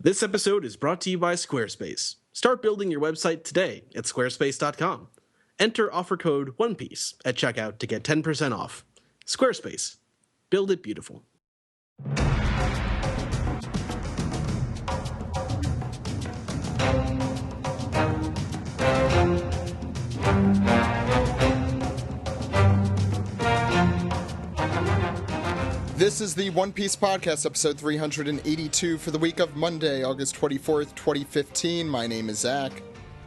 This episode is brought to you by Squarespace. Start building your website today at squarespace.com. Enter offer code ONEPIECE at checkout to get 10% off. Squarespace. Build it beautiful. This is the One Piece Podcast, episode 382 for the week of Monday, August 24th, 2015. My name is Zach.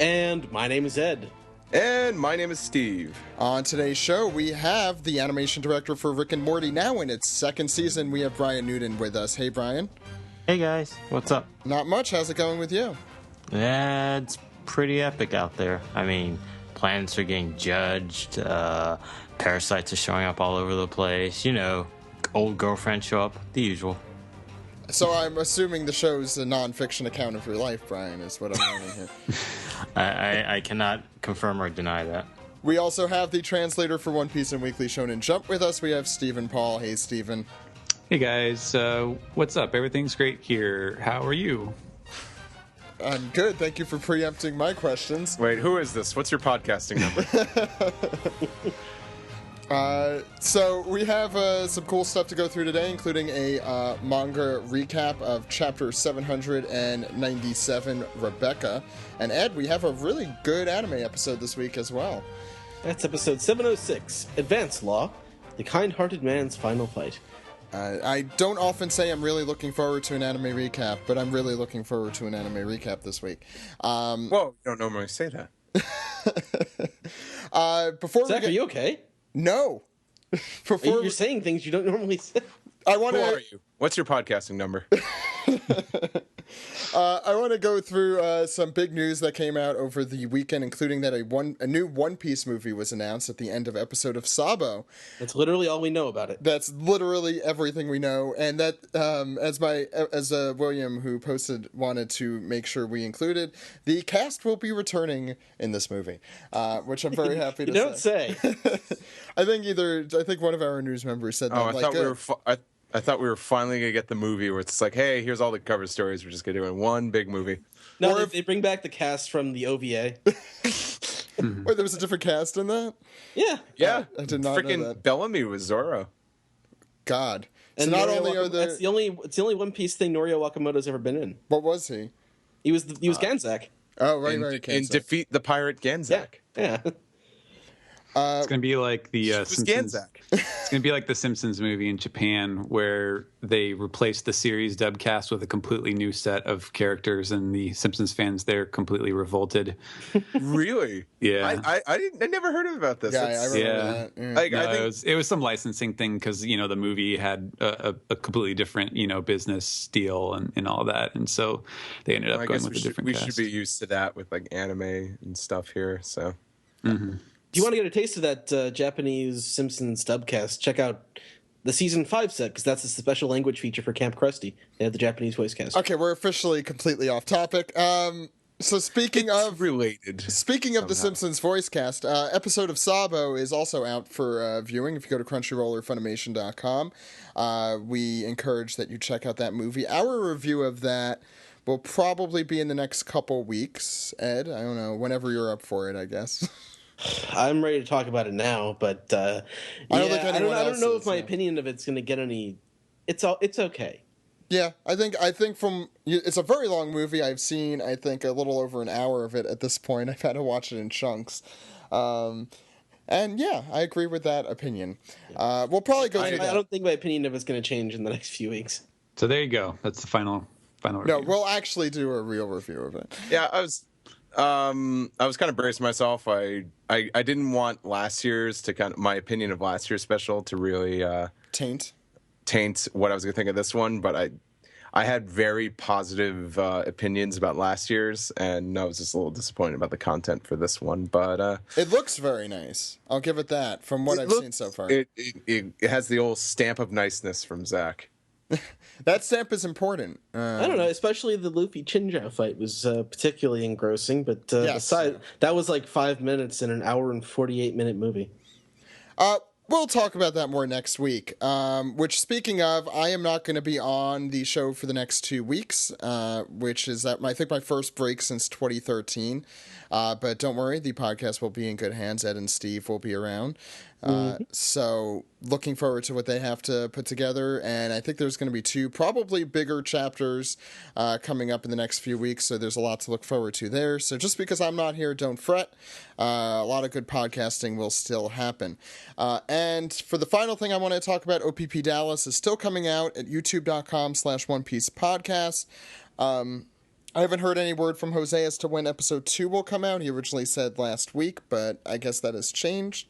And my name is Ed. And my name is Steve. On today's show, we have the animation director for Rick and Morty, now in its second season. We have Bryan Newton with us. Hey, Bryan. Hey, guys. What's up? Not much. How's it going with you? Yeah, it's pretty epic out there. I mean, planets are getting judged, parasites are showing up all over the place, you know, old girlfriends show up, the usual. So I'm assuming the show's a non-fiction account of your life, Bryan, is what I'm learning here. I cannot confirm or deny that. We also have the translator for One Piece and Weekly Shonen Jump with us. We have Stephen Paul. Hey, Stephen. Hey, guys. What's up? Everything's great here. How are you? I'm good. Thank you for preempting my questions. Wait, who is this? What's your podcasting number? So we have some cool stuff to go through today, including a manga recap of Chapter 797, Rebecca. And Ed, we have a really good anime episode this week as well. That's episode 706, Advanced Law, The Kindhearted Man's Final Fight. I don't often say I'm really looking forward to an anime recap, but I'm really looking forward to an anime recap this week. Whoa, you don't normally say that. Zach, are you okay? No. You're saying things you don't normally say. I want Who to. are you? What's your podcasting number? I want to go through some big news that came out over the weekend, including that a new One Piece movie was announced at the end of episode of Sabo. That's literally all we know about it. That's literally everything we know, and that as William, who posted, wanted to make sure we included, the cast will be returning in this movie, which I'm very happy to you don't say. I think one of our news members said that. I thought we were finally going to get the movie where it's like, hey, here's all the cover stories. We're just going to do in one big movie. No, they bring back the cast from the OVA. Wait, there was a different cast in that? Yeah. Yeah. I did not know Freaking that. Bellamy was Zoro. God. And so not Norio only are there... it's the only One Piece thing Norio Wakamoto's ever been in. What was he? He was Ganzak. Oh, right. In Defeat the Pirate Ganzak. Yeah. It's going to be like the Simpsons. Ganzak. It's going to be like the Simpsons movie in Japan, where they replaced the series dub cast with a completely new set of characters, and the Simpsons fans they're completely revolted. Really? Yeah. I never heard about this. Yeah, I remember that. Yeah. I think it was some licensing thing because the movie had a completely different business deal and all that, and so they ended up going with a different cast. We should be used to that with like anime and stuff here. So. Mm-hmm. If you want to get a taste of that Japanese Simpsons dubcast, check out the Season 5 set, because that's a special language feature for Camp Krusty. They have the Japanese voice cast. Okay, we're officially completely off topic. So speaking of the Simpsons voice cast, episode of Sabo is also out for viewing. If you go to Crunchyroll or Funimation.com, we encourage that you check out that movie. Our review of that will probably be in the next couple weeks. Ed, I don't know, whenever you're up for it, I guess. I'm ready to talk about it now, but I don't know if my opinion of it's going to get any. It's okay. Yeah, I think it's a very long movie. I've seen a little over an hour of it at this point. I've had to watch it in chunks, and yeah, I agree with that opinion. We'll probably go through that. I don't think my opinion of it's going to change in the next few weeks. So there you go. That's the final review. No, we'll actually do a real review of it. Yeah, I was kind of bracing myself. I didn't want my opinion of last year's special to really taint what I was going to think of this one, but I had very positive opinions about last year's, and I was just a little disappointed about the content for this one. But it looks very nice. I'll give it that. From what I've seen so far, it has the old stamp of niceness from Zach. That stamp is important. I don't know, especially the Luffy Chinjao fight was particularly engrossing, but yes. That was like 5 minutes in an hour and 48-minute movie. We'll talk about that more next week. Which, speaking of, I am not going to be on the show for the next 2 weeks, which is I think my first break since 2013. But don't worry, the podcast will be in good hands. Ed and Steve will be around. So looking forward to what they have to put together. And I think there's going to be 2 probably bigger chapters coming up in the next few weeks. So there's a lot to look forward to there. So just because I'm not here, don't fret. A lot of good podcasting will still happen. And for the final thing I want to talk about, OPP Dallas is still coming out at youtube.com/OnePiecePodcast. I haven't heard any word from Jose as to when episode 2 will come out. He originally said last week, but I guess that has changed.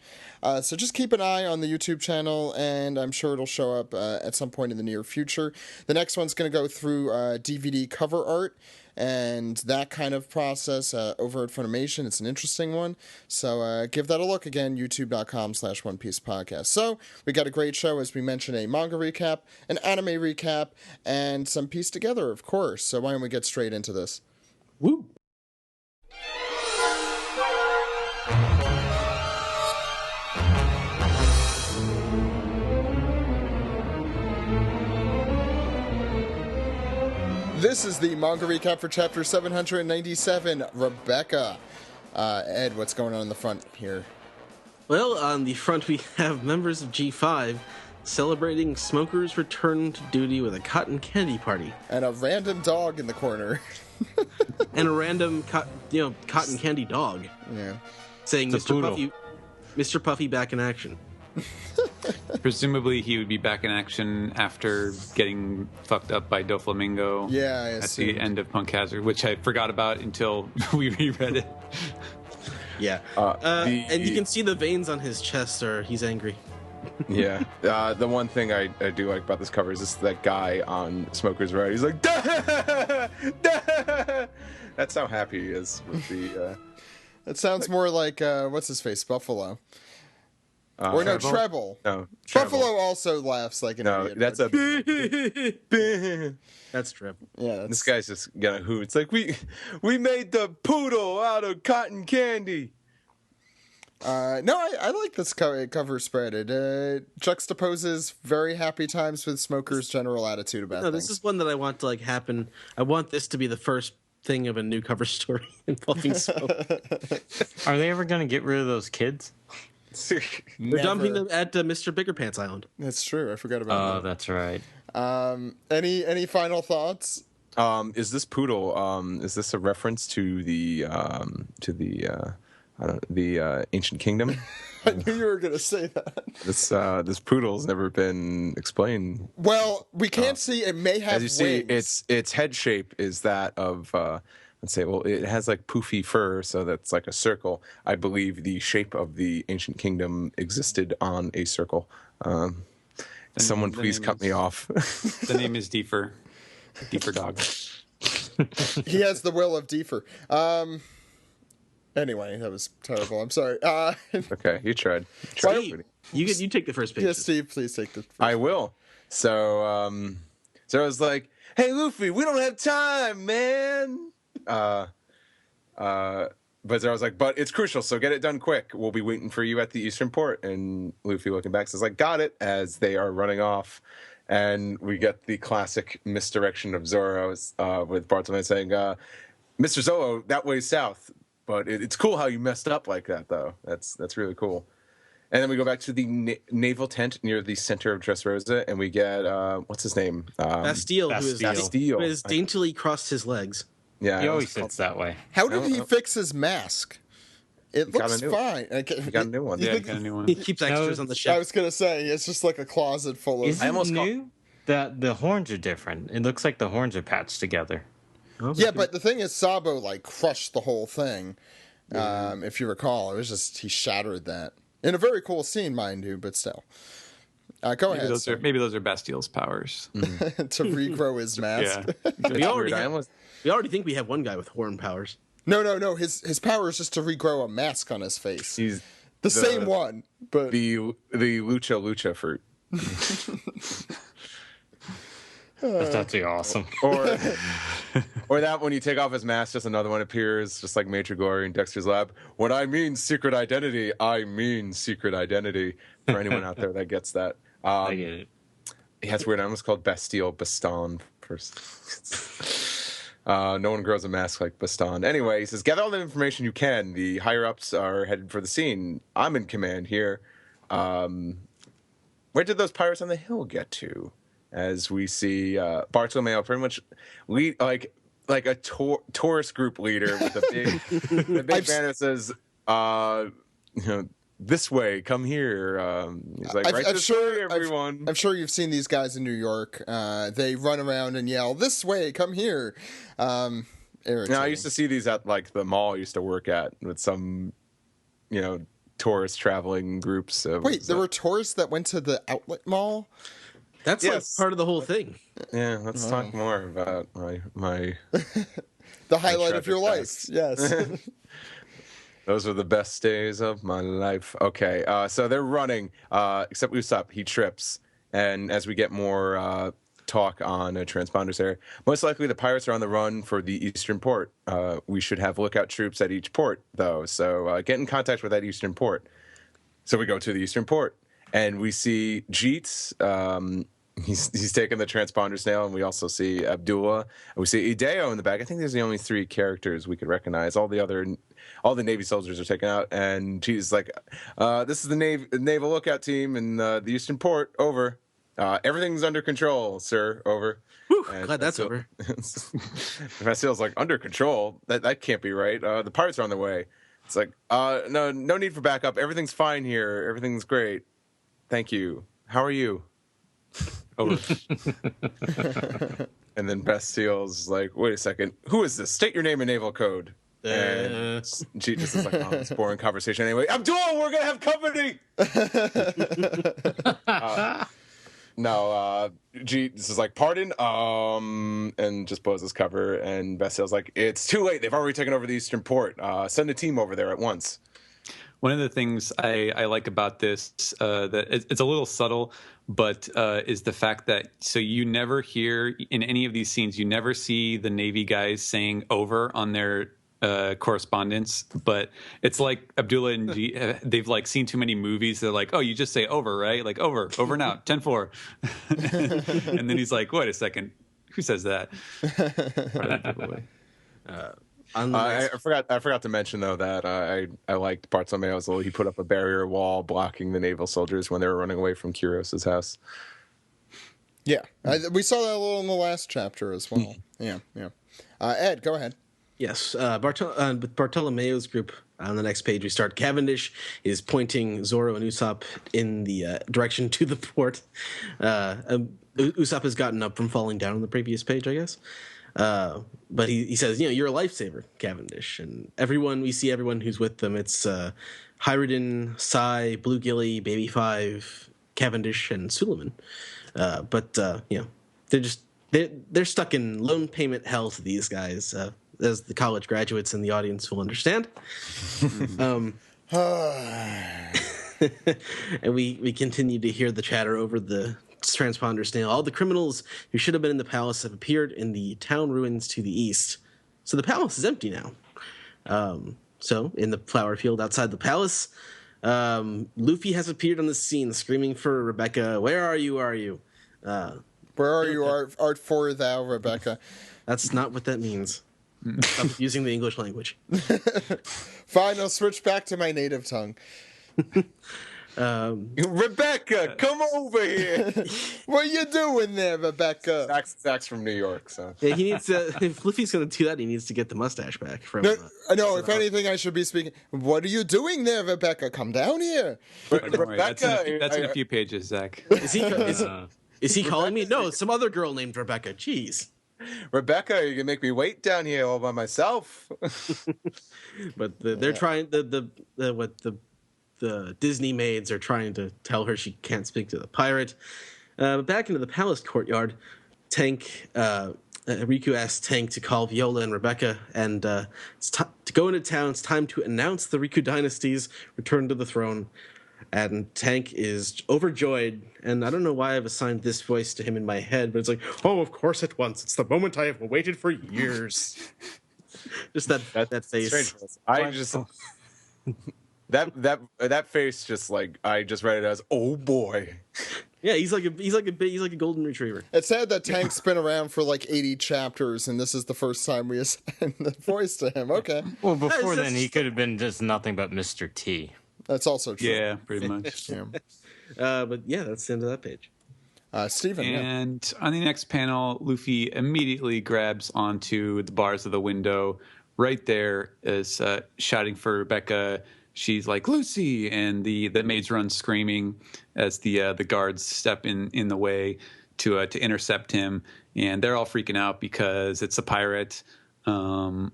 So just keep an eye on the YouTube channel, and I'm sure it'll show up at some point in the near future. The next one's going to go through DVD cover art and that kind of process over at Funimation. It's an interesting one. So give that a look again, youtube.com/OnePiecePodcast. So we got a great show, as we mentioned, a manga recap, an anime recap, and some piece together, of course. So why don't we get straight into this? Woo! This is the manga recap for chapter 797, Rebecca. Ed, what's going on in the front here? Well, on the front we have members of G5 celebrating smokers' return to duty with a cotton candy party. And a random dog in the corner. And a random cotton candy dog. Yeah. Saying, It's a Mr. Puffy back in action. Presumably he would be back in action after getting fucked up by Doflamingo at the end of Punk Hazard, which I forgot about until we reread it. Yeah. And you can see the veins on his chest, he's angry. Yeah. The one thing I do like about this cover is this that guy on Smoker's Road. He's like, "Dah! Dah!" That's how happy he is with the... That sounds more like, what's his face, Buffalo. Or no, Treble. No, Treble. Buffalo also laughs like an idiot. That's That's Treble. Yeah, this guy's just gonna hoot. It's like, we made the poodle out of cotton candy. No, I like this cover spread. It juxtaposes very happy times with Smoker's general attitude about things. This is one that I want to happen. I want this to be the first thing of a new cover story involving Smoke. Are they ever going to get rid of those kids? They're dumping them at Mr. Bigger Pants Island. That's true. I forgot about that. Oh, that's right. Any final thoughts? Is this poodle? Is this a reference to the ancient kingdom? I knew you were going to say that. This poodle's never been explained. Well, we can't see. It may have As you wings. see, its head shape is that of. Let's say, well, it has like poofy fur, so that's like a circle. I believe the shape of the ancient kingdom existed on a circle. Someone please cut me off. The name is Deefer. Deefer dog. He has the will of Deefer. Anyway, that was terrible. I'm sorry. Okay, you tried. Steve, you take the first page. Yes, Steve, please take the first. I will. So I was like, "Hey, Luffy, we don't have time, man." But I was like, "But it's crucial, so get it done quick. We'll be waiting for you at the Eastern Port." And Luffy, looking back, says, "Like, got it." As they are running off, and we get the classic misdirection of Zoro with Bartolome saying, "Mr. Zolo, that way's south." But it's cool how you messed up like that, though. That's really cool. And then we go back to the naval tent near the center of Dressrosa, and we get what's his name? Bastille, Bastille, who has daintily crossed his legs. Yeah, He always sits that way. How did he fix his mask? It looks fine. He got a new one. Yeah, got a new one. He keeps extras on the ship. I was going to say, it's just like a closet full of... Is it new that the horns are different? It looks like the horns are patched together. Yeah, but the thing is, Sabo, crushed the whole thing. If you recall, it was just, he shattered that. In a very cool scene, mind you, but still. Go ahead. Maybe those are Bastille's powers. To regrow his mask. Yeah. We already think we have one guy with horn powers. No. His power is just to regrow a mask on his face. He's the same one, but the lucha fruit. That's actually awesome. Or that when you take off his mask, just another one appears, just like Major Glory in Dexter's Lab. When I mean secret identity, I mean secret identity. For anyone out there that gets that. I get it. Yeah, it's weird. I almost called Bastille Baston first. No one grows a mask like Baston. Anyway, he says, gather all the information you can. The higher-ups are headed for the scene. I'm in command here. Where did those pirates on the hill get to? As we see Bartolomeo pretty much lead like a tourist group leader with a big banner that says, this way, come here. He's like, this way, everyone. I'm sure you've seen these guys in New York. They run around and yell, this way, come here. I used to see these at like the mall I used to work at with some, tourist traveling groups. Wait, there were tourists that went to the outlet mall? That's like part of the whole thing. Yeah, let's talk more about my the highlight of your life. Yes. Those were the best days of my life. Okay, so they're running, except Usopp, he trips. And as we get more talk on transponders there, most likely the pirates are on the run for the eastern port. We should have lookout troops at each port, though. So get in contact with that eastern port. So we go to the eastern port, and we see Jeets. He's taking the transponder snail, and we also see Abdullah. And we see Ideo in the back. I think there's the only 3 characters we could recognize. All the Navy soldiers are taken out, and Jeets like, this is the naval lookout team in the eastern port. Over. Everything's under control, sir. Over. Whew, glad that's over. Bastille's like, under control? That can't be right. The pirates are on their way. It's like, no need for backup. Everything's fine here. Everything's great. Thank you. How are you? Over. And then Bastille's like, wait a second. Who is this? State your name in naval code. And Jeet just is like, oh, this boring conversation anyway. Abdul, we're going to have company! Jeet is like, pardon? And just blows his cover. And Bastille's like, it's too late. They've already taken over the eastern port. Send a team over there at once. One of the things I like about this, that it's a little subtle, but is the fact that so you never hear in any of these scenes, you never see the Navy guys saying over on their correspondence, but it's like Abdullah and they've like seen too many movies. They're like, oh, you just say over, right? Like over now, 10-4. And then he's like, wait a second, who says that? I forgot to mention though that I liked Bartolomeo's little. He put up a barrier wall blocking the naval soldiers when they were running away from Kuros's house. Yeah, we saw that a little in the last chapter as well. Yeah. Ed, go ahead. Yes, with Bartolomeo's group on the next page, we start. Cavendish is pointing Zoro and Usopp in the direction to the port. Usopp has gotten up from falling down on the previous page, I guess. But he says, you're a lifesaver, Cavendish. And we see everyone who's with them. It's Hyridin, Sai, Blue Gilly, Baby Five, Cavendish, and Suleiman. But they're stuck in loan payment hell to these guys, as the college graduates in the audience will understand. And we continue to hear the chatter over the transponder snail. All the criminals who should have been in the palace have appeared in the town ruins to the east. So the palace is empty now. So in the flower field outside the palace, Luffy has appeared on the scene screaming for Rebecca. Where are you? Where are you, art for thou, Rebecca? That's not what that means. Stop using the English language. Fine, I'll switch back to my native tongue. Rebecca, come over here. What are you doing there, Rebecca? Zach's from New York, so yeah, he needs to. If Luffy's going to do that, he needs to get the mustache back from. No, if anything, I should be speaking. What are you doing there, Rebecca? Come down here, Rebecca. That's in a few pages, Zach. Is he calling me? No, some other girl named Rebecca. Jeez. Rebecca, you can make me wait down here all by myself. But they're trying the Disney maids are trying to tell her she can't speak to the pirate. Back into the palace courtyard, Riku asks Tank to call Viola and Rebecca, and to go into town. It's time to announce the Riku dynasty's return to the throne. And Tank is overjoyed, and I don't know why I've assigned this voice to him in my head, but it's like, oh, of course at once. It's the moment I have waited for years. Just that face. Strange. I just that face just like I just read it as oh boy. Yeah, he's like a golden retriever. It's sad that Tank's been around for like 80 chapters, and this is the first time we assign the voice to him. Okay. Well, before then, he could have been just nothing but Mr. T. That's also true. Yeah, pretty much. Yeah. But yeah, that's the end of that page. Steven. And on the next panel, Luffy immediately grabs onto the bars of the window. Right there is shouting for Rebecca. She's like, Lucy, and the maids run screaming as the guards step in the way to intercept him, and they're all freaking out because it's a pirate. I'm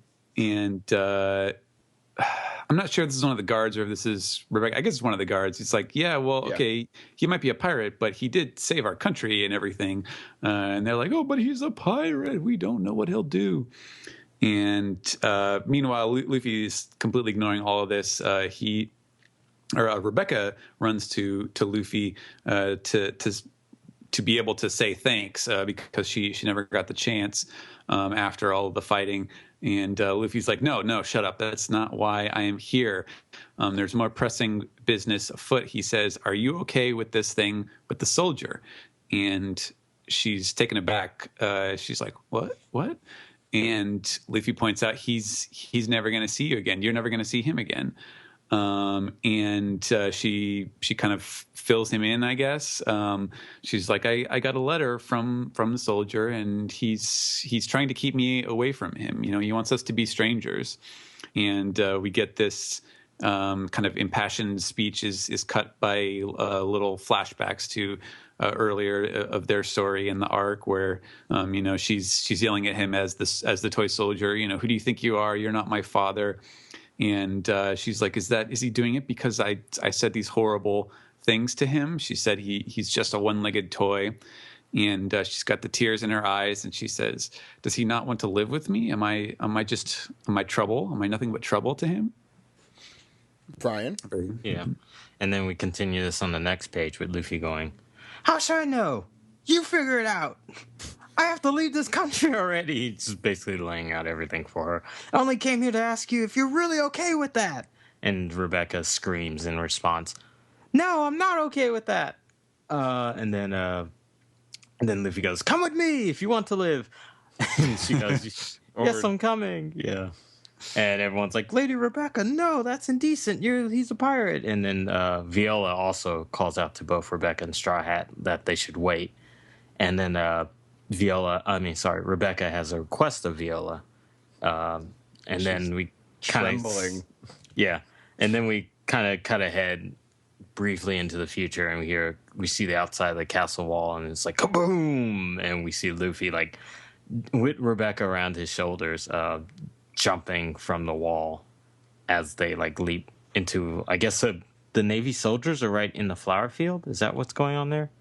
not sure if this is one of the guards or if this is Rebecca. I guess it's one of the guards. It's like, yeah, well, okay, he might be a pirate, but he did save our country and everything. And they're like, oh, but he's a pirate. We don't know what he'll do. And meanwhile, Luffy is completely ignoring all of this. Rebecca runs to Luffy to be able to say thanks because she never got the chance after all of the fighting. And Luffy's like, no, shut up. That's not why I am here. There's more pressing business afoot. He says, are you okay with this thing with the soldier? And she's taken aback. She's like, what? And Luffy points out he's never going to see you again. You're never going to see him again. She kind of fills him in, I guess. She's like, I got a letter from the soldier, and he's trying to keep me away from him. You know, he wants us to be strangers. And we get this kind of impassioned speech is cut by little flashbacks to earlier of their story in the arc, where she's yelling at him as the toy soldier. You know, who do you think you are? You're not my father. And she's like, is he doing it because I said these horrible things to him? She said he's just a one-legged toy. And she's got the tears in her eyes, and she says, does he not want to live with me? Am I trouble? Am I nothing but trouble to him? Bryan? Yeah. And then we continue this on the next page with Luffy going, how should I know? You figure it out. I have to leave this country already. He's just basically laying out everything for her. I only came here to ask you if you're really okay with that. And Rebecca screams in response, no, I'm not okay with that. And then Luffy goes, come with me if you want to live. And she goes, yes, I'm coming. Yeah. And everyone's like, Lady Rebecca, no, that's indecent. He's a pirate. And then Viola also calls out to both Rebecca and Straw Hat that they should wait. And then Rebecca has a request of Viola. And then we kind of... Yeah. And then we kind of cut ahead briefly into the future, and we see the outside of the castle wall, and it's like, kaboom! And we see Luffy, like, with Rebecca around his shoulders, jumping from the wall as they like leap into, I guess the Navy soldiers are right in the flower field. Is that what's going on there?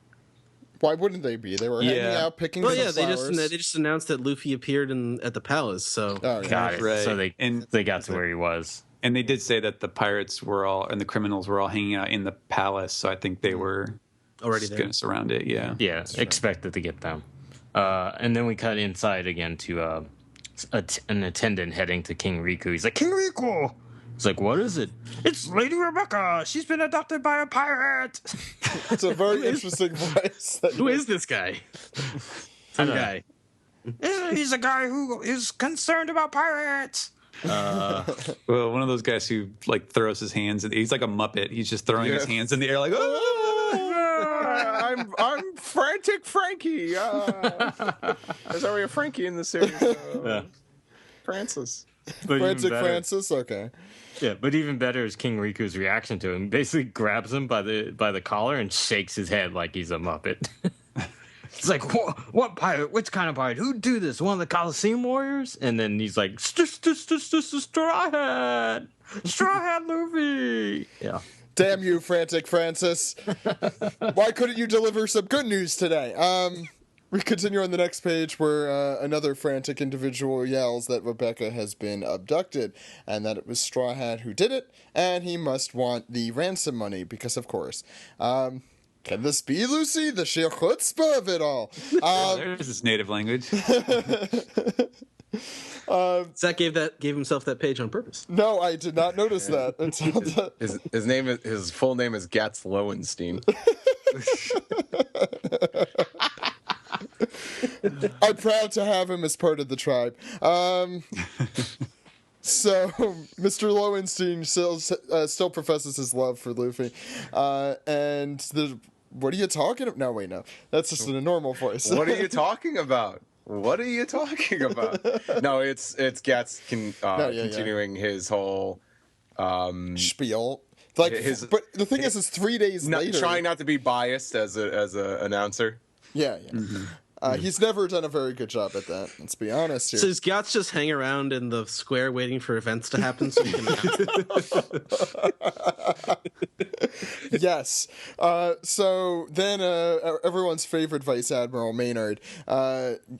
Why wouldn't they be? They were hanging out picking flowers. They just announced that Luffy appeared at the palace. So got it. Right. So they got to where he was. And they did say that the pirates were all and the criminals were all hanging out in the palace. So I think they were already going to surround it. Yeah. Yeah. Expected to get them. And then we cut inside again to an attendant heading to King Riku. He's like, King Riku! He's like, what is it? It's Lady Rebecca! She's been adopted by a pirate! It's a very interesting voice. Who is this guy? Some guy. He's a guy who is concerned about pirates! Well, one of those guys who like throws his hands. He's like a Muppet. He's just throwing his hands in the air like, I'm frantic Frankie. There's already a Frankie in the series. Francis. Frantic Francis. Okay. Yeah, but even better is King Riku's reaction to him. He basically grabs him by the collar and shakes his head like he's a Muppet. It's like, what pirate? Which kind of pirate? Who'd do this? One of the Colosseum warriors? And then he's like, Straw Hat! Straw Hat Luffy! Yeah. Damn you, Frantic Francis. Why couldn't you deliver some good news today? We continue on the next page where another frantic individual yells that Rebecca has been abducted and that it was Straw Hat who did it, and he must want the ransom money because, of course. Can this be, Lucy? The sheer chutzpah of it all. There's his native language. Zach gave himself that page on purpose. No, I did not notice that until his full name is Gatz Lowenstein. I'm proud to have him as part of the tribe. So Mr. Lowenstein still professes his love for Luffy, and what are you talking about? No, wait, no, that's just in a normal voice. What are you talking about? What are you talking about? No, it's Gatz continuing his whole spiel. Like, but the thing is, it's 3 days later. Trying not to be biased as a announcer. Yeah. Mm-hmm. He's never done a very good job at that. Let's be honest here. So does Gats just hang around in the square waiting for events to happen so he can Yes. So then everyone's favorite Vice Admiral Maynard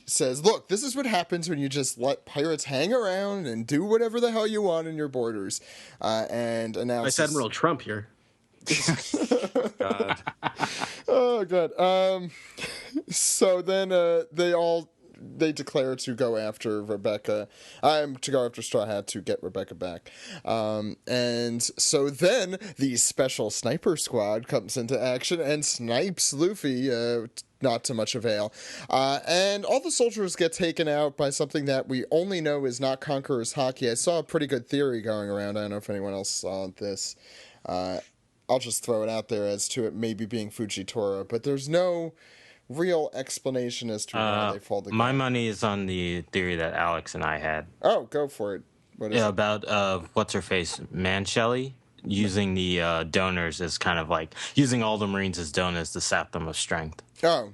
says, look, this is what happens when you just let pirates hang around and do whatever the hell you want in your borders. And announces... Vice Admiral Trump here. God. Oh, God. So then they declare to go after Rebecca. To go after Straw Hat to get Rebecca back. And so then the special sniper squad comes into action and snipes Luffy, not to much avail. And all the soldiers get taken out by something that we only know is not Conqueror's Haki. I saw a pretty good theory going around. I don't know if anyone else saw this. I'll just throw it out there as to it maybe being Fujitora, but there's no real explanation as to why they fall together. My money is on the theory that Alex and I had. Oh, go for it. What is it? About what's her face, Manshelley, using the donors as kind of like using all the Marines as donors to sap them of strength. Oh.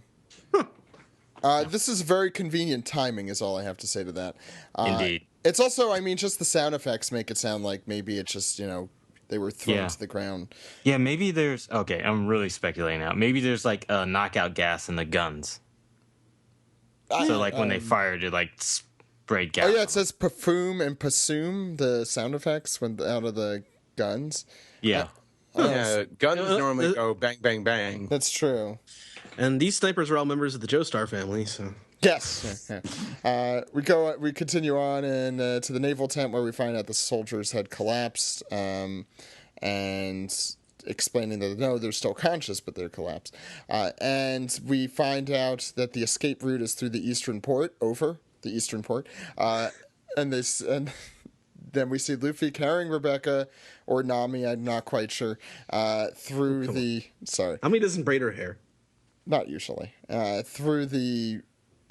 This is very convenient timing, is all I have to say to that. Indeed. It's also, I mean, just the sound effects make it sound like maybe it's just, they were thrown to the ground. Yeah, maybe there's... Okay, I'm really speculating now. Maybe there's, like, a knockout gas in the guns. So, like, when they fired, it, like, sprayed gas. Oh, yeah, it says perfume and pasum, the sound effects out of the guns. Yeah. Guns normally go bang, bang, bang. That's true. And these snipers are all members of the Joestar family, so... Yes. We continue on and to the naval tent where we find out the soldiers had collapsed, and explaining that no, they're still conscious, but they're collapsed. And we find out that the escape route is through the eastern port, and then we see Luffy carrying Rebecca or Nami, I'm not quite sure, through the. Sorry, Nami doesn't braid her hair. Not usually. Through the.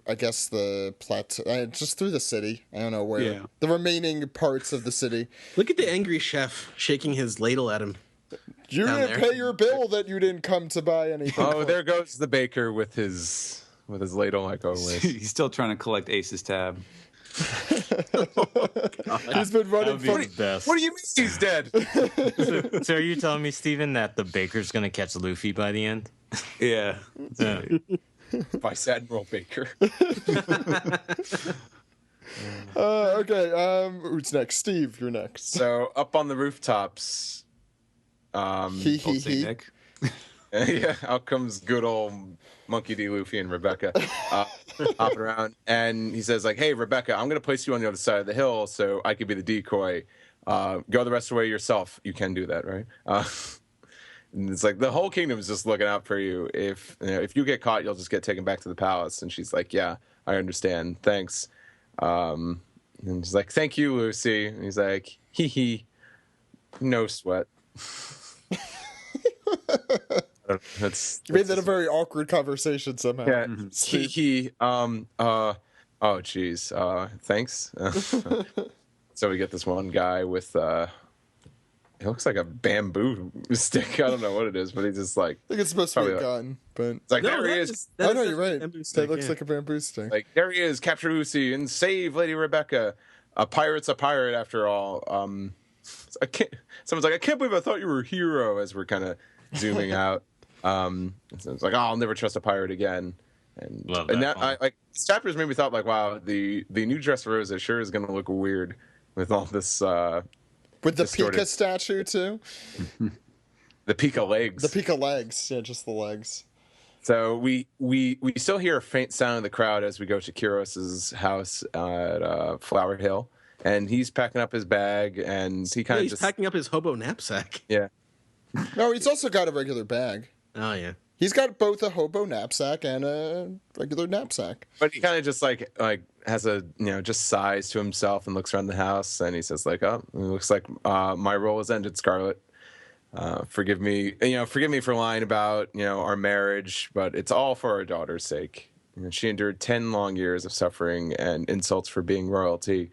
I guess the plateau, just through the city. I don't know where. Yeah. The remaining parts of the city. Look at the angry chef shaking his ladle at him. You didn't pay your bill that you didn't come to buy anything. Oh, there goes the baker with his ladle, like always. He's still trying to collect Ace's tab. He's been running from the best. What do you mean he's dead? So are you telling me, Steven, that the baker's going to catch Luffy by the end? Yeah. Vice Admiral Baker. Okay, who's next? Steve, you're next. So up on the rooftops, Nick. Yeah, out comes good old Monkey D. Luffy and Rebecca hopping around, and he says like, "Hey, Rebecca, I'm gonna place you on the other side of the hill so I could be the decoy. Go the rest of the way yourself. You can do that, right?" And it's like the whole kingdom is just looking out for you. If you get caught, you'll just get taken back to the palace. And she's like, "Yeah, I understand. Thanks." And she's like, "Thank you, Lucy." And he's like, "Hee hee, no sweat." You made that a very awkward conversation somehow. Yeah, hee hee. Oh, geez. Thanks. So we get this one guy with. It looks like a bamboo stick. I don't know what it is, but he's just like... I think it's supposed to be a gun, but... It's like, no, there he is. Oh, no, you're right. That looks like a bamboo stick. Like, there he is. Capture Lucy and save Lady Rebecca. A pirate's a pirate, after all. Someone's like, I can't believe I thought you were a hero, as we're kind of zooming out. So it's like, oh, I'll never trust a pirate again. And Love that that poem. this chapter's made me thought like, wow, the new Dressrosa sure is going to look weird with all this With the distorted- Pika statue too. the Pika legs. The Pika legs, yeah, just the legs. So we still hear a faint sound in the crowd as we go to Kuros's house at Flower Hill, and he's packing up his bag, and he kind of He's just packing up his hobo knapsack. yeah. No, he's also got a regular bag. Oh yeah. He's got both a hobo knapsack and a regular knapsack. But he kind of just like has a just sighs to himself and looks around the house, and he says like, "Oh, it looks like my role has ended, Scarlet. Forgive me for lying about our marriage, but it's all for our daughter's sake. She endured 10 long years of suffering and insults for being royalty.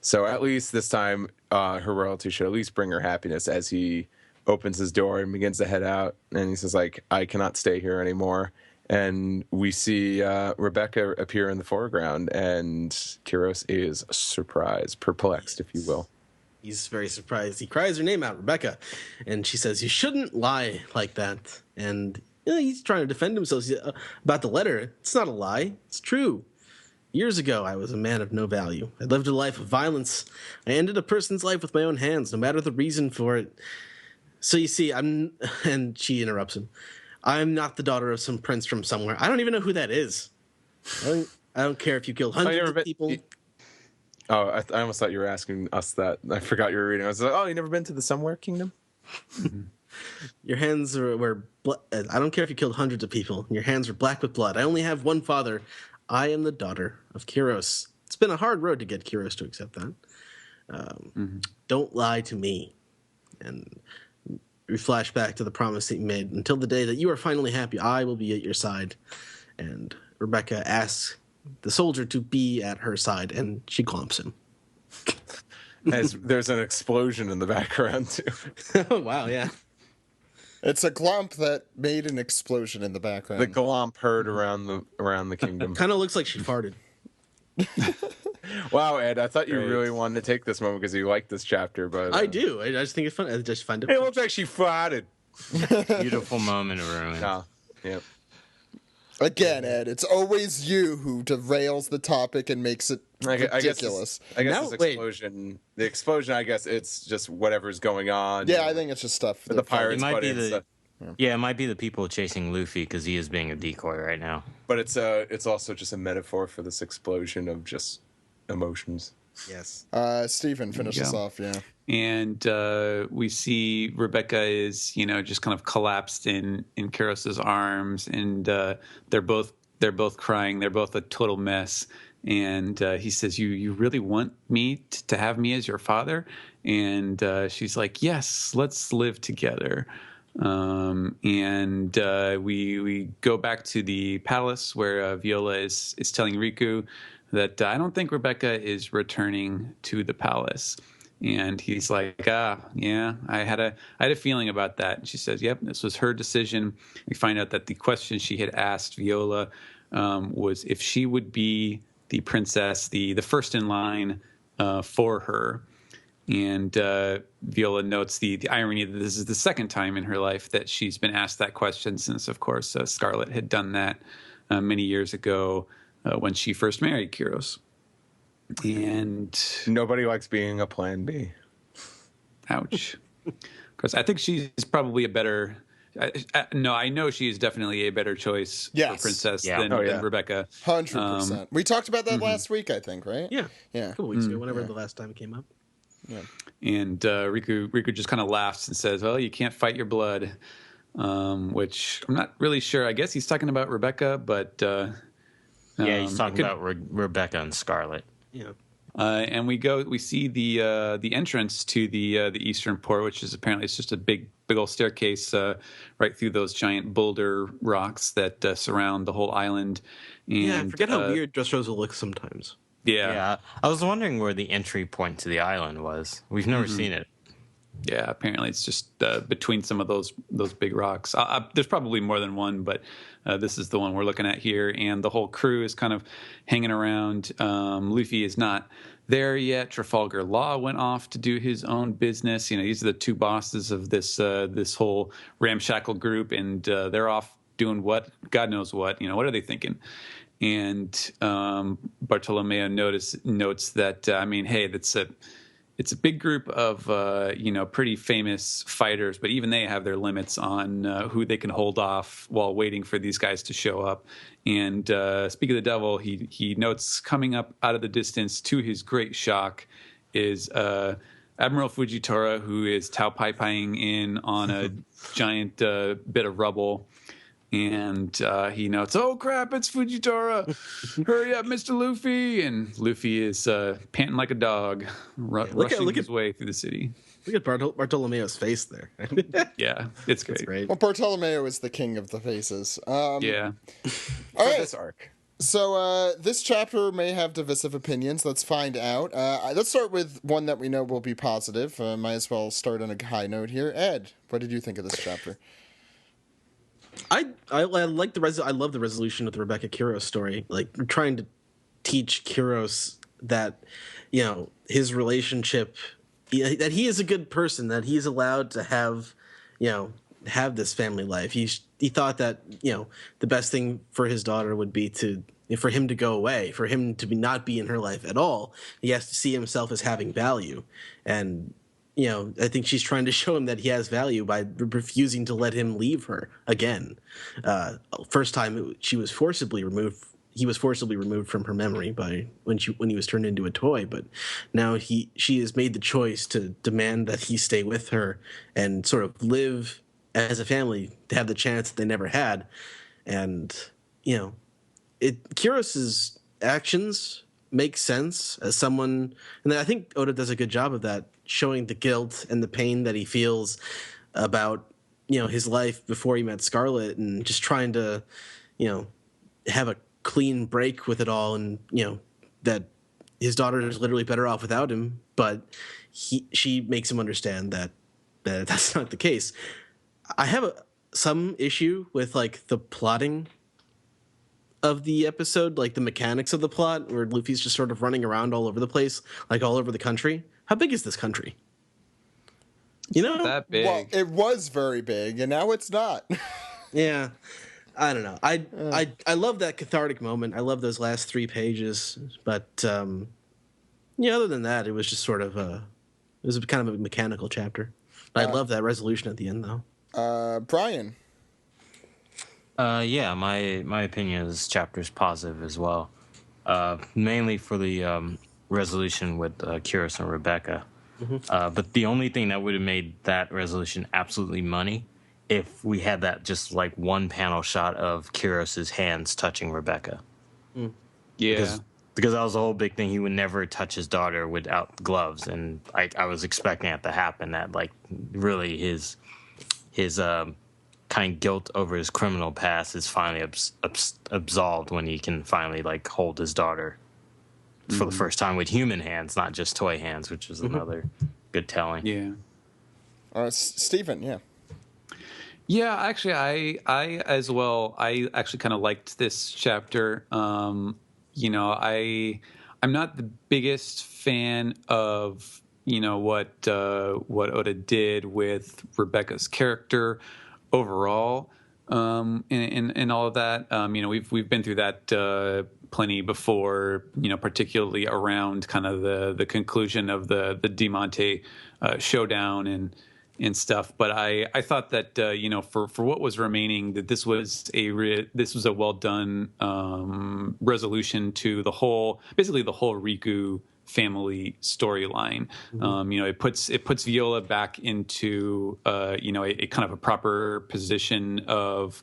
So at least this time, her royalty should at least bring her happiness." As he opens his door and begins to head out, and he says like, "I cannot stay here anymore." And we see Rebecca appear in the foreground, and Kuros is surprised, perplexed, if you will. He's very surprised. He cries her name out, Rebecca, and she says, "You shouldn't lie like that." And he's trying to defend himself about the letter. It's not a lie. It's true. Years ago, I was a man of no value. I lived a life of violence. I ended a person's life with my own hands, no matter the reason for it. So you see, and she interrupts him, "I'm not the daughter of some prince from somewhere. I don't even know who that is. I don't care if you killed hundreds of people." Oh, I almost thought you were asking us that. I forgot you were reading. I was like, "Oh, you never been to the Somewhere Kingdom?" Your hands were I don't care if you killed hundreds of people. Your hands were black with blood. I only have one father. I am the daughter of Kuros. It's been a hard road to get Kuros to accept that. Don't lie to me." And we flash back to the promise that you made. "Until the day that you are finally happy, I will be at your side." And Rebecca asks the soldier to be at her side, and she glomps him. As there's an explosion in the background too. Oh, wow, yeah. It's a glomp that made an explosion in the background. The glomp heard around the kingdom. Kind of looks like she farted. Wow, Ed, I thought you really wanted to take this moment because you like this chapter, but I do. I just think it's fun. I just find it. It looks like she farted. Beautiful moment of ruin. No. Yep. Again, Ed, it's always you who derails the topic and makes it ridiculous. I guess Now- this explosion. The explosion. I guess it's just whatever's going on. Yeah, I think it's just stuff. The pirates It might put be in the stuff. Yeah, it might be the people chasing Luffy because he is being a decoy right now. But it's also just a metaphor for this explosion of just emotions. Yes. Stephen, finish us off, yeah. And we see Rebecca is, just kind of collapsed in Kuros's arms, and they're both crying. They're both a total mess. And he says, "You really want me to have me as your father?" And she's like, "Yes, let's live together." And we go back to the palace where Viola is telling Riku that I don't think Rebecca is returning to the palace. And he's like, yeah, I had a feeling about that. And she says, "Yep, this was her decision." We find out that the question she had asked Viola was if she would be the princess, the first in line for her. And Viola notes the irony that this is the second time in her life that she's been asked that question, since, of course, Scarlet had done that many years ago when she first married Kuros. And Nobody likes being a plan B. ouch. Because I think she's probably a better... I know she is definitely a better choice for princess than Rebecca. 100%. We talked about that last week, I think, right? Yeah. Yeah. A couple weeks ago, whenever the last time it came up. Yeah. And Riku just kind of laughs and says, "Well, you can't fight your blood," which I'm not really sure. I guess he's talking about Rebecca, but Yeah, he's talking about Rebecca and Scarlet. Yeah. And we see the entrance to the eastern port, which is apparently it's just a big old staircase right through those giant boulder rocks that surround the whole island. And, Yeah, I forget how weird Dressrosa looks sometimes. Yeah, I was wondering where the entry point to the island was. We've never seen it. yeah. Apparently, it's just between some of those big rocks. There's probably more than one, but this is the one we're looking at here. And the whole crew is kind of hanging around. Luffy is not there yet. Trafalgar Law went off to do his own business. These are the two bosses of this whole ramshackle group, and they're off doing what? God knows what. What are they thinking? And Bartolomeo notes that hey, it's a big group of pretty famous fighters, but even they have their limits on who they can hold off while waiting for these guys to show up. And speak of the devil, he notes coming up out of the distance, to his great shock, is Admiral Fujitora, who is Tao-Pai-Paiing in on a giant bit of rubble. And he notes, "Oh crap, it's Fujitora! Hurry up, Mr. Luffy!" And Luffy is panting like a dog, rushing his way through the city. Look at Bartolomeo's face there. Yeah, it's great. Great. Well, Bartolomeo is the king of the faces. Yeah. All right. This arc. So this chapter may have divisive opinions. Let's find out. Let's start with one that we know will be positive. Might as well start on a high note here. Ed, what did you think of this chapter? I like I love the resolution of the Rebecca Kuros story. Like, we're trying to teach Kuros that, his relationship, that he is a good person, that he's allowed to have this family life. He thought that, the best thing for his daughter would be for him to go away, for him to not be in her life at all. He has to see himself as having value. And I think she's trying to show him that he has value by refusing to let him leave her again. First time he was forcibly removed from her memory when he was turned into a toy. But now she has made the choice to demand that he stay with her and sort of live as a family, to have the chance that they never had. And Kuros's actions make sense as someone, and I think Oda does a good job of that, showing the guilt and the pain that he feels about his life before he met Scarlet, and just trying to have a clean break with it all, and that his daughter is literally better off without him. But she makes him understand that that's not the case. I have some issue with like the plotting of the episode, like the mechanics of the plot, where Luffy's just sort of running around all over the place, like all over the country. How big is this country? That big. Well, it was very big, and now it's not. Yeah, I don't know. I love that cathartic moment. I love those last 3 pages, but other than that, it was just sort of it was kind of a mechanical chapter. I love that resolution at the end, though. Bryan. Yeah, my opinion of this chapter is positive as well. Mainly for the resolution with Kuros and Rebecca. Mm-hmm. But the only thing that would have made that resolution absolutely money if we had that just like one panel shot of Kuros's hands touching Rebecca. Mm. Yeah. Because that was the whole big thing. He would never touch his daughter without gloves. And I was expecting that to happen, that like really his kind of guilt over his criminal past is finally absolved when he can finally like hold his daughter for the first time with human hands, not just toy hands, which is another good telling. Yeah. Stephen, yeah. Yeah, actually, I as well. I actually kind of liked this chapter. I'm not the biggest fan of what Oda did with Rebecca's character overall, and all of that. We've been through that plenty before. Particularly around kind of the conclusion of the Diamante showdown and stuff. But I thought that for what was remaining, that this was a well done resolution to basically the whole Riku family storyline. Mm-hmm. It puts Viola back into a kind of a proper position of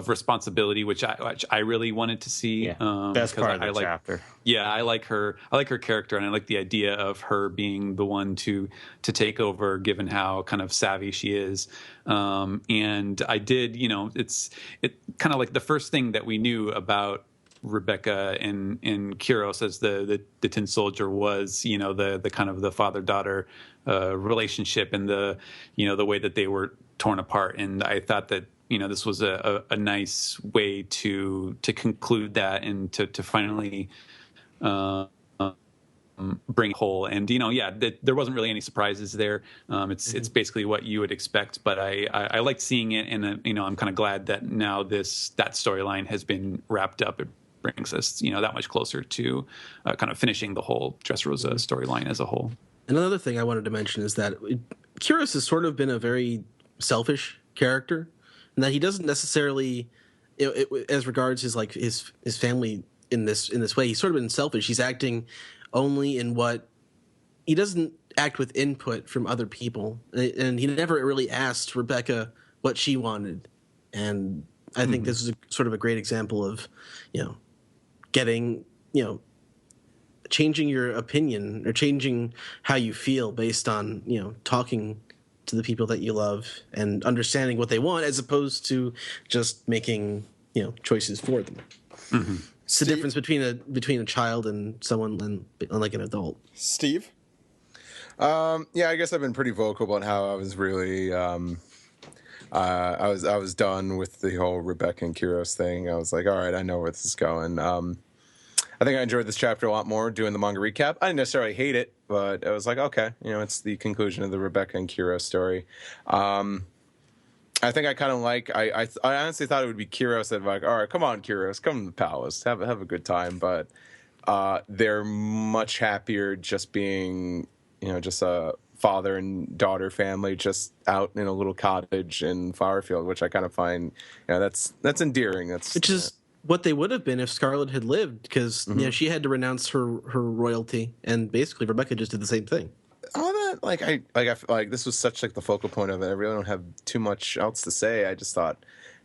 responsibility, which I really wanted to see. Yeah. Best part of the chapter. Yeah, I like her character, and I like the idea of her being the one to take over, given how kind of savvy she is. And I did, it's kind of like the first thing that we knew about Rebecca and Kuros as the tin soldier was, the kind of the father-daughter relationship, and the way that they were torn apart. And I thought that this was a nice way to conclude that, and to finally bring whole. And there wasn't really any surprises there. It's basically what you would expect. But I liked seeing it, and I'm kind of glad that now that storyline has been wrapped up. It brings us that much closer to kind of finishing the whole Dressrosa storyline as a whole. Another thing I wanted to mention is that Kyros has sort of been a very selfish character, and that he doesn't necessarily, as regards his family in this way, he's sort of been selfish. He's acting only in what he doesn't act with input from other people, and he never really asked Rebecca what she wanted. And I think this is sort of a great example of, getting, changing your opinion or changing how you feel based on, talking to the people that you love and understanding what they want, as opposed to just making, choices for them. Mm-hmm. It's the difference between a child and someone like an adult. Steve? I guess I've been pretty vocal about how I was really I was done with the whole Rebecca and Kyros thing. I was like, all right, I know where this is going. I think I enjoyed this chapter a lot more doing the manga recap. I didn't necessarily hate it, but I was like, okay, it's the conclusion of the Rebecca and Kyros story. I think I kind of I honestly thought it would be Kyros that like, all right, come on, Kyros, come to the palace, have a good time. But they're much happier just being, just a father and daughter family just out in a little cottage in Flowerfield, which I kind of find, that's endearing. Which is what they would have been if Scarlet had lived, because she had to renounce her royalty, and basically Rebecca just did the same thing. All that, I feel like this was such the focal point of it. I really don't have too much else to say. I just thought,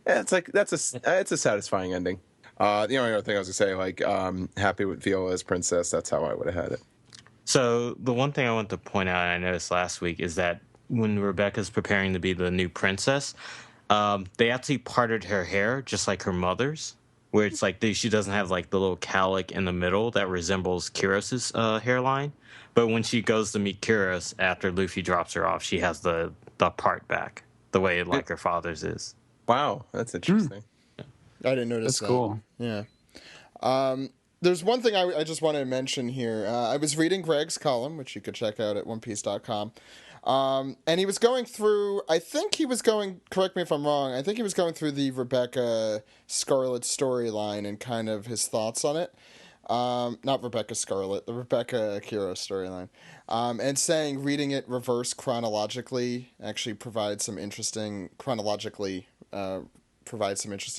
it's a satisfying ending. The only other thing I was gonna say, happy with Viola as princess. That's how I would have had it. So the one thing I want to point out, and I noticed last week, is that when Rebecca's preparing to be the new princess, they actually parted her hair just like her mother's, where it's like she doesn't have the little cowlick in the middle that resembles Kyros's hairline. But when she goes to meet Kyros after Luffy drops her off, she has the part back, the way her father's is. Wow, that's interesting. I didn't notice that. That's cool. Yeah. There's one thing I just wanted to mention here. I was reading Greg's column, which you could check out at onepiece.com. And he was going through, correct me if I'm wrong, I think he was going through the Rebecca Scarlet storyline and kind of his thoughts on it. Not Rebecca Scarlet, the Rebecca Kyros storyline. And saying reading it reverse chronologically actually provides some interesting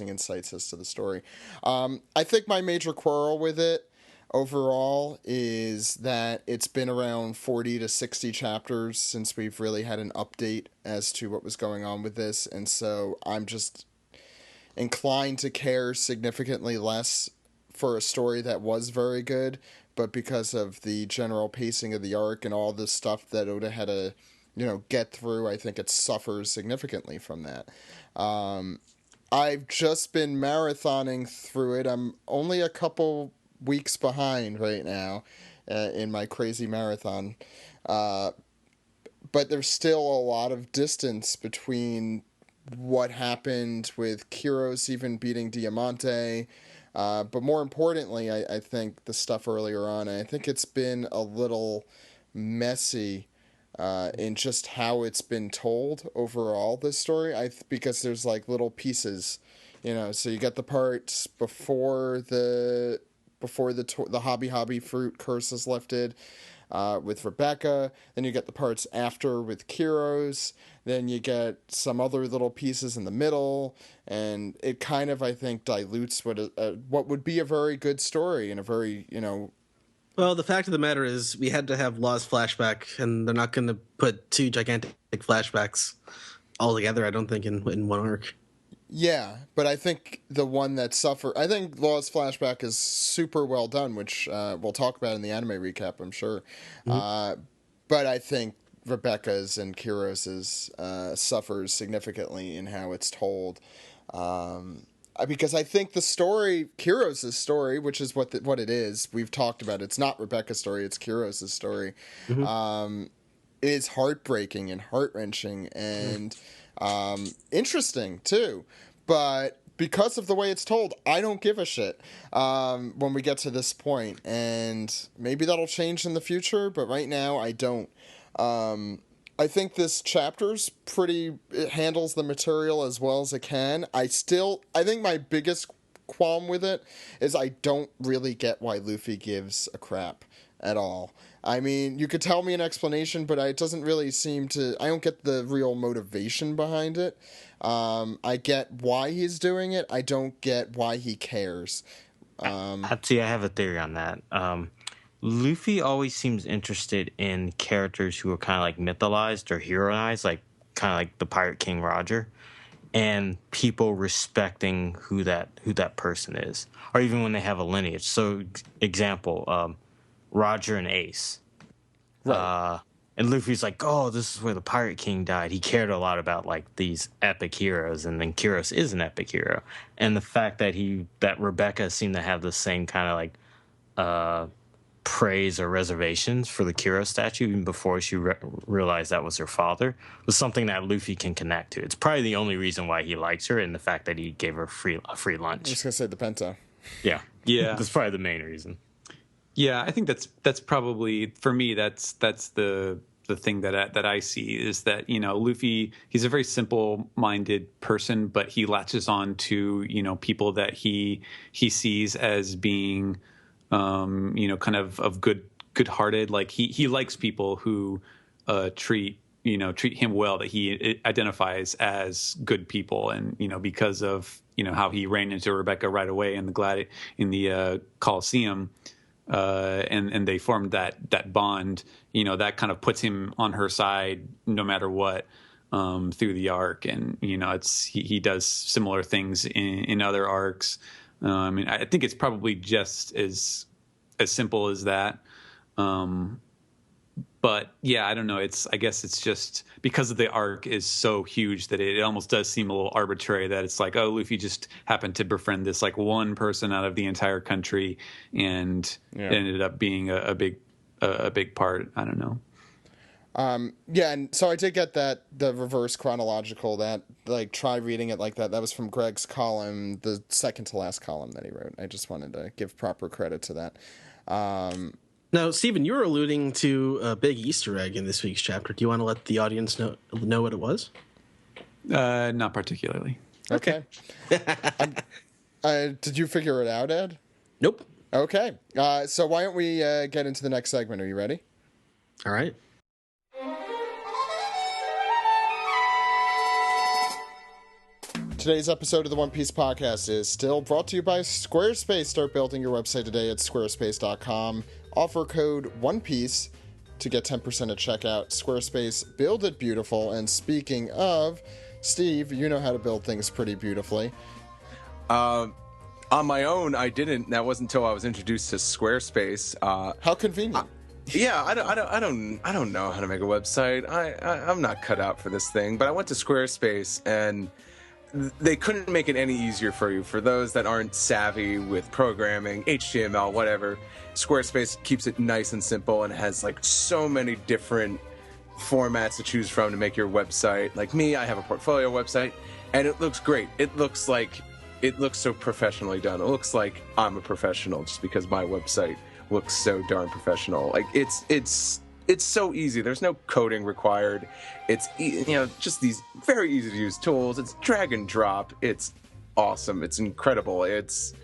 insights as to the story. I think my major quarrel with it overall is that it's been around 40 to 60 chapters since we've really had an update as to what was going on with this, and so I'm just inclined to care significantly less for a story that was very good, but because of the general pacing of the arc and all the stuff that Oda had to, get through, I think it suffers significantly from that. I've just been marathoning through it. I'm only a couple weeks behind right now in my crazy marathon. But there's still a lot of distance between what happened with Kyros even beating Diamante. But more importantly, I think the stuff earlier on, I think it's been a little messy in just how it's been told overall, this story. Because there's little pieces, so you got the parts before the hobby fruit curse is lifted with Rebecca, then you get the parts after with Kyros, then you get some other little pieces in the middle, and it kind of, I think, dilutes what would be a very good story and a very, Well, the fact of the matter is we had to have Law's flashback, and they're not going to put two gigantic flashbacks all together, I don't think, in one arc. Yeah, but I think the one that I think Law's flashback is super well done, which we'll talk about in the anime recap, I'm sure. Mm-hmm. But I think Rebecca's and Kyros's suffers significantly in how it's told. Because I think the story, Kyros' story, which is what it is, we've talked about, it's not Rebecca's story, it's Kyros' story, is heartbreaking and heart-wrenching and interesting, too. But because of the way it's told, I don't give a shit when we get to this point, and maybe that'll change in the future, but right now I don't. I think this chapter's it handles the material as well as it can. I think my biggest qualm with it is I don't really get why Luffy gives a crap at all. I mean, you could tell me an explanation, but it doesn't really seem to... I don't get the real motivation behind it. I get why he's doing it. I don't get why he cares. Actually, I have a theory on that. Luffy always seems interested in characters who are kind of like mythologized or heroized, like kind of like the Pirate King Roger, and people respecting who that person is, or even when they have a lineage. So, example, Roger and Ace. Right. And Luffy's like, oh, this is where the Pirate King died. He cared a lot about like these epic heroes, and then Kyros is an epic hero. And the fact that Rebecca seemed to have the same kind of like praise or reservations for the Kyros statue even before she realized that was her father was something that Luffy can connect to. It's probably the only reason why he likes her, and the fact that he gave her a free lunch. I was gonna say the Penta. Yeah. That's probably the main reason. Yeah, I think that's probably, for me, that's the thing that I see is that, you know, Luffy, he's a very simple-minded person, but he latches on to, you know, people that he sees as being, you know, kind of good-hearted. Like he likes people who treat him well, that he identifies as good people, and you know, because of, you know, how he ran into Rebecca right away in the Coliseum. And they formed that bond, you know, that kind of puts him on her side no matter what, through the arc. And, you know, he does similar things in other arcs. I mean, I think it's probably just as simple as that. But yeah, I don't know. I guess it's just because of the arc is so huge that it almost does seem a little arbitrary that it's like, oh, Luffy just happened to befriend this like one person out of the entire country, and it ended up being a big part. I don't know. Yeah, and so I did get that, the reverse chronological, that, like, try reading it like that. That was from Greg's column, the second to last column that he wrote. I just wanted to give proper credit to that. Now, Stephen, you were alluding to a big Easter egg in this week's chapter. Do you want to let the audience know what it was? Not particularly. Okay. Did you figure it out, Ed? Nope. Okay. So why don't we get into the next segment? Are you ready? All right. Today's episode of the One Piece Podcast is still brought to you by Squarespace. Start building your website today at squarespace.com. Offer code ONEPIECE to get 10% at checkout. Squarespace, build it beautiful. And speaking of, Steve, you know how to build things pretty beautifully. On my own, I didn't. That wasn't until I was introduced to Squarespace. How convenient. Yeah, I don't know how to make a website. I'm not cut out for this thing. But I went to Squarespace, and they couldn't make it any easier for you. For those that aren't savvy with programming, HTML, whatever, Squarespace keeps it nice and simple and has like so many different formats to choose from to make your website. Like me, I have a portfolio website, and it looks great. It looks so professionally done. It looks like I'm a professional just because my website looks so darn professional. Like it's so easy. There's no coding required. It's, you know, just these very easy to use tools. It's drag and drop. It's awesome. It's incredible. It's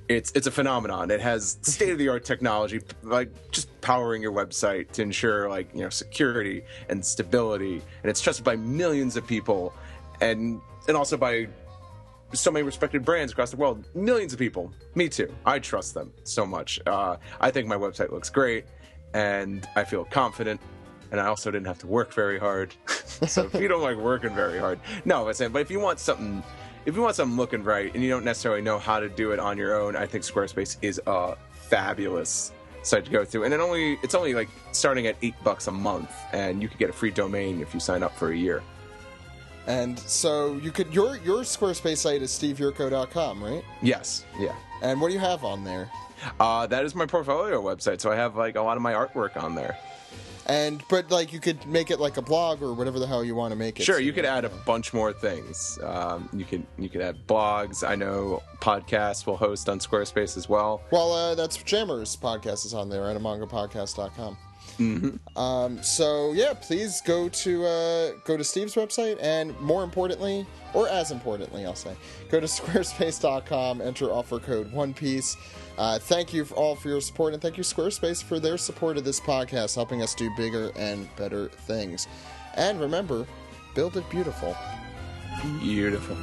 a phenomenon. It has state-of-the-art technology, like just powering your website to ensure, like, you know, security and stability. And it's trusted by millions of people, and also by so many respected brands across the world. Millions of people. Me too. I trust them so much. I think my website looks great, and I feel confident, and I also didn't have to work very hard. So if you don't like working very hard, no, I'm saying, but if you want something looking right and you don't necessarily know how to do it on your own, I think Squarespace is a fabulous site to go through. And it's only like starting at $8 a month, and you could get a free domain if you sign up for a year. And so you could, your Squarespace site is steveyurko.com, right? Yes. Yeah. And what do you have on there? That is my portfolio website. So I have like a lot of my artwork on there. But like you could make it like a blog or whatever the hell you want to make it. Sure, you could add a bunch more things. You could add blogs. I know podcasts will host on Squarespace as well. Well, that's Jammer's podcast is on there at amangapodcast.com. Mm-hmm. So yeah, please go to Steve's website, and more importantly, or as importantly, I'll say, go to squarespace.com, enter offer code ONEPIECE. Thank you all for your support, and thank you Squarespace for their support of this podcast, helping us do bigger and better things. And remember, build it beautiful. Beautiful.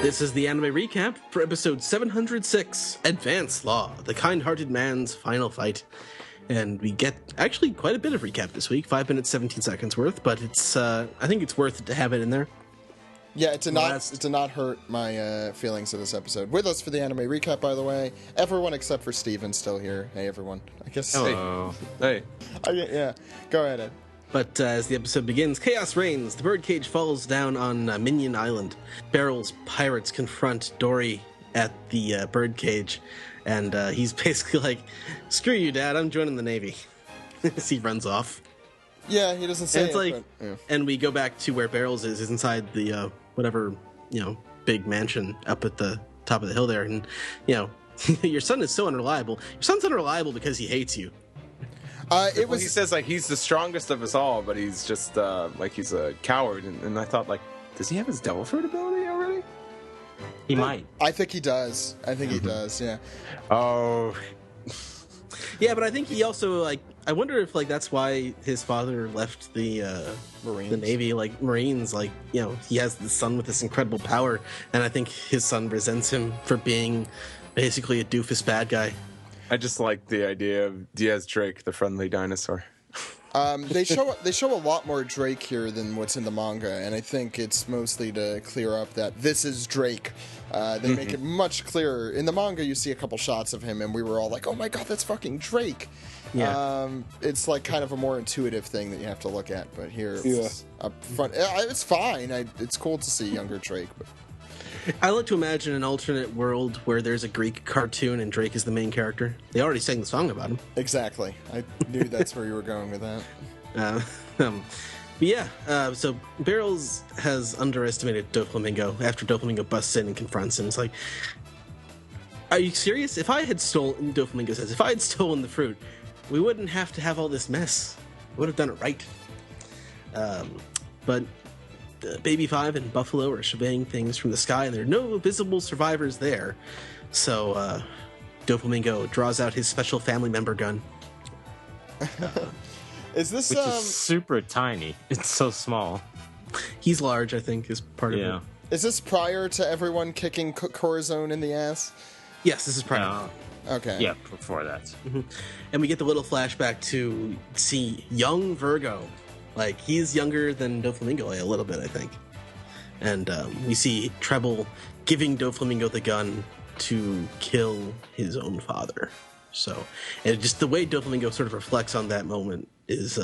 This is the anime recap for episode 706, Advanced Law, the Kindhearted Man's Final Fight. And we get actually quite a bit of recap this week, 5 minutes, 17 seconds worth, but it's I think it's worth it to have it in there. Yeah, it did not hurt my feelings of this episode. With us for the anime recap, by the way, everyone except for Steven still here. Hey, everyone. I guess. Hello. Hey. Yeah, go ahead, Ed. But as the episode begins, chaos reigns. The birdcage falls down on Minion Island. Barrel's pirates confront Dory at the birdcage, and he's basically like, "Screw you, Dad! I'm joining the Navy." As he runs off. Yeah, he doesn't say and it's it, like, but, yeah. And we go back to where Barrels is inside the whatever big mansion up at the top of the hill there, and your son is so unreliable. Your son's unreliable because he hates you. He says like he's the strongest of us all, but he's just like he's a coward. And I thought, like, does he have his devil fruit ability already? He might. I think he does. He does. Yeah. Oh. Yeah, but I think he also I wonder if that's why his father left the Marines. The Navy, Marines. He has the son with this incredible power, and I think his son resents him for being basically a doofus bad guy. I just like the idea of Diaz Drake, the friendly dinosaur. They show a lot more Drake here than what's in the manga, and I think it's mostly to clear up that this is Drake. They make it much clearer. In the manga, you see a couple shots of him, and we were all like, "Oh my god, that's fucking Drake!" Yeah. It's like kind of a more intuitive thing that you have to look at, but here it's up front. It's fine. It's cool to see younger Drake, but. I like to imagine an alternate world where there's a Greek cartoon and Drake is the main character. They already sang the song about him. Exactly. I knew that's where you were going with that. So Barrels has underestimated Doflamingo after Doflamingo busts in and confronts him. It's like, are you serious? Doflamingo says, if I had stolen the fruit, we wouldn't have to have all this mess. We would have done it right. But Baby Five and Buffalo are surveying things from the sky, and there are no visible survivors there. So Doflamingo draws out his special family member gun. Which is super tiny. It's so small. He's large, I think, is part of it. Is this prior to everyone kicking Corazon in the ass? Yes, this is prior. Okay. Yeah, before that. Mm-hmm. And we get the little flashback to see young Virgo. He's younger than Doflamingo a little bit, I think. And we see Treble giving Doflamingo the gun to kill his own father. So, and just the way Doflamingo sort of reflects on that moment is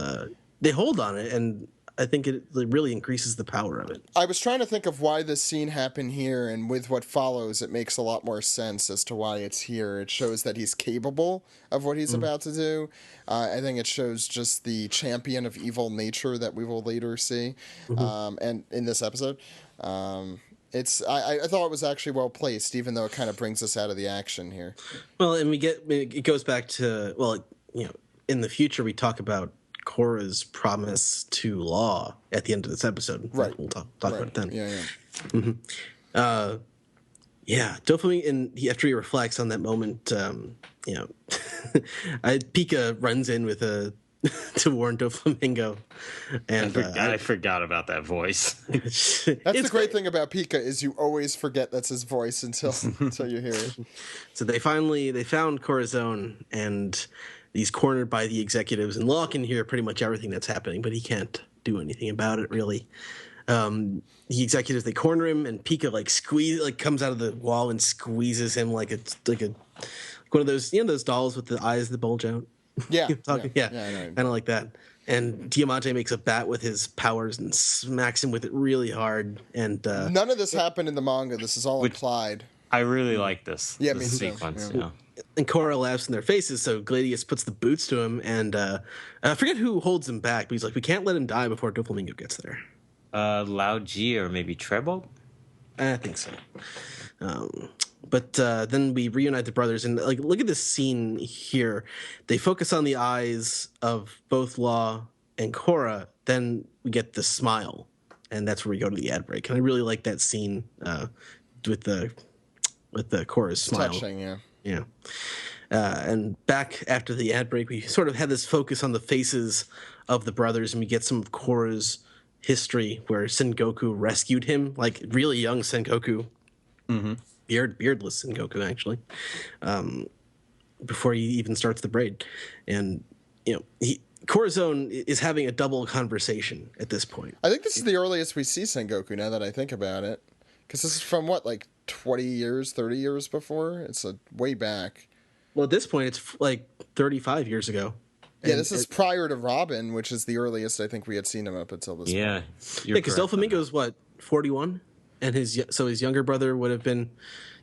they hold on it, and I think it really increases the power of it. I was trying to think of why this scene happened here, and with what follows, it makes a lot more sense as to why it's here. It shows that he's capable of what he's about to do. I think it shows just the champion of evil nature that we will later see, and in this episode. I thought it was actually well placed, even though it kind of brings us out of the action here. Well, and it goes back to, in the future we talk about Korra's promise to Law at the end of this episode. Right. We'll talk about it then. Yeah. Doflamingo, and after he reflects on that moment, Pika runs in with to warn Doflamingo. And I forgot about that voice. That's the great thing about Pika is you always forget that's his voice until you hear it. So they found Corazon, and he's cornered by the executives, and Law can hear pretty much everything that's happening, but he can't do anything about it, really. The executives, they corner him, and Pika comes out of the wall and squeezes him like one of those, those dolls with the eyes that bulge out. Yeah, yeah, kind of like that. And Diamante makes a bat with his powers and smacks him with it really hard. And none of this happened in the manga. This is all implied. I really like this. Yeah, this sequence. Yeah. And Korra laughs in their faces, so Gladius puts the boots to him, and I forget who holds him back, but he's like, we can't let him die before Doflamingo gets there. Lao Ji or maybe Trebo? I think so. But then we reunite the brothers, and look at this scene here. They focus on the eyes of both Law and Korra. Then we get the smile, and that's where we go to the ad break. And I really like that scene with the Korra's smile. Touching, yeah. Yeah. And back after the ad break, we sort of had this focus on the faces of the brothers, and we get some of Korra's history where Sengoku rescued him, like really young Sengoku. Mm-hmm. Beardless Sengoku, actually, before he even starts the braid. And, Corazon is having a double conversation at this point. I think this is the earliest we see Sengoku, now that I think about it. Because this is from, 20 years, 30 years before? It's way back. Well, at this point, it's 35 years ago. Yeah, this is prior to Robin, which is the earliest I think we had seen him up until this point. Yeah, because Doflamingo's 41? And his younger brother would have been,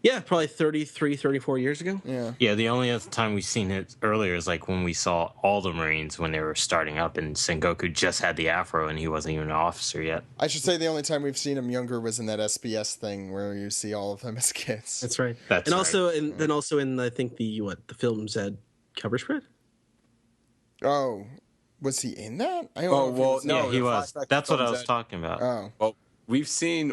probably 33, 34 years ago. Yeah, the only other time we've seen it earlier is when we saw all the Marines when they were starting up, and Sengoku just had the afro and he wasn't even an officer yet. I should say the only time we've seen him younger was in that SBS thing where you see all of them as kids. That's right. Also in I think the film Zed cover spread. Oh, was he in that? He was. That's what I was talking about. Oh. Well, we've seen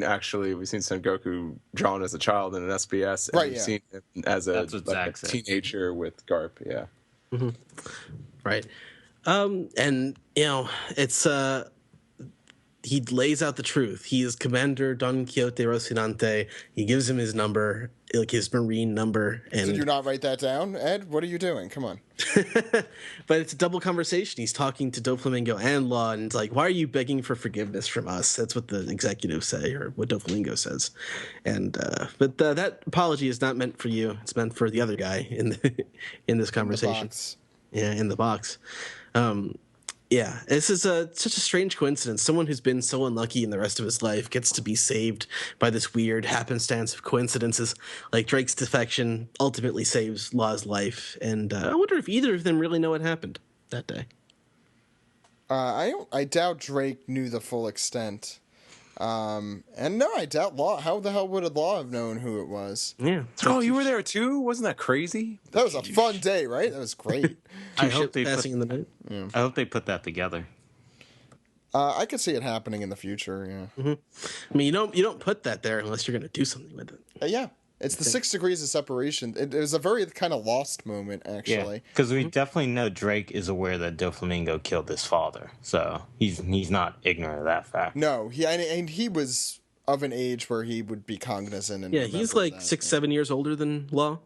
Sengoku drawn as a child in an SBS, and we've seen him as a teenager with Garp. Yeah, mm-hmm. Right. And it's he lays out the truth. He is Commander Don Quixote Rocinante. He gives him his number, his Marine number. And did you not write that down, Ed? What are you doing? Come on. But it's a double conversation. He's talking to Doflamingo and Law, and it's why are you begging for forgiveness from us? That's what the executives say, or what Doflamingo says. And but that apology is not meant for you. It's meant for the other guy in this conversation. In the box. Yeah, this is such a strange coincidence. Someone who's been so unlucky in the rest of his life gets to be saved by this weird happenstance of coincidences. Drake's defection ultimately saves Law's life, and I wonder if either of them really know what happened that day. I doubt Drake knew the full extent. And no, I doubt Law. How the hell would Law have known who it was? Yeah. Oh, you were there too? Wasn't that crazy? That was a fun day, right? That was great. I hope they passing in the night. Yeah. I hope they put that together. I could see it happening in the future. Yeah. Mm-hmm. I mean, you don't put that there unless you're going to do something with it. Yeah. It's the 6 degrees of separation. It was a very kind of lost moment, actually. Because we definitely know Drake is aware that Doflamingo killed his father, so he's not ignorant of that fact. No, he was of an age where he would be cognizant. And he's 6-7 years older than Law.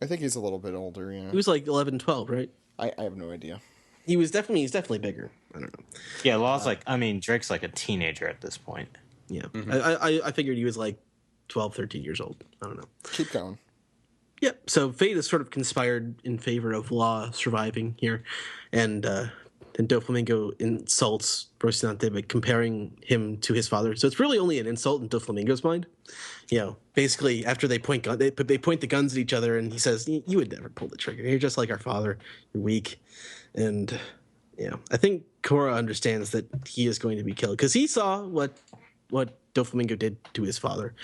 I think he's a little bit older. Yeah, he was 11, 12, right? I have no idea. He's definitely bigger. I don't know. Yeah, Law's Drake's a teenager at this point. Yeah, mm-hmm. I figured he was 12, 13 years old. I don't know. Keep going. Yeah, so fate has sort of conspired in favor of Law surviving here, and Doflamingo insults Rocinante by comparing him to his father. So it's really only an insult in Doflamingo's mind. Basically, after they point the guns at each other, and he says, "You would never pull the trigger. You're just like our father. You're weak." And I think Korra understands that he is going to be killed because he saw what Doflamingo did to his father.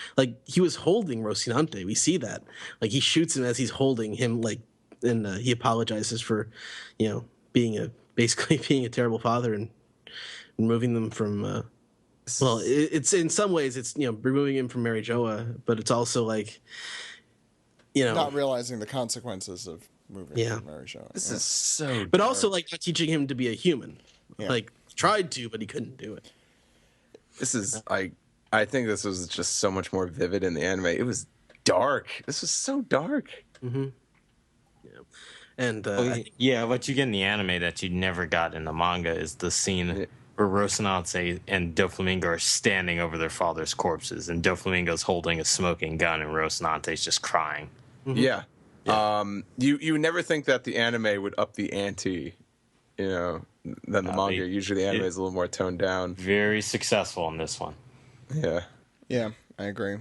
He was holding Rocinante. We see that. He shoots him as he's holding him. And he apologizes for, basically being a terrible father and removing them from. It's in some ways it's removing him from Mary Joa, but it's also not realizing the consequences of moving from Mary Joa. This is so. But also not teaching him to be a human. Yeah. He tried to, but he couldn't do it. This is I think this was just so much more vivid in the anime. It was dark. This was so dark. Mm-hmm. Yeah, and what you get in the anime that you never got in the manga is the scene where Rocinante and Doflamingo are standing over their father's corpses, and Doflamingo's holding a smoking gun, and Rocinante's just crying. Yeah. You never think that the anime would up the ante, than the manga. Usually the anime is a little more toned down. Very successful in this one. Yeah. Yeah, I agree.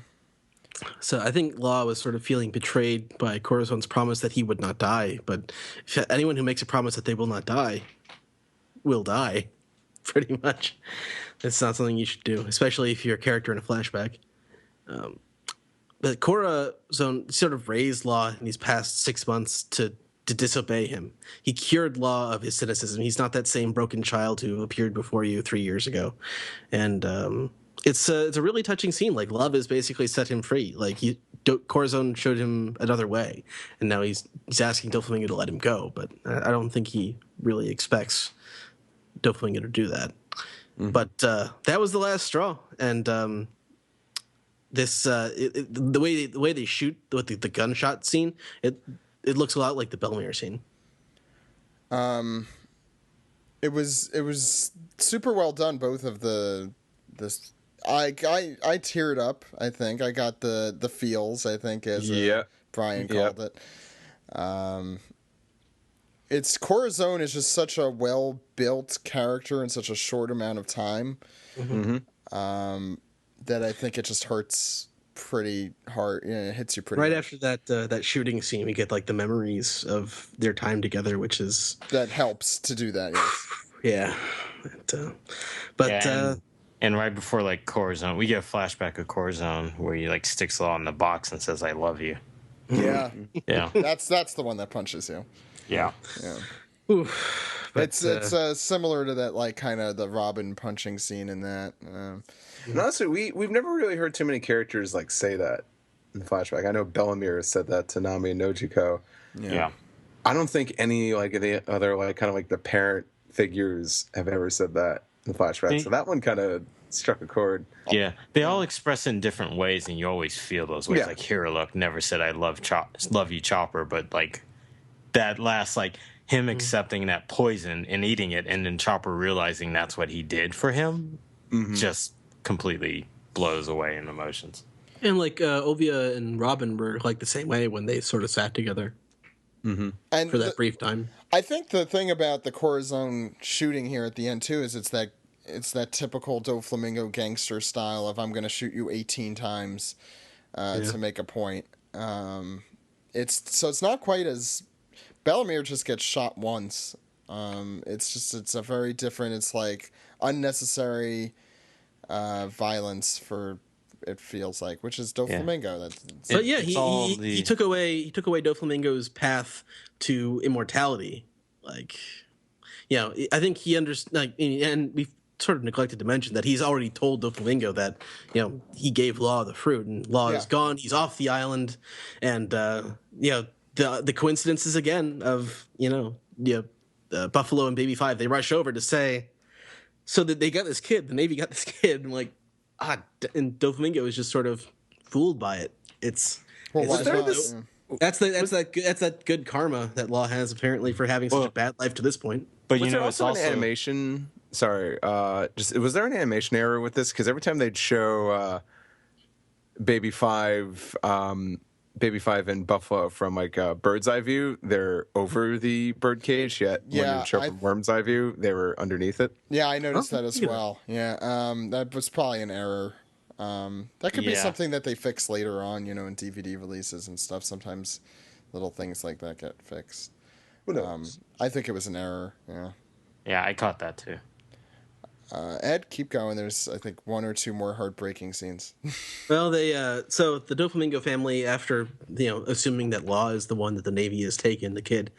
So I think Law was sort of feeling betrayed by Corazon's promise that he would not die. But anyone who makes a promise that they will not die will die, pretty much. It's not something you should do, especially if you're a character in a flashback. But Corazon sort of raised Law in these past 6 months to disobey him. He cured Law of his cynicism. He's not that same broken child who appeared before you 3 years ago. And it's a really touching scene. Like, love has basically set him free. Like, Corazon showed him another way, and now he's asking Doflamingo to let him go. But I don't think he really expects Doflamingo to do that. Mm-hmm. But that was the last straw. And the way they shoot with the gunshot scene, it looks a lot like the Bellemere scene. It was super well done. Both of this. I teared up. I think I got the feels. I think as Bryan called it. It's Corazon is just such a well built character in such a short amount of time. Mm-hmm. That I think it just hurts pretty hard. It hits you pretty right much. After that shooting scene. We get like the memories of their time together, which is that helps to do that. Yes. Yeah, and right before like Corazon, we get a flashback of Corazon where he like sticks Law in the box and says, "I love you." Yeah, yeah. That's the one that punches you. Yeah. Oof. But, it's similar to that, like kind of the Robin punching scene in that. And honestly, we've never really heard too many characters like say that in the flashback. I know Bellemere said that to Nami and Nojiko. Yeah. I don't think any like the other like kind of like the parent figures have ever said that in the flashback. So that one kind of struck a chord. Yeah, they all express in different ways, and you always feel those ways. Yeah. Like Hiruluk never said "I love you, Chopper," but like that last like him accepting that poison and eating it, and then Chopper realizing that's what he did for him, just completely blows away in emotions. And like Ovia and Robin were like the same way when they sort of sat together and for that brief time. I think the thing about the Corazon shooting here at the end too is it's that typical Doflamingo gangster style of I'm going to shoot you 18 times to make a point. It's not quite as Bellemere just gets shot once. It's a very different. It's like unnecessary violence for it feels like, which is Doflamingo. But yeah, he took away Doflamingo's path to immortality. Like, I think he understood. Like, and we've sort of neglected to mention that he's already told Doflamingo that he gave Law the fruit, and Law is gone. He's off the island, and the coincidences again of Buffalo and Baby Five. They rush over to say, so that they got this kid. The Navy got this kid, and like and Doflamingo is just sort of fooled by it. That's that good karma that Law has apparently for having such a bad life to this point. But was there it's also an animation. Sorry, was there an animation error with this? Because every time they'd show Baby Five and Buffalo from like a bird's eye view, they're over the bird cage. Yet when you show from worm's eye view, they were underneath it. Yeah, I noticed that as well. Yeah, that was probably an error. That could be something that they fix later on, in DVD releases and stuff. Sometimes little things like that get fixed. Who knows? I think it was an error. Yeah. Yeah, I caught that too. Ed, keep going. There's, I think, one or two more heartbreaking scenes. Well, so the Doflamingo family, after assuming that Law is the one that the Navy has taken, the kid,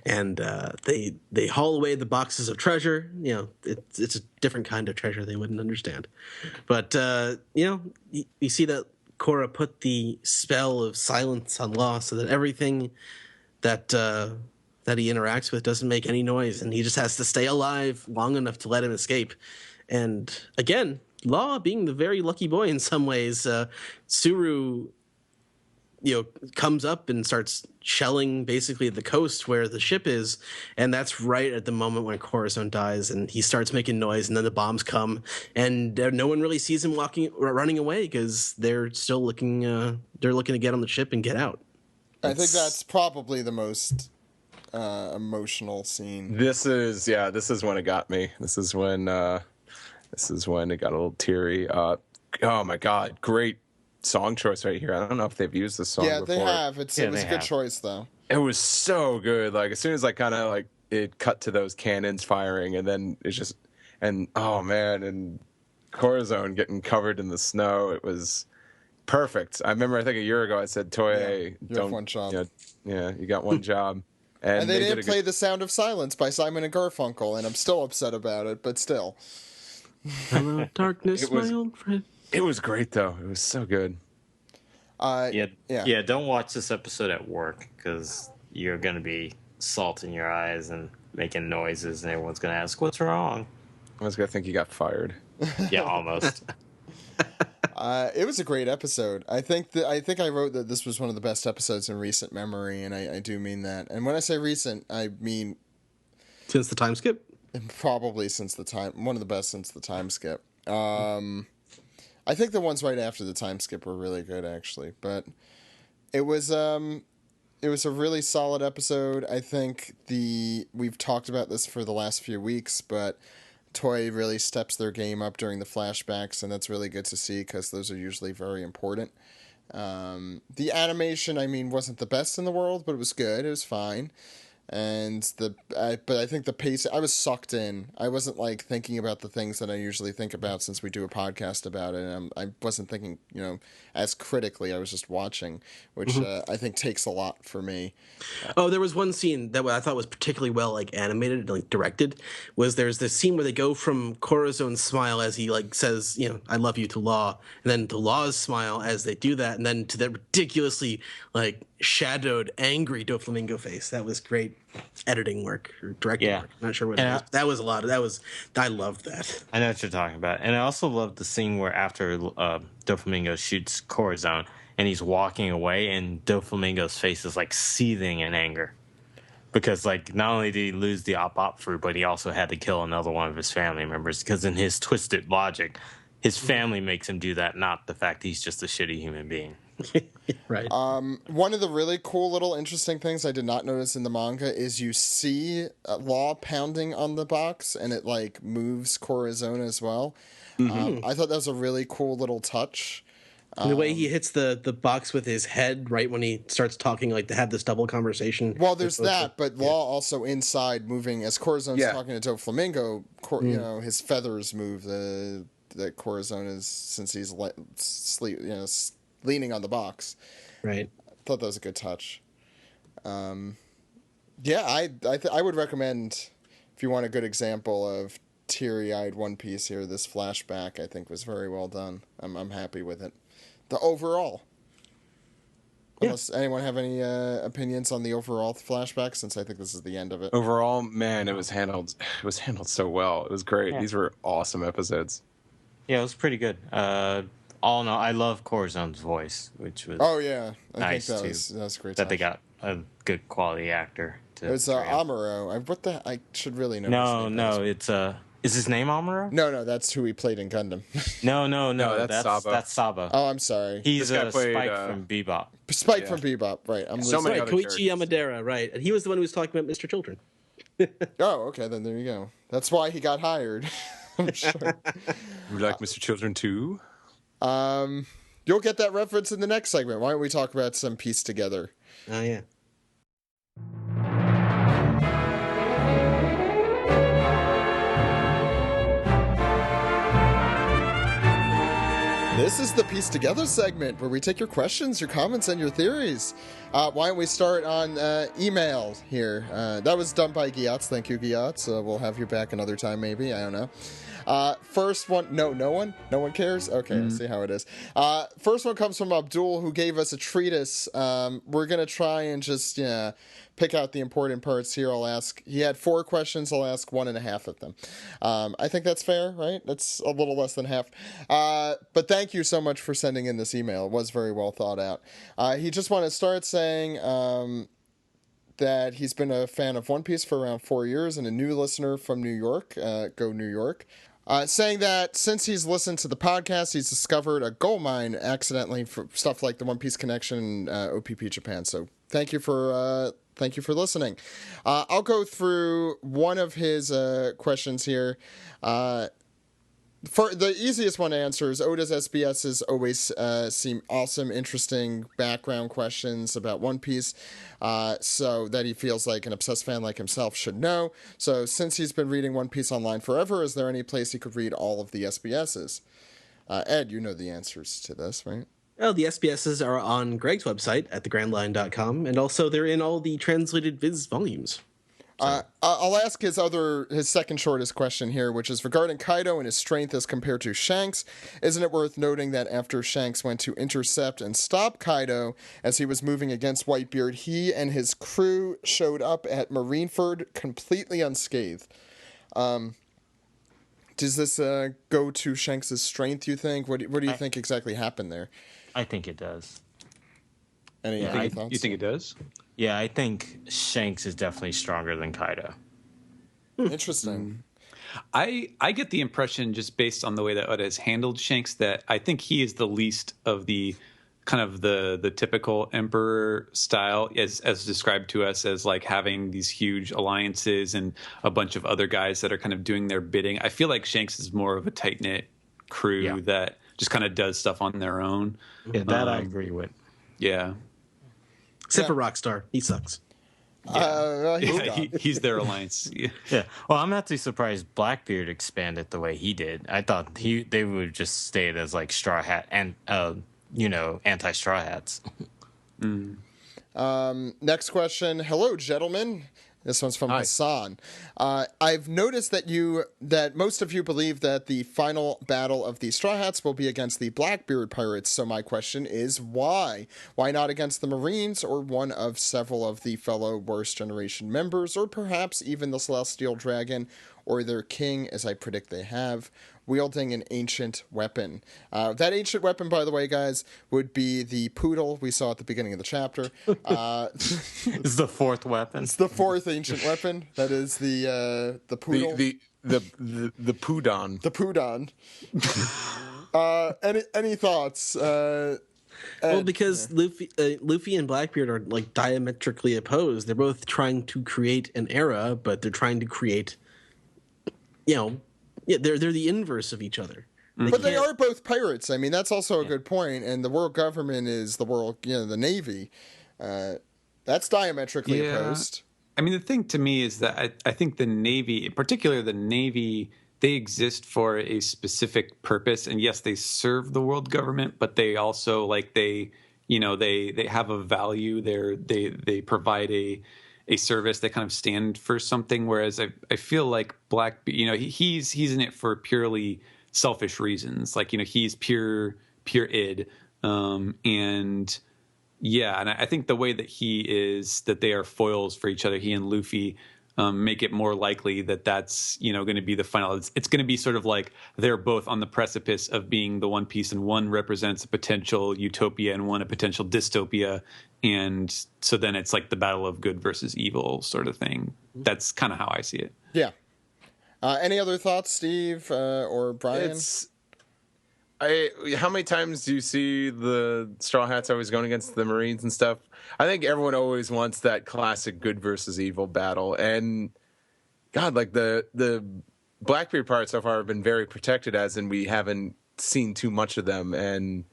and they haul away the boxes of treasure. It's a different kind of treasure they wouldn't understand, but you see that Korra put the spell of silence on Law, so that everything that he interacts with doesn't make any noise, and he just has to stay alive long enough to let him escape. And again, Law being the very lucky boy in some ways, Suru comes up and starts shelling basically the coast where the ship is, and that's right at the moment when Corazon dies, and he starts making noise, and then the bombs come, and no one really sees him running away because they're still looking. They're looking to get on the ship and get out. I think that's probably the most emotional scene. This is when it got me. This is when it got a little teary. Oh my God, great song choice right here. I don't know if they've used this song before. They have. It was a good choice though. It was so good. Like as soon as it cut to those cannons firing, and then it's just oh man, and Corazon getting covered in the snow. It was perfect. I remember, I think a year ago I said, Toei, you have one job. You got one job. And they didn't play The Sound of Silence by Simon and Garfunkel, and I'm still upset about it, but still. Hello, darkness, my old friend. It was great, though. It was so good. Don't watch this episode at work, because you're going to be salt in your eyes and making noises, and everyone's going to ask, what's wrong? I was going to think you got fired. Yeah, almost. It was a great episode. I think I wrote that this was one of the best episodes in recent memory, and I do mean that. And when I say recent, I mean since the time skip. Probably one of the best since the time skip. I think the ones right after the time skip were really good, actually. But it was a really solid episode. I think we've talked about this for the last few weeks, but Toei really steps their game up during the flashbacks, and that's really good to see because those are usually very important. The animation, wasn't the best in the world, but it was good. It was fine. And but I think the pace, I was sucked in. I wasn't thinking about the things that I usually think about since we do a podcast about it. And I wasn't thinking, as critically. I was just watching, which I think takes a lot for me. There was one scene that I thought was particularly well animated and directed. There's this scene where they go from Corazon's smile as he says, I love you to Law, and then to Law's smile as they do that, and then to that ridiculously shadowed, angry Doflamingo face. That was great editing work or directing work. I'm not sure what it was. That was a lot of I loved that. I know what you're talking about. And I also loved the scene where after Doflamingo shoots Corazon and he's walking away and Doflamingo's face is seething in anger. Because not only did he lose the op fruit, but he also had to kill another one of his family members, because in his twisted logic, his family makes him do that, not the fact he's just a shitty human being. Right. One of the really cool little interesting things I did not notice in the manga is you see Law pounding on the box, and it moves Corazon as well. I thought that was a really cool little touch. The way he hits the box with his head right when he starts talking, to have this double conversation. Well, there's that, but Law also inside moving as Corazon's talking to Doflamingo. His feathers move. That Corazon is, since he's leaning on the box. Right. I thought that was a good touch. I would recommend, if you want a good example of teary-eyed One Piece here, this flashback I think was very well done. I'm happy with it. The overall. Unless anyone have any opinions on the overall flashback, since I think this is the end of it. Overall, man, it was handled so well. It was great. Yeah. These were awesome episodes. Yeah, it was pretty good. All in all, I love Corazon's voice, which was nice. I think that was great. That they got a good quality actor. It's Amuro. I should really know. No, it's is his name Amuro? No, that's who he played in Gundam. No, that's Sabo. That's Sabo. Oh, I'm sorry. He's Spike from Bebop. Spike from Bebop, right? Koichi Yamadera, right? And he was the one who was talking about Mr. Children. Oh, okay, then there you go. That's why he got hired. I'm sure. You like Mr. Children too? You'll get that reference in the next segment. Why don't we talk about some Piece Together? Oh, yeah. This is the Piece Together segment where we take your questions, your comments, and your theories. Why don't we start on email here? That was done by Giatz. Thank you, Giatz. We'll have you back another time, maybe. I don't know. First one, no one cares. Okay, I see how it is. First one comes from Abdul, who gave us a treatise. We're gonna try and just pick out the important parts here. He had 4 questions. I'll ask 1.5 of them. I think that's fair, right? That's a little less than half. But thank you so much for sending in this email. It was very well thought out. He just wanted to start saying that he's been a fan of One Piece for around 4 years and a new listener from New York. Go New York. Saying that since he's listened to the podcast, he's discovered a gold mine accidentally for stuff like the One Piece Connection and OPP Japan. So thank you for listening. I'll go through one of his questions here. For the easiest one to answer is Oda's SBSs always seem awesome, interesting background questions about One Piece, so that he feels like an obsessed fan like himself should know. So since he's been reading One Piece online forever, is there any place he could read all of the SBSs? Ed, you know the answers to this, right? Well, the SBSs are on Greg's website at thegrandline.com, and also they're in all the translated Viz volumes. I'll ask his second shortest question here, which is regarding Kaido and his strength as compared to Shanks. Isn't it worth noting that after Shanks went to intercept and stop Kaido as he was moving against Whitebeard, he and his crew showed up at Marineford completely unscathed? Does this go to Shanks' strength, you think? What do you think exactly happened there? I think it does. Any thoughts? You think it does? Yeah, I think Shanks is definitely stronger than Kaido. Interesting. I get the impression, just based on the way that Oda has handled Shanks, that I think he is the least of the kind of the typical emperor style, as described to us as like having these huge alliances and a bunch of other guys that are kind of doing their bidding. I feel like Shanks is more of a tight-knit crew that just kind of does stuff on their own. Yeah, that I agree with. Yeah. Except for Rockstar. He sucks. He's their alliance. Yeah. Well, I'm actually surprised Blackbeard expanded the way he did. I thought they would just stayed as like straw hat and anti-straw hats. Next question. Hello, gentlemen. This one's from Hassan. I've noticed that most of you believe that the final battle of the Straw Hats will be against the Blackbeard pirates. So my question is, why? Why not against the Marines or one of several of the fellow Worst Generation members, or perhaps even the Celestial Dragon or their king, as I predict they have, wielding an ancient weapon? That ancient weapon, by the way, guys, would be the poodle we saw at the beginning of the chapter. It's the 4th weapon. It's the 4th ancient weapon. That is the poodle. The Poodon. The Poodon. Any thoughts? Well, because Luffy and Blackbeard are like diametrically opposed. They're both trying to create an era, but they're trying to create, they're the inverse of each other. But they are both pirates. I mean, that's also a good point. And the world government is the world, the Navy. That's diametrically opposed. I mean, the thing to me is that I think the Navy, in particular the Navy, they exist for a specific purpose. And yes, they serve the world government, but they also they have a value. They provide a service. They kind of stand for something. Whereas I feel like he's in it for purely selfish reasons. Like, he's pure id. And I think the way that they are foils for each other, he and Luffy, make it more likely that that's going to be the final. It's going to be sort of like they're both on the precipice of being the One Piece, and one represents a potential utopia and one a potential dystopia, and so then it's like the battle of good versus evil sort of thing. That's kind of how I see it. Yeah. Any other thoughts, Steve or Brian? How many times do you see the Straw Hats always going against the Marines and stuff? I think everyone always wants that classic good versus evil battle. And God, like the Blackbeard pirates so far have been very protected, as in we haven't seen too much of them. And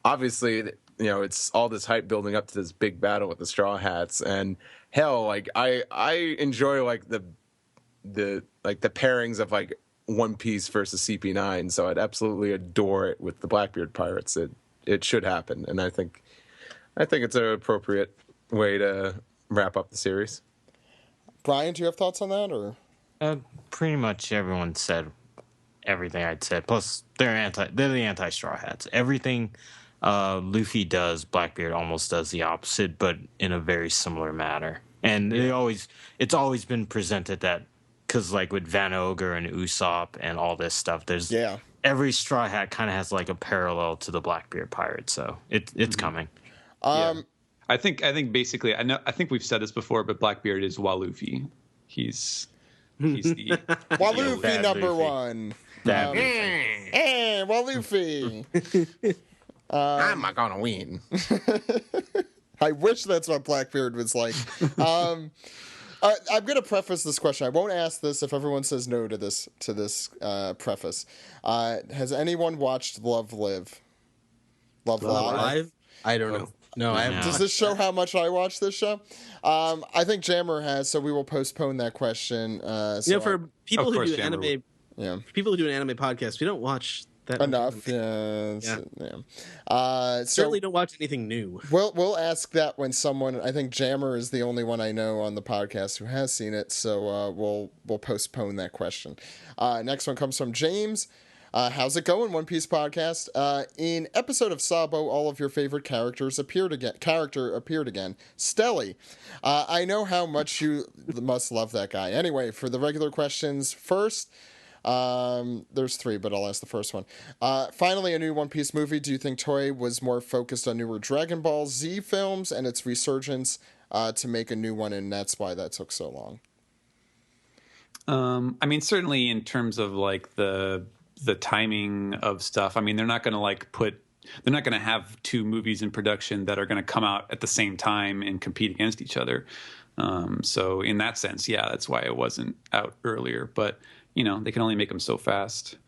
obviously, it's all this hype building up to this big battle with the Straw Hats. And hell, like I enjoy like the pairings of like One Piece versus CP9, so I'd absolutely adore it with the Blackbeard pirates. It should happen, and I think it's an appropriate way to wrap up the series. Brian, do you have thoughts on that, or? Pretty much everyone said everything I'd said. Plus, they're the anti-Straw Hats. Everything Luffy does, Blackbeard almost does the opposite, but in a very similar manner. And it's always been presented that, because like with Van Ogre and Usopp and all this stuff, there's every Straw Hat kind of has like a parallel to the Blackbeard pirate. So it's coming. I think basically I think we've said this before, but Blackbeard is Waluffy. He's the Waluffy number Luffy. one. Waluffy. I'm not gonna win. I wish that's what Blackbeard was like. I'm going to preface this question. I won't ask this if everyone says no to this preface. Has anyone watched Love Live? Love Live? I don't know. No, I haven't. Does this show how much I watch this show? I think Jammer has, so we will postpone that question. For people who do anime, people who do an anime podcast, we don't watch that enough. Certainly don't watch anything new. We'll ask that when someone. I think Jammer is the only one I know on the podcast who has seen it, so we'll postpone that question. Next one comes from James. How's it going, One Piece podcast? In episode of Sabo, all of your favorite characters appeared again. Stelly. I know how much you must love that guy. Anyway, for the regular questions first. There's 3, but I'll ask the first one. Finally, a new One Piece movie. Do you think Toei was more focused on newer Dragon Ball Z films and its resurgence to make a new one, and that's why that took so long? I mean, certainly in terms of like the timing of stuff. I mean, they're not going to they're not going to have 2 movies in production that are going to come out at the same time and compete against each other. So in that sense, that's why it wasn't out earlier. But they can only make them so fast.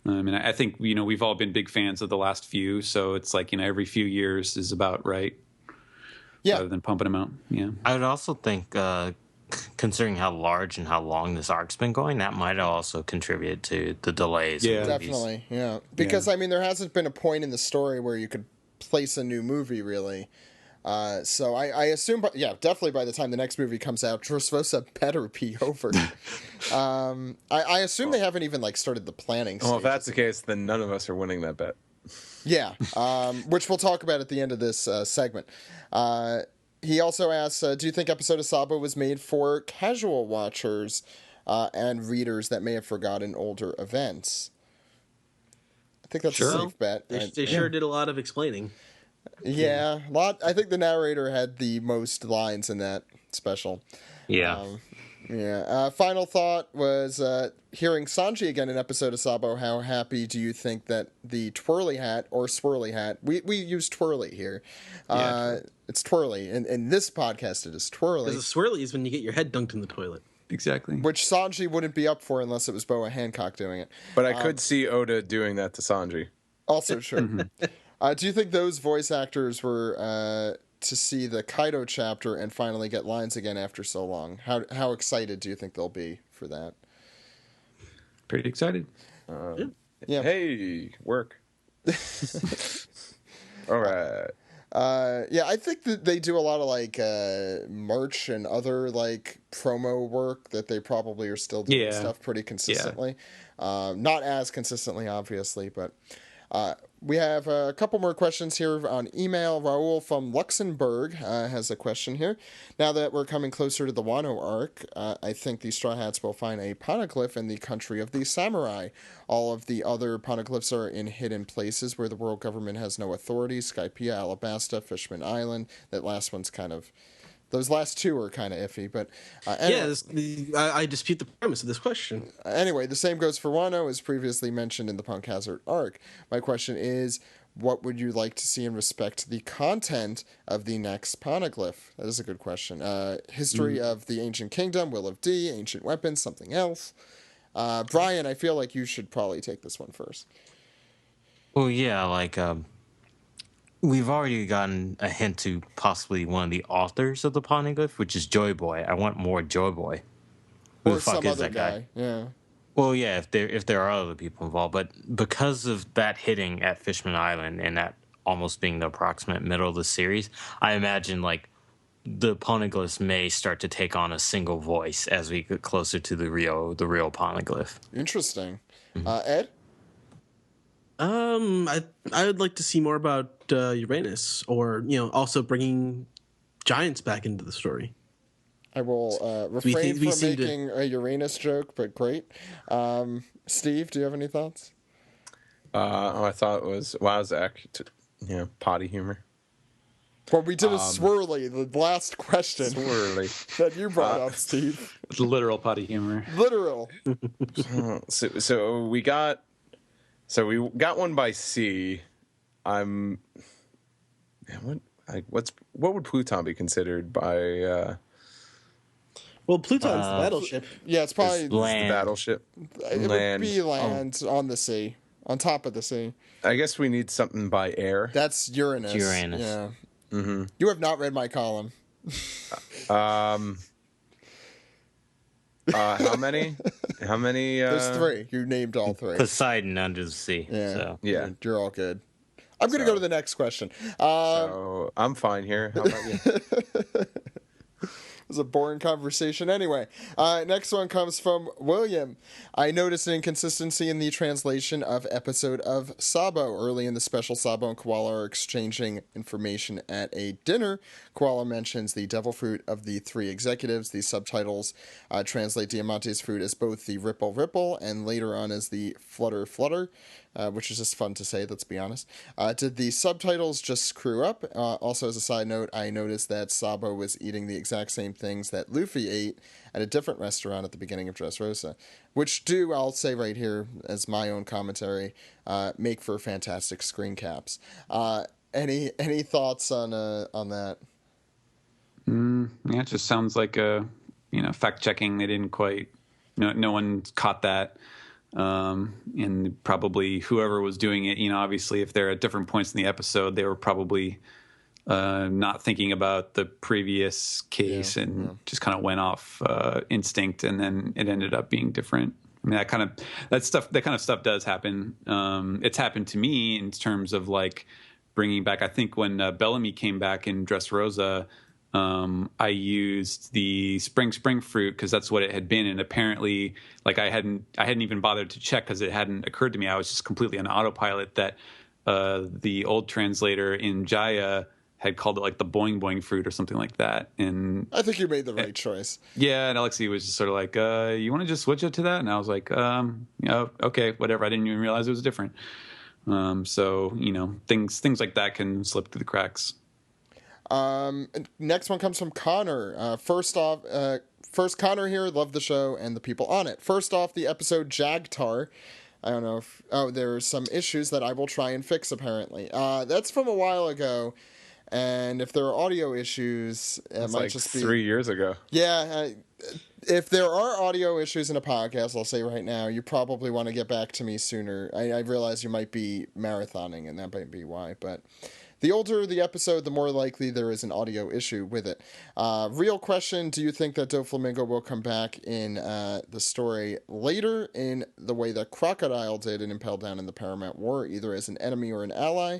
I mean, I think, we've all been big fans of the last few. So it's like, every few years is about right. Yeah. Rather than pumping them out. Yeah. I would also think, considering how large and how long this arc's been going, that might also contribute to the delays. Yeah, definitely. Yeah. Because, I mean, there hasn't been a point in the story where you could place a new movie, really. So I assume, definitely by the time the next movie comes out, Dressrosa better be over. I assume they haven't even started the planning. Well, if that's the case, then none of us are winning that bet. Yeah, which we'll talk about at the end of this segment. He also asks, do you think episode of Sabo was made for casual watchers and readers that may have forgotten older events? I think that's a safe bet. They sure did a lot of explaining. Yeah, a lot. I think the narrator had the most lines in that special. Yeah. Final thought was hearing Sanji again in episode of Sabo. How happy do you think that the twirly hat or swirly hat? We use twirly here. It's twirly. In this podcast, it is twirly. Because a swirly is when you get your head dunked in the toilet. Exactly. Which Sanji wouldn't be up for unless it was Boa Hancock doing it. But I could see Oda doing that to Sanji. Also true. Do you think those voice actors were to see the Kaido chapter and finally get lines again after so long? How excited do you think they'll be for that? Pretty excited. Yeah. Hey, work. All right. I think that they do a lot of merch and other promo work that they probably are still doing stuff pretty consistently. Not as consistently, obviously, but we have a couple more questions here on email. Raul from Luxembourg has a question here. Now that we're coming closer to the Wano arc, I think the Straw Hats will find a poneglyph in the country of the samurai. All of the other poneglyphs are in hidden places where the world government has no authority. Skypiea, Alabasta, Fishman Island. That last one's kind of... Those last 2 are kind of iffy, but... anyway, I dispute the premise of this question. Anyway, the same goes for Wano, as previously mentioned in the Punk Hazard arc. My question is, what would you like to see in respect to the content of the next poneglyph? That is a good question. History of the Ancient Kingdom, Will of D, Ancient Weapons, something else. Brian, I feel like you should probably take this one first. Well, yeah, we've already gotten a hint to possibly one of the authors of the poneglyph, which is Joy Boy. I want more Joy Boy. Who the fuck is that guy? Yeah. Well, yeah, if there are other people involved, but because of that hitting at Fishman Island and that almost being the approximate middle of the series, I imagine the poneglyphs may start to take on a single voice as we get closer to the real poneglyph. Interesting. Ed? I would like to see more about Uranus, or also bringing giants back into the story. I will refrain from making a Uranus joke, but great. Steve, do you have any thoughts? I thought it was Wowzak, potty humor. Well, we did a swirly, the last question. Swirly. That you brought up, Steve. It's literal potty humor. Literal. So we got one by C. What would Pluton be considered by? Well, Pluton's the battleship. Yeah, it's probably land. The battleship. It would be land on the sea, on top of the sea. I guess we need something by air. That's Uranus. Uranus. Yeah. Mm-hmm. You have not read my column. How many? How many? There's 3. You named all 3. Poseidon under the sea. Yeah. So. Yeah. You're all good. I'm going to go to the next question. So I'm fine here. How about you? It was a boring conversation anyway. Next one comes from William. I noticed an inconsistency in the translation of episode of Sabo. Early in the special, Sabo and Koala are exchanging information at a dinner. Koala mentions the devil fruit of the 3 executives. The subtitles translate Diamante's fruit as both the ripple ripple and later on as the flutter flutter. Which is just fun to say, let's be honest. Did the subtitles just screw up? Also, as a side note, I noticed that Sabo was eating the exact same things that Luffy ate at a different restaurant at the beginning of Dressrosa, which I'll say right here as my own commentary, make for fantastic screen caps. Any thoughts on that? Yeah, it just sounds like fact checking. They didn't quite. No one caught that. And probably whoever was doing it, obviously if they're at different points in the episode, they were probably not thinking about the previous case just kind of went off instinct, and then it ended up being different. I mean, that kind of stuff does happen. It's happened to me in terms of like bringing back. I think when Bellamy came back in Dressrosa, I used the spring fruit because that's what it had been, and apparently, like I hadn't even bothered to check because it hadn't occurred to me. I was just completely on autopilot that the old translator in Jaya had called it like the boing boing fruit or something like that. And I think you made the right choice. Yeah, and Alexi was just sort of like, "You want to just switch it to that?" And I was like, okay, whatever." I didn't even realize it was different. So things like that can slip through the cracks. Next one comes from Connor. First Connor here, love the show and the people on it. First off, the episode Jagtar. I don't know if there are some issues that I will try and fix apparently. That's from a while ago, and if there are audio issues, it might just be 3 years ago. Yeah, if there are audio issues in a podcast, I'll say right now, you probably want to get back to me sooner. I realize you might be marathoning, and that might be why, but the older the episode, the more likely there is an audio issue with it. Real question, do you think that Doflamingo will come back in the story later in the way that Crocodile did in Impel Down in the Paramount War, either as an enemy or an ally?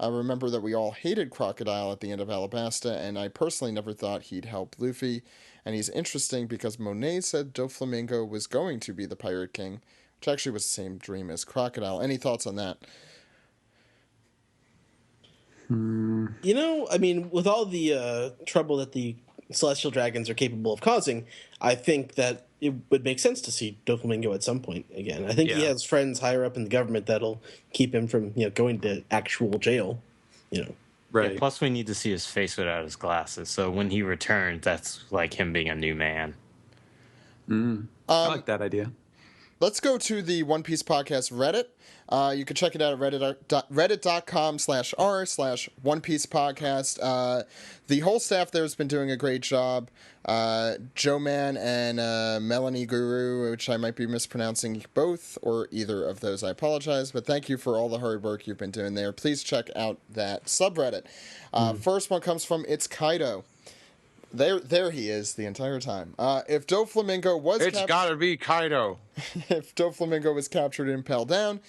Remember that we all hated Crocodile at the end of Alabasta, and I personally never thought he'd help Luffy. And he's interesting because Monet said Doflamingo was going to be the Pirate King, which actually was the same dream as Crocodile. Any thoughts on that? I mean, with all the trouble that the Celestial Dragons are capable of causing, I think that it would make sense to see Doflamingo at some point again. I think he has friends higher up in the government that'll keep him from, going to actual jail, Right. Yeah, plus, we need to see his face without his glasses. So when he returns, that's like him being a new man. I like that idea. Let's go to the One Piece Podcast Reddit. You can check it out at reddit.com/r/One Piece Podcast. The whole staff there has been doing a great job. Joe Man and Melanie Guru, which I might be mispronouncing both or either of those. I apologize, but thank you for all the hard work you've been doing there. Please check out that subreddit. First one comes from It's Kaido. There he is the entire time. If Doflamingo was It's gotta be Kaido. If Doflamingo was captured in Impel Down,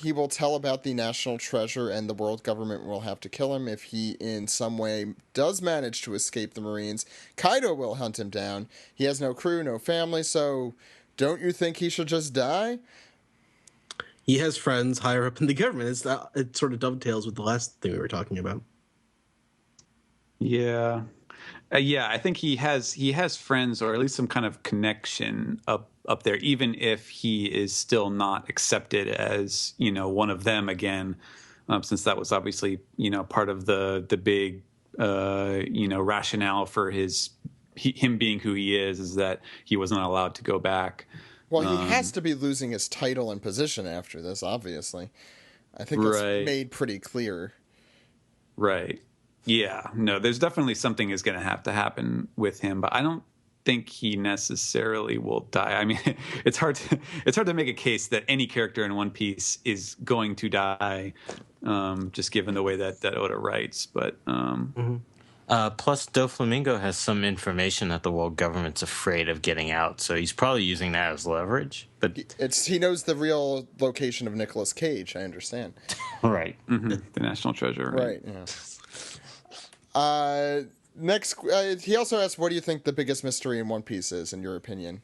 he will tell about the national treasure and the world government will have to kill him. If he in some way does manage to escape the Marines, Kaido will hunt him down. He has no crew, no family, so don't you think he should just die? He has friends higher up in the government. It sort of dovetails with the last thing we were talking about. Yeah. I think he has friends, or at least some kind of connection up there, even if he is still not accepted as, one of them again, since that was obviously, part of the big, rationale for him being who he is that he wasn't allowed to go back. Well, he has to be losing his title and position after this, obviously. I think it's made pretty clear. Right. Yeah. No, there's definitely something is going to have to happen with him, but I don't think he necessarily will die. I mean, it's hard to make a case that any character in One Piece is going to die, just given the way that Oda writes. But plus, Doflamingo has some information that the world government's afraid of getting out, so he's probably using that as leverage. But he knows the real location of Nicolas Cage. I understand. Right. Mm-hmm. The national treasure. Right. Yeah. Next, he also asked, "What do you think the biggest mystery in One Piece is, in your opinion?"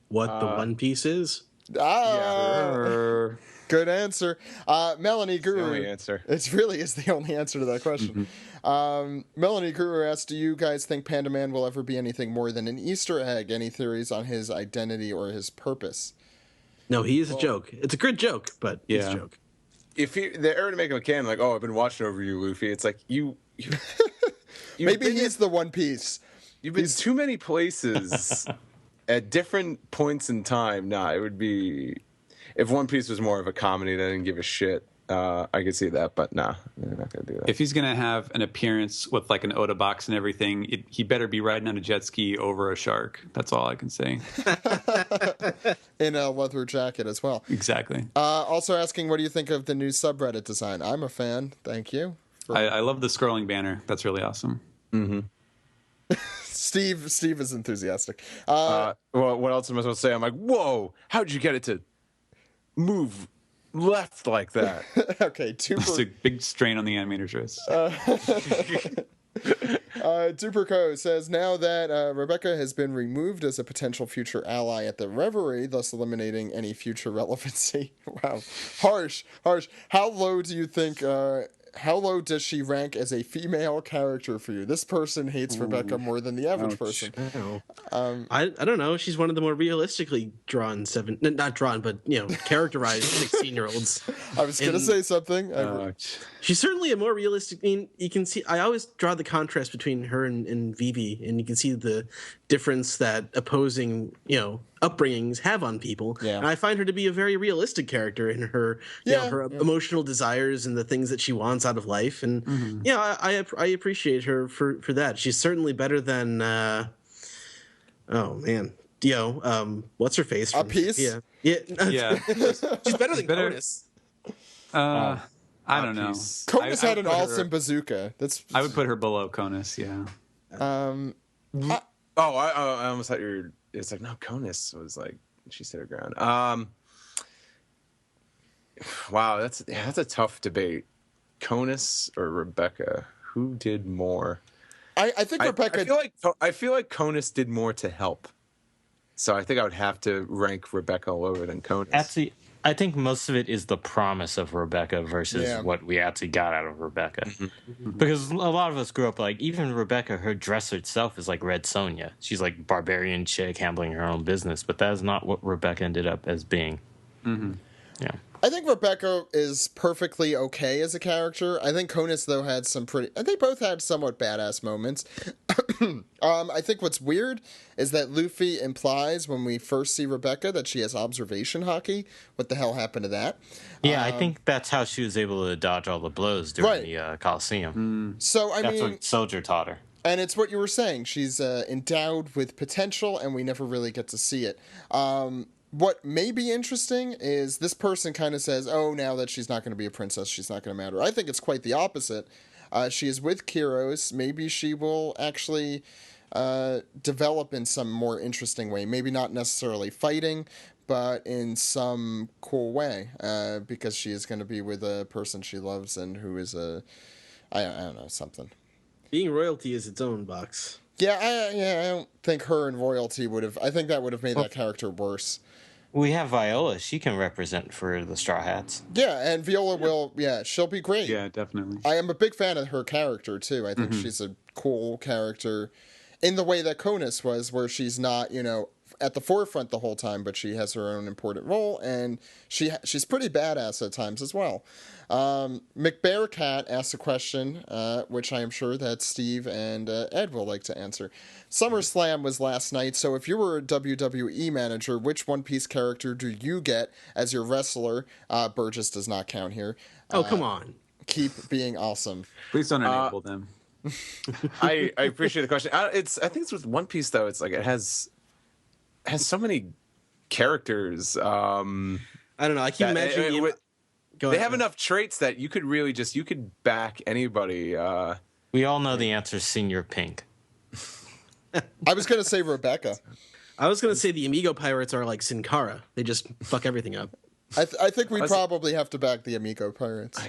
What the One Piece is? Sure. Good answer. Melanie Guru. The only answer. It really is the only answer to that question. Melanie Guru asked, "Do you guys think Panda Man will ever be anything more than an Easter egg? Any theories on his identity or his purpose?" No, he is a joke. It's a good joke, but it's a joke. If they're ever to make him a canon, like, I've been watching over you, Luffy. It's like maybe he's the One Piece. You've been too many places at different points in time. Nah, it would be if One Piece was more of a comedy that didn't give a shit. I could see that, but nah, they're not gonna do that. If he's gonna have an appearance with like an Oda box and everything, he better be riding on a jet ski over a shark. That's all I can say. In a leather jacket as well. Exactly. Also asking, what do you think of the new subreddit design? I'm a fan. Thank you. I love the scrolling banner. That's really awesome. Mm-hmm. Steve is enthusiastic. Well, what else am I supposed to say? I'm like, whoa! How'd you get it to move left like that? Okay, It's a big strain on the animator's wrist. Duperco says, now that Rebecca has been removed as a potential future ally at the Reverie, thus eliminating any future relevancy. Wow. Harsh. How low does she rank as a female character for you? This person hates Rebecca more than the average person. I don't know. She's one of the more realistically drawn characterized 16-year-olds. I was going to say something. She's certainly a more realistic. I mean, you can see. I always draw the contrast between her and Vivi, and you can see the difference that opposing, upbringings have on people. Yeah. And I find her to be a very realistic character in her, her emotional desires and the things that she wants out of life. And I appreciate her for that. She's certainly better than. What's her face? A Piece? Yeah. She's better than Conus. I don't know. Conus had an awesome bazooka. I would put her below Conus. Yeah. I almost thought it's like, no, Conus was like, she stood her ground. Wow, that's a tough debate. Conus or Rebecca? Who did more? I think Rebecca. I feel like Conus did more to help. So I think I would have to rank Rebecca lower than Conus. Actually, I think most of it is the promise of Rebecca versus what we actually got out of Rebecca. Mm-hmm. Because a lot of us grew up like, even Rebecca, her dress itself is like Red Sonja. She's like barbarian chick handling her own business, but that is not what Rebecca ended up as being. Mm-hmm. Yeah. I think Rebecca is perfectly okay as a character. I think Conus, though, had some they both had somewhat badass moments. I think what's weird is that Luffy implies when we first see Rebecca that she has observation hockey. What the hell happened to that? Yeah, I think that's how she was able to dodge all the blows during the Coliseum. So, that's what Soldier taught her. And it's what you were saying. She's endowed with potential, and we never really get to see it. What may be interesting is this person kind of says, now that she's not going to be a princess, she's not going to matter. I think it's quite the opposite. She is with Kyros. Maybe she will actually develop in some more interesting way. Maybe not necessarily fighting, but in some cool way. Because she is going to be with a person she loves and who is I don't know, something. Being royalty is its own box. Yeah, I don't think her and royalty would have... I think that would have made that character worse. We have Viola. She can represent for the Straw Hats. Yeah, and Viola will. Yeah, she'll be great. Yeah, definitely. I am a big fan of her character too. I think she's a cool character, in the way that Conus was, where she's not, at the forefront the whole time, but she has her own important role, and she's pretty badass at times as well. McBearcat asked a question, which I am sure that Steve and Ed will like to answer. SummerSlam was last night, so if you were a WWE manager, which One Piece character do you get as your wrestler? Burgess does not count here. Oh, come on. Keep being awesome. Please don't enable them. I appreciate the question. I think it's with One Piece though. It's like it has so many characters. I don't know. I keep imagining they have enough traits that you could really you could back anybody. We all know the answer is Senior Pink. I was going to say Rebecca. I was going to say the Amigo Pirates are like Sin Cara. They just fuck everything up. I think we probably have to back the Amigo Pirates.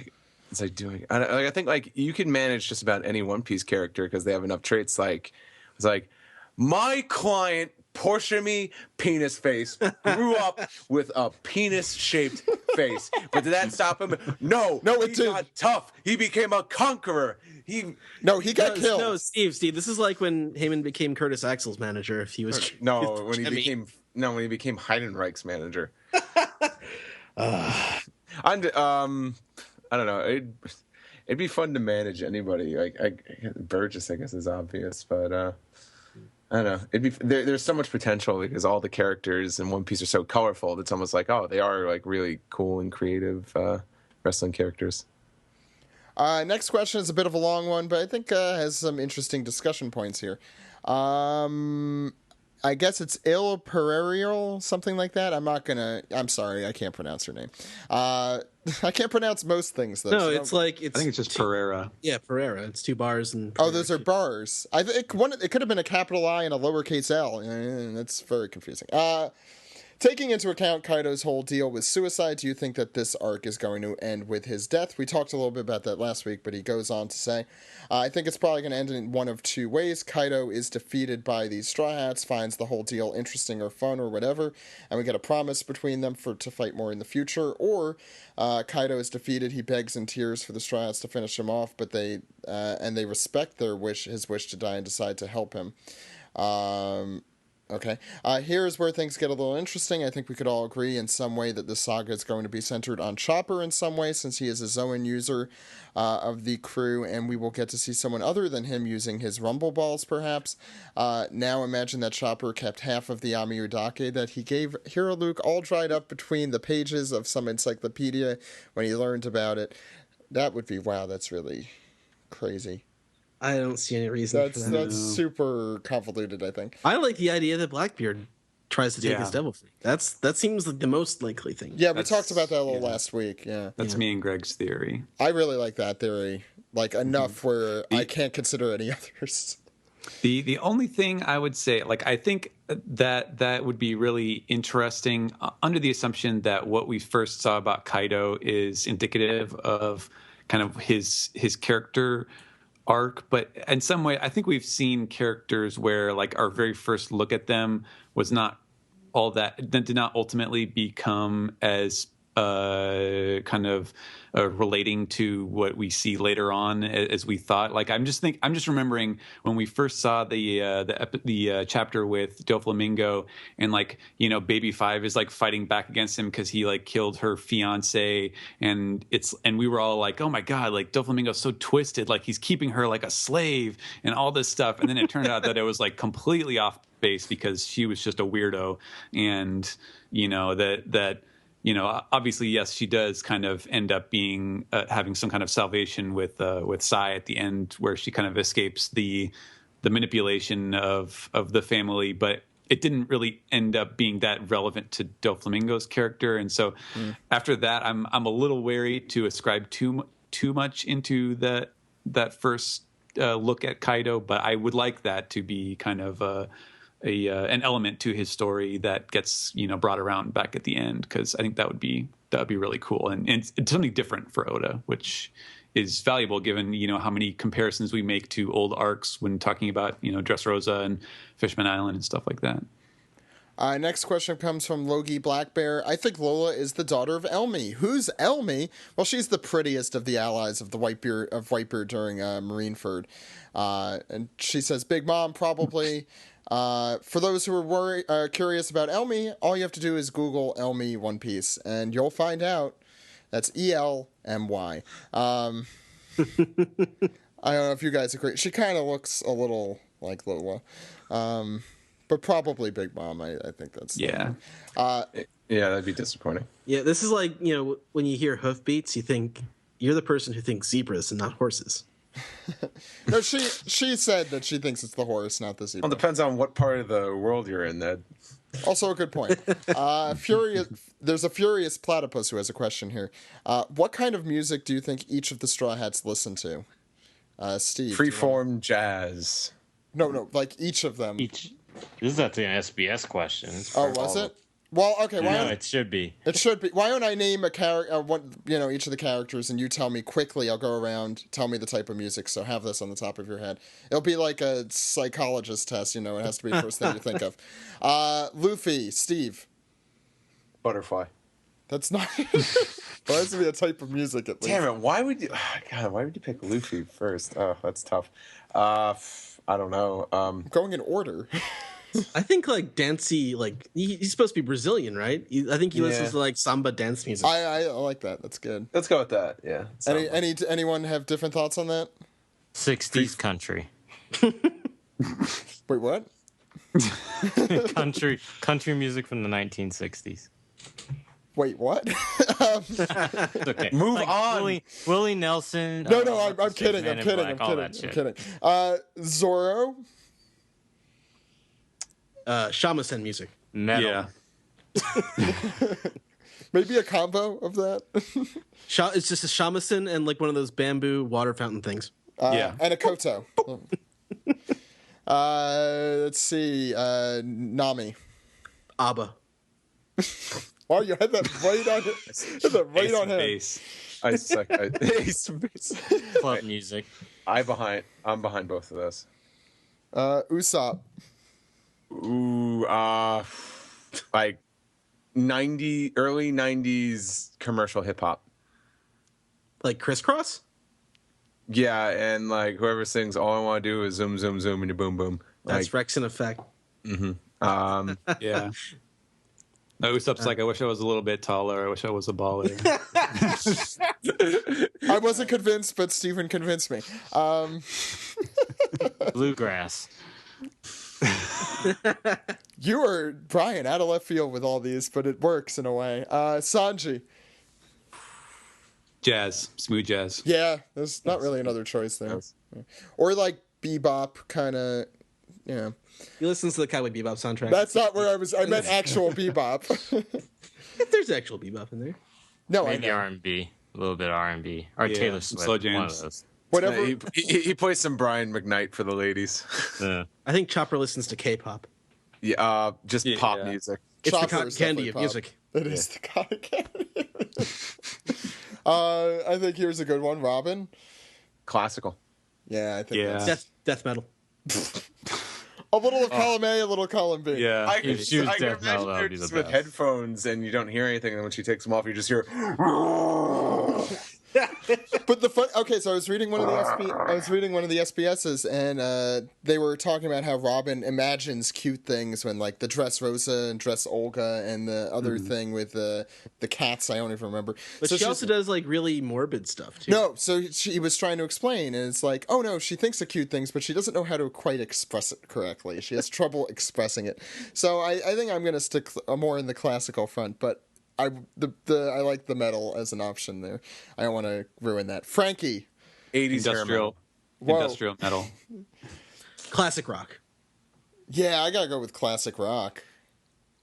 It's like doing. I think like you can manage just about any One Piece character because they have enough traits. Like it's like my client Porshami penis face grew up with a penis shaped face, but did that stop him? No, it he got tough. He became a conqueror. He got killed. No, Steve, this is like when Heyman became Curtis Axel's manager. If he was when he became Heidenreich's manager. I don't know. It'd be fun to manage anybody. Like Burgess, I guess, is obvious, but I don't know. There's so much potential because all the characters in One Piece are so colorful. It's almost like they are like really cool and creative wrestling characters. Next question is a bit of a long one, but I think has some interesting discussion points here. I guess it's Il Pereirial, something like that. I'm sorry, I can't pronounce her name. I can't pronounce most things, though. No, so I think it's just Pereira. Yeah, Pereira. It's 2 bars and. Oh, those are bars. I think it could have been a capital I and a lowercase L. That's very confusing. Taking into account Kaido's whole deal with suicide, do you think that this arc is going to end with his death? We talked a little bit about that last week, but he goes on to say, I think it's probably going to end in one of 2 ways. Kaido is defeated by these Straw Hats, finds the whole deal interesting or fun or whatever, and we get a promise between them to fight more in the future. Or Kaido is defeated, he begs in tears for the Straw Hats to finish him off, but they respect his wish to die and decide to help him. Okay, here's where things get a little interesting. I think we could all agree in some way that this saga is going to be centered on Chopper in some way, since he is a Zoan user of the crew, and we will get to see someone other than him using his rumble balls, perhaps. Now imagine that Chopper kept half of the Amiudake that he gave Hero Luke all dried up between the pages of some encyclopedia when he learned about it. That would be, wow, that's really crazy. I don't see any reason for that. That's super convoluted, I think. I like the idea that Blackbeard tries to take his devil fruit. That seems like the most likely thing. Yeah, we talked about that a little last week. Yeah, that's me and Greg's theory. I really like that theory, like enough where I can't consider any others. The only thing I would say, like, I think that would be really interesting under the assumption that what we first saw about Kaido is indicative of kind of his character arc, but in some way I think we've seen characters where like our very first look at them was not all that did not ultimately become as kind of relating to what we see later on as we thought. Like I'm just remembering when we first saw the chapter with Doflamingo, and like, you know, Baby Five is like fighting back against him because he like killed her fiance, and we were all like, oh my god, like Doflamingo's so twisted, like he's keeping her like a slave and all this stuff, and then it turned out that it was like completely off base because she was just a weirdo, and you know that. You know, obviously, yes, she does kind of end up being having some kind of salvation with Sai at the end, where she kind of escapes the manipulation of the family, but it didn't really end up being that relevant to Doflamingo's character, and so after that, I'm a little wary to ascribe too much into that first look at Kaido, but I would like that to be kind of an element to his story that gets, you know, brought around back at the end, because I think that would be really cool, and it's something different for Oda, which is valuable given, you know, how many comparisons we make to old arcs when talking about, you know, Dressrosa and Fishman Island and stuff like that. Next question comes from Logie Black Bear. I think Lola is the daughter of Elmi. Who's Elmi? Well, she's the prettiest of the allies of the Whitebeard during Marineford. And she says, Big Mom, probably. For those who are curious about Elmi, all you have to do is Google Elmi One Piece, and you'll find out. That's ELMY. I don't know if you guys agree. She kind of looks a little like Lola. But probably Big Mom. I think that's... Yeah. Yeah, that'd be disappointing. Yeah, this is like, when you hear hoofbeats, you think you're the person who thinks zebras and not horses. No, she said that she thinks it's the horse, not the zebra. Well, depends on what part of the world you're in, Ned. Also a good point. There's a Furious Platypus who has a question here. What kind of music do you think each of the Straw Hats listen to? Steve. Freeform jazz. No, like each of them. This is actually an SBS question. Was it? Well, okay. No, it should be. It should be. Why don't I name a character, each of the characters, and you tell me quickly? I'll go around, tell me the type of music. So have this on the top of your head. It'll be like a psychologist test. It has to be the first thing you think of. Luffy, Steve. Butterfly. That's not. Well, has to be a type of music at least. Damn it! Why would you? God, why would you pick Luffy first? Oh, that's tough. I don't know. Going in order. I think dancey, he's supposed to be Brazilian, right? I think he listens to samba dance music. I like that. That's good. Let's go with that. Yeah. Anyone have different thoughts on that? 60s country. Wait, what? country music from the 1960s. Wait, what? Okay. Move on. Willie Nelson. No, I'm kidding. I'm kidding. Zorro. Shamisen music. Metal. Yeah. Maybe a combo of that. It's just a shamisen and one of those bamboo water fountain things. And a koto. Let's see. Nami. ABBA. Oh, you had that right on it. Right on him. I suck. Ace of Base. Club music. I'm behind both of those. Usopp. Ooh, early 90s commercial hip hop. Like Crisscross? Yeah, and whoever sings "All I Want to Do Is Zoom Zoom Zoom" and you boom boom. That's Rex in effect. Mm-hmm. Yeah. No, Usopp's I wish I was a little bit taller. I wish I was a baller. I wasn't convinced, but Steven convinced me. Bluegrass. You are, Brian, out of left field with all these, but it works in a way. Sanji. Jazz. Smooth jazz. Yeah, there's not really another choice there. Yes. Or bebop, kind of, He listens to the Cowboy Bebop soundtrack. That's not where I meant actual bebop. There's actual bebop in there. No, Maybe R&B. A little bit of R&B. Or Taylor Swift. Slow One jams. of those. whatever. He plays some Brian McKnight for the ladies. Yeah. I think Chopper listens to K-pop. Yeah, just pop Yeah. music. It's Chopper the cotton is candy definitely of pop. music. It is the cotton candy. I think here's a good one. Robin. Classical. Yeah, I think Yeah. that's Death metal. a little of column A, a little column B. Yeah. I If she was can deaf metal, imagine that her would be the just with best. headphones and you don't hear anything, and when she takes them off, you just hear. But the fun. Okay, so I was reading one of the SBSs, and they were talking about how Robin imagines cute things when the dress Rosa and dress Olga and the other thing with the cats. I don't even remember. But so she she's- also does really morbid stuff too. No, so he was trying to explain, and it's oh no, she thinks of cute things, but she doesn't know how to quite express it correctly. She has trouble expressing it. So I think I'm going to stick more in the classical front, but I like the metal as an option there. I don't want to ruin that. Frankie. 80s hair metal. Industrial metal. Classic rock. Yeah, I gotta go with classic rock.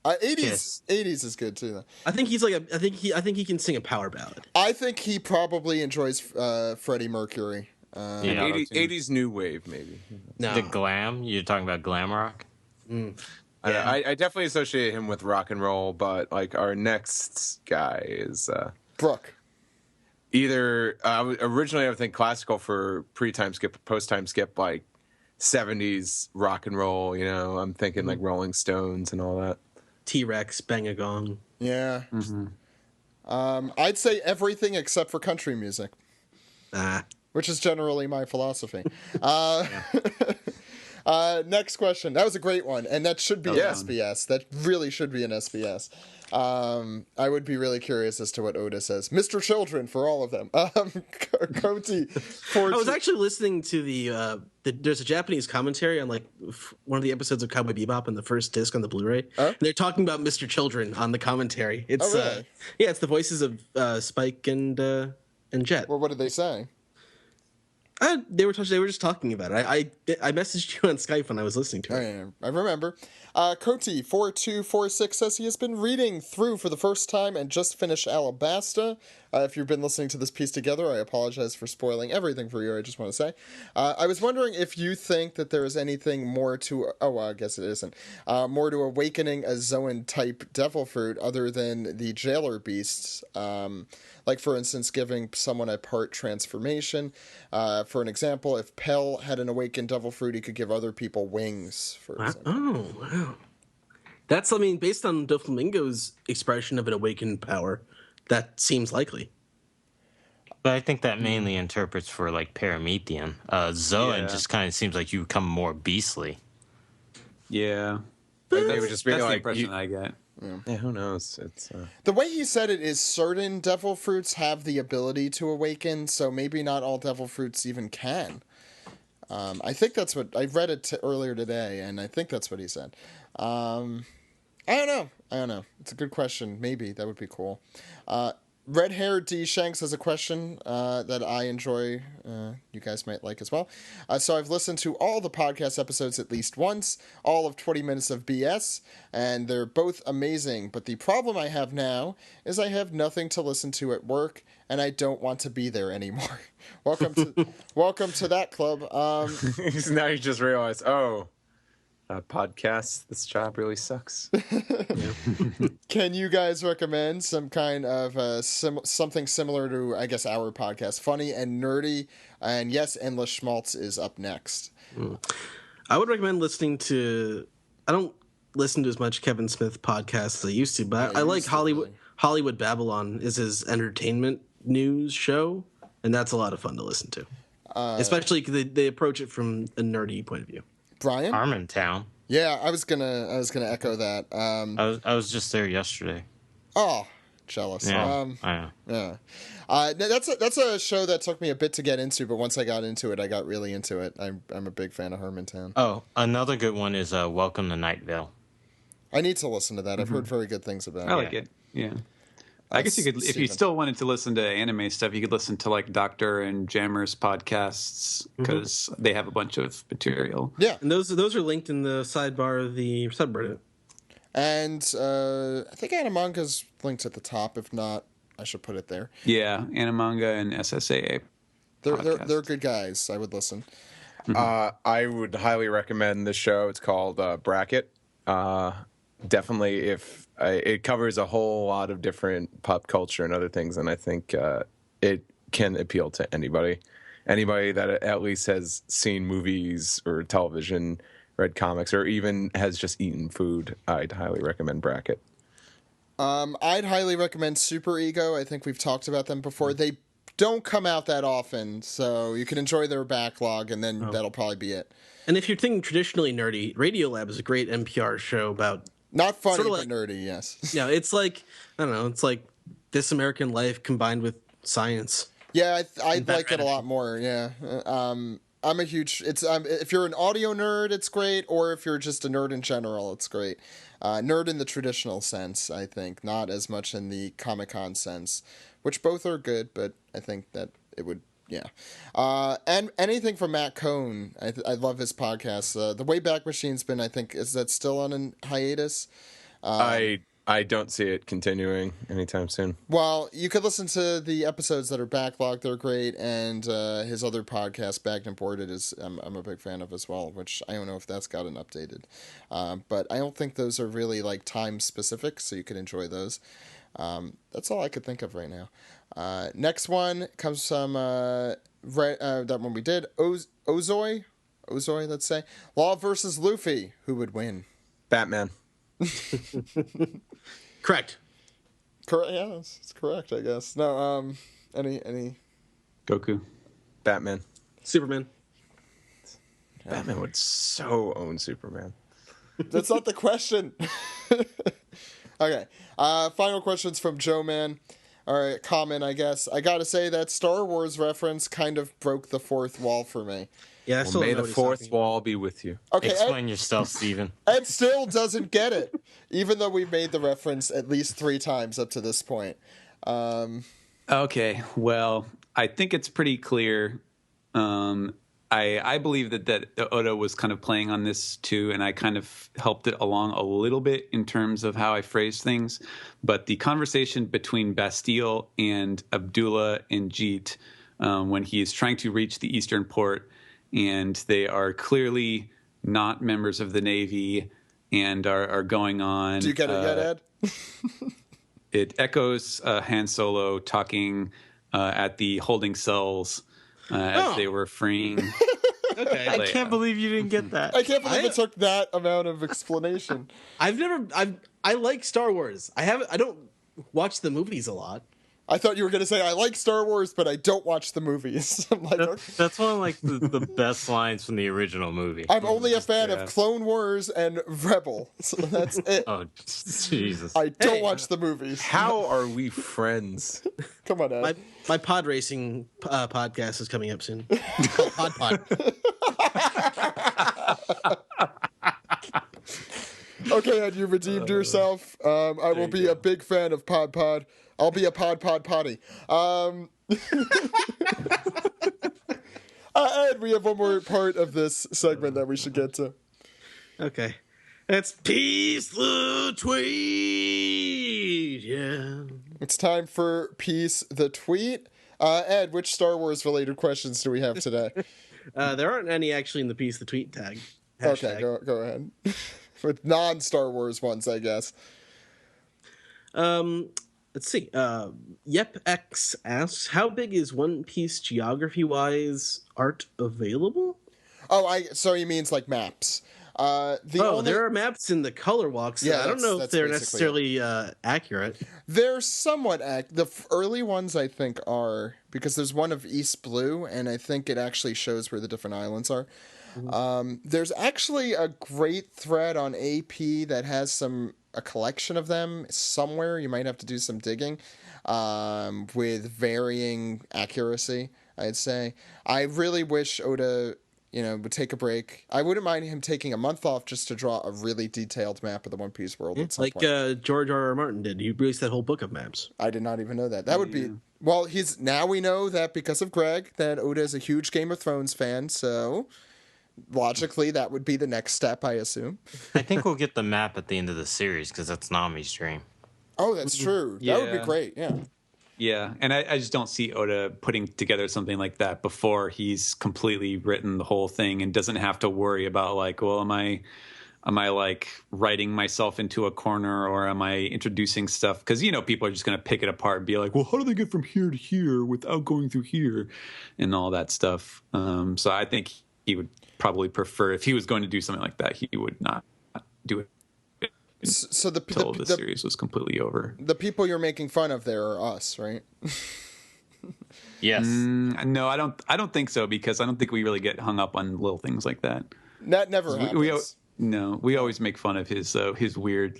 80s Kiss. 80s is good too. Though. I think he's I think he can sing a power ballad. I think he probably enjoys Freddie Mercury. Yeah, 80s new wave, maybe. No. The glam? You're talking about glam rock? I definitely associate him with rock and roll, but our next guy is Brooke. either originally I would think classical for pre-time skip, post-time skip, 70s rock and roll. I'm thinking Rolling Stones and all that. T-Rex, bang a gong. Yeah. I'd say everything except for country music, which is generally my philosophy. Next question. That was a great one, and that should be an SBS. That really should be an SBS. I would be really curious as to what Oda says. Mr. Children for all of them. Koti. I was actually listening to there's a Japanese commentary on like one of the episodes of Cowboy Bebop in the first disc on the Blu-ray. And they're talking about Mr. Children on the commentary. It's really? It's the voices of Spike and Jet. Well, what did they say? They were just talking about it. I messaged you on Skype when I was listening to it. Yeah, I remember. Koti 4246 says he has been reading through for the first time and just finished Alabasta. If you've been listening to this piece together, I apologize for spoiling everything for you. I just want to say, I was wondering if you think that there is anything more to. Oh, well, I guess it isn't. More to awakening a Zoan type devil fruit other than the jailer beasts. Like, for instance, giving someone a part transformation. For an example, if Pell had an awakened devil fruit, he could give other people wings, for example. Oh, wow. That's, based on Doflamingo's expression of an awakened power, that seems likely. But I think that mainly interprets for, like, Paramethium. Zoan just kind of seems like you become more beastly. Yeah. They would just be That's the like, impression I get. Yeah, who knows? It's The way he said it is certain devil fruits have the ability to awaken, so maybe not all devil fruits even can. I think that's what I read it earlier today, and I think that's what he said. I don't know. It's a good question. Maybe that would be cool. Red Hair D Shanks has a question that I enjoy. You guys might like as well. So I've listened to all the podcast episodes at least once, all of 20 minutes of BS, and they're both amazing. But the problem I have now is I have nothing to listen to at work, and I don't want to be there anymore. Welcome to that club. now you just realize, podcasts, this job really sucks. Can you guys recommend some kind of something similar to, I guess, our podcast? Funny and nerdy. And yes, Endless Schmaltz is up next. I would recommend listening to... I don't listen to as much Kevin Smith podcasts as I used to, but I like Hollywood Babylon is his entertainment news show, and that's a lot of fun to listen to. Especially because they approach it from a nerdy point of view. Brian? Harmontown. Yeah, I was gonna echo that. I was just there yesterday. Oh, jealous. Yeah, I know. Yeah. That's a show that took me a bit to get into, but once I got into it, I got really into it. I'm a big fan of Harmontown. Oh, another good one is Welcome to Night Vale. I need to listen to that. I've heard very good things about it. I like it. Yeah. I guess you could, if you still wanted to listen to anime stuff, you could listen to like Doctor and Jammer's podcasts because they have a bunch of material. Yeah, and those are linked in the sidebar of the subreddit. And I think Animanga's linked at the top. If not, I should put it there. Yeah, Animanga and SSAA. They're good guys. I would listen. I would highly recommend this show. It's called Bracket. Definitely, if it covers a whole lot of different pop culture and other things, and I think it can appeal to anybody that at least has seen movies or television, read comics, or even has just eaten food. I'd highly recommend Bracket. I'd highly recommend Super Ego. I think we've talked about them before. They don't come out that often, so you can enjoy their backlog, and then that'll probably be it. And if you're thinking traditionally nerdy, Radiolab is a great NPR show about... Not funny, sort of but nerdy, yes. Yeah, it's like, I don't know, it's like This American Life combined with science. Yeah, I'd like it a lot more, yeah. I'm a huge... if you're an audio nerd, it's great, or if you're just a nerd in general, it's great. Nerd in the traditional sense, I think, not as much in the Comic-Con sense, which both are good, but I think that it would... Yeah. And anything from Matt Cohn. I love his podcast. The Wayback Machine's been, I think, is that still on a hiatus? I don't see it continuing anytime soon. Well, you could listen to the episodes that are backlogged. They're great. And his other podcast, Bagged and Boarded, is I'm a big fan of as well, which I don't know if that's gotten updated. But I don't think those are really like time specific, so you can enjoy those. That's all I could think of right now. Next one comes from that one we did. Ozoi, let's say. Law versus Luffy. Who would win? Batman. Correct. Correct. Yeah, it's correct, I guess. No, any Goku. Batman. Superman. Batman would so own Superman. That's not the question. Okay. Final questions from Joe Man. All right, comment, I guess. I gotta say that Star Wars reference kind of broke the fourth wall for me. Yeah, I Well, still may don't know the what he's fourth talking wall be with you. Okay, Explain yourself, Steven. Ed still doesn't get it, even though we've made the reference at least 3 times up to this point. Okay, well, I think it's pretty clear. I believe that Oda was kind of playing on this too, and I kind of helped it along a little bit in terms of how I phrased things. But the conversation between Bastille and Abdullah and Jeet, when he is trying to reach the eastern port, and they are clearly not members of the Navy and are going on. Do you get it yet, Ed? It echoes Han Solo talking at the holding cells as they were freeing. Okay. I can't believe you didn't get that. I can't believe it took that amount of explanation. I like Star Wars. I don't watch the movies a lot. I thought you were going to say, I like Star Wars, but I don't watch the movies. I'm like, That's one of like the best lines from the original movie. I'm only a fan of Clone Wars and Rebel. So that's it. Oh, Jesus. I don't watch the movies. How are we friends? Come on, Ed. My pod racing podcast is coming up soon. Pod. Okay, Ed, you redeemed yourself. I will be a big fan of Pod. I'll be a potty. Ed, we have one more part of this segment that we should get to. Okay. That's Peace the Tweet. Yeah. It's time for Peace the Tweet. Ed, which Star Wars related questions do we have today? There aren't any actually in the Peace the Tweet tag. Okay, go ahead. With non-Star Wars ones, I guess. Let's see. YepX asks, how big is One Piece geography-wise art available? Oh, so he means like maps. There are maps in the color walks. Yeah, I don't know if they're necessarily accurate. They're somewhat the early ones, I think, are, because there's one of East Blue, and I think it actually shows where the different islands are. There's actually a great thread on AP that has a collection of them somewhere. You might have to do some digging with varying accuracy, I'd say. I really wish Oda, would take a break. I wouldn't mind him taking a month off just to draw a really detailed map of the One Piece world at some point. George R.R. Martin did. He released that whole book of maps. I did not even know that. That would be... Well, now we know that because of Greg, that Oda is a huge Game of Thrones fan, so... Logically, that would be the next step, I assume. I think we'll get the map at the end of the series because that's Nami's dream. Oh, that's true. That would be great, yeah. Yeah, and I just don't see Oda putting together something like that before he's completely written the whole thing and doesn't have to worry about like, well, am I like writing myself into a corner, or am I introducing stuff? Because, people are just going to pick it apart and be like, well, how do they get from here to here without going through here and all that stuff? So I think he would probably prefer, if he was going to do something like that, he would not do it so until the series was completely over. The people you're making fun of there are us, right? Yes. No, I don't think so, because I don't think we really get hung up on little things like that. That never happens. We always make fun of his weird,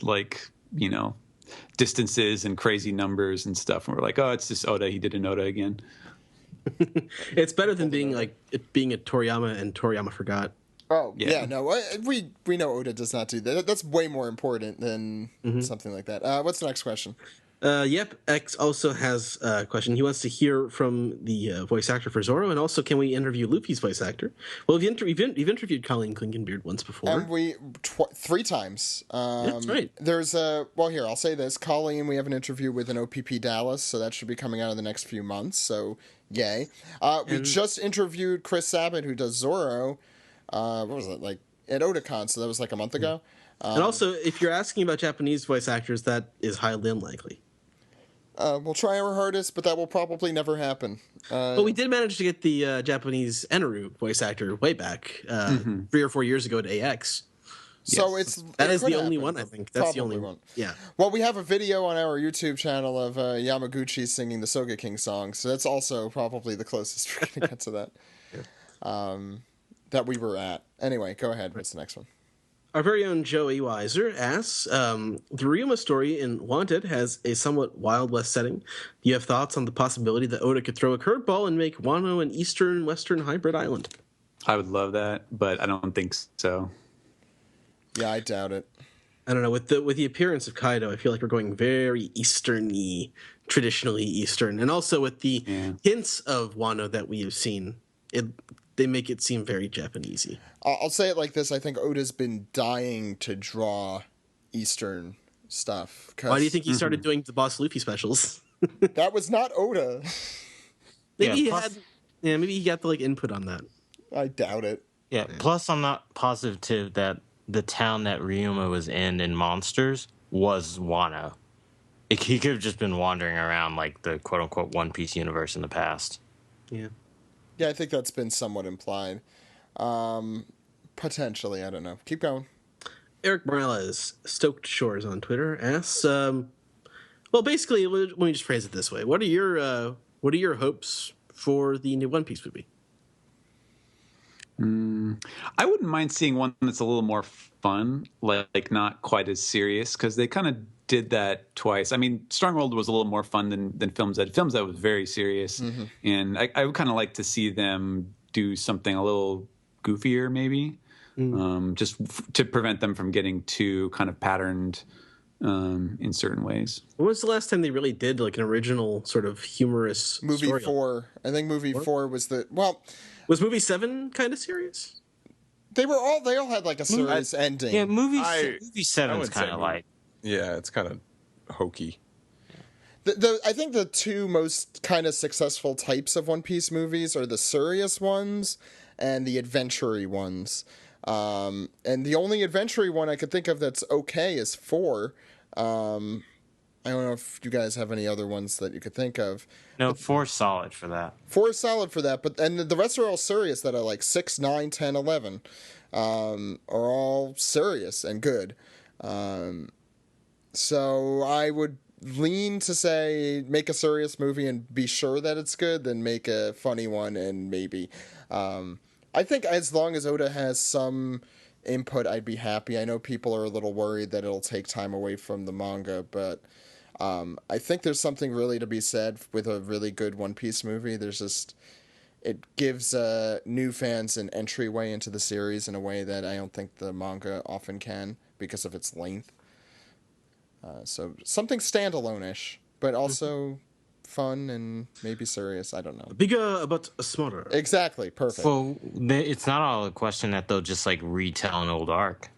distances and crazy numbers and stuff, and we're like, oh, it's just Oda. He did an Oda again. It's better than being a Toriyama and Toriyama forgot. Oh, yeah, no, we know Oda does not do that. That's way more important than something like that. What's the next question? X also has a question. He wants to hear from the voice actor for Zoro, and also, can we interview Luffy's voice actor? Well, you've interviewed Colleen Klinkenbeard once before. And we 3 times. That's right. There's here, I'll say this. Colleen, we have an interview with an OPP Dallas, so that should be coming out in the next few months, so yay. We just interviewed Chris Sabat, who does Zoro. What was it, like at Otakon? So that was like a month ago. And also, if you're asking about Japanese voice actors, that is highly unlikely. We'll try our hardest, but that will probably never happen. But we did manage to get the Japanese Eneru voice actor way back 3 or 4 years ago at AX. So Yes. That it is could the only happen. one, I think. That's the Probably only one. Yeah. Well, we have a video on our YouTube channel of Yamaguchi singing the Soga King song, so that's also probably the closest we're going to get to that. That we were at. Anyway, go ahead. What's the next one? Our very own Joey Weiser asks, the Ryuma story in Wanted has a somewhat Wild West setting. Do you have thoughts on the possibility that Oda could throw a curveball and make Wano an Eastern-Western hybrid island? I would love that, but I don't think so. Yeah, I doubt it. I don't know. With the appearance of Kaido, I feel like we're going very Eastern-y, traditionally Eastern. And also with the hints of Wano that we have seen, they make it seem very Japanesey. I'll say it like this. I think Oda's been dying to draw Eastern stuff. Why do you think he started doing the Boss Luffy specials? That was not Oda. Maybe he got the input on that. I doubt it. Yeah, plus I'm not positive that the town that Ryuma was in Monsters was Wano. He could have just been wandering around like the quote-unquote One Piece universe in the past. Yeah. Yeah, I think that's been somewhat implied. Potentially, I don't know. Keep going. Eric Morales, Stoked Shores on Twitter, asks, well, basically, let me just phrase it this way. What are your hopes for the new One Piece movie? I wouldn't mind seeing one that's a little more fun, like not quite as serious, because they kind of did that twice. I mean, Stronghold was a little more fun than Film Z. Film Z was very serious, and I would kind of like to see them do something a little goofier, maybe, just to prevent them from getting too kind of patterned in certain ways. When was the last time they really did an original sort of humorous Movie story? 4. I think movie 4 was Was movie 7 kind of serious? They all had a serious ending. Yeah, movie 7's kind of like... Yeah, it's kind of hokey. I think the two most kind of successful types of One Piece movies are the serious ones and the adventure-y ones. And the only adventure-y one I could think of that's okay is 4. I don't know if you guys have any other ones that you could think of. No, 4's solid for that. 4 is solid for that, and the rest are all serious that are like 6, 9, 10, 11. Are all serious and good. So I would lean to say make a serious movie and be sure that it's good, then make a funny one and maybe. I think as long as Oda has some input, I'd be happy. I know people are a little worried that it'll take time away from the manga, but I think there's something really to be said with a really good One Piece movie. It gives new fans an entryway into the series in a way that I don't think the manga often can because of its length. So something standalone-ish, but also fun and maybe serious. I don't know. Bigger but smarter. Exactly. Perfect. Well, it's not all a question that they'll just retell an old arc.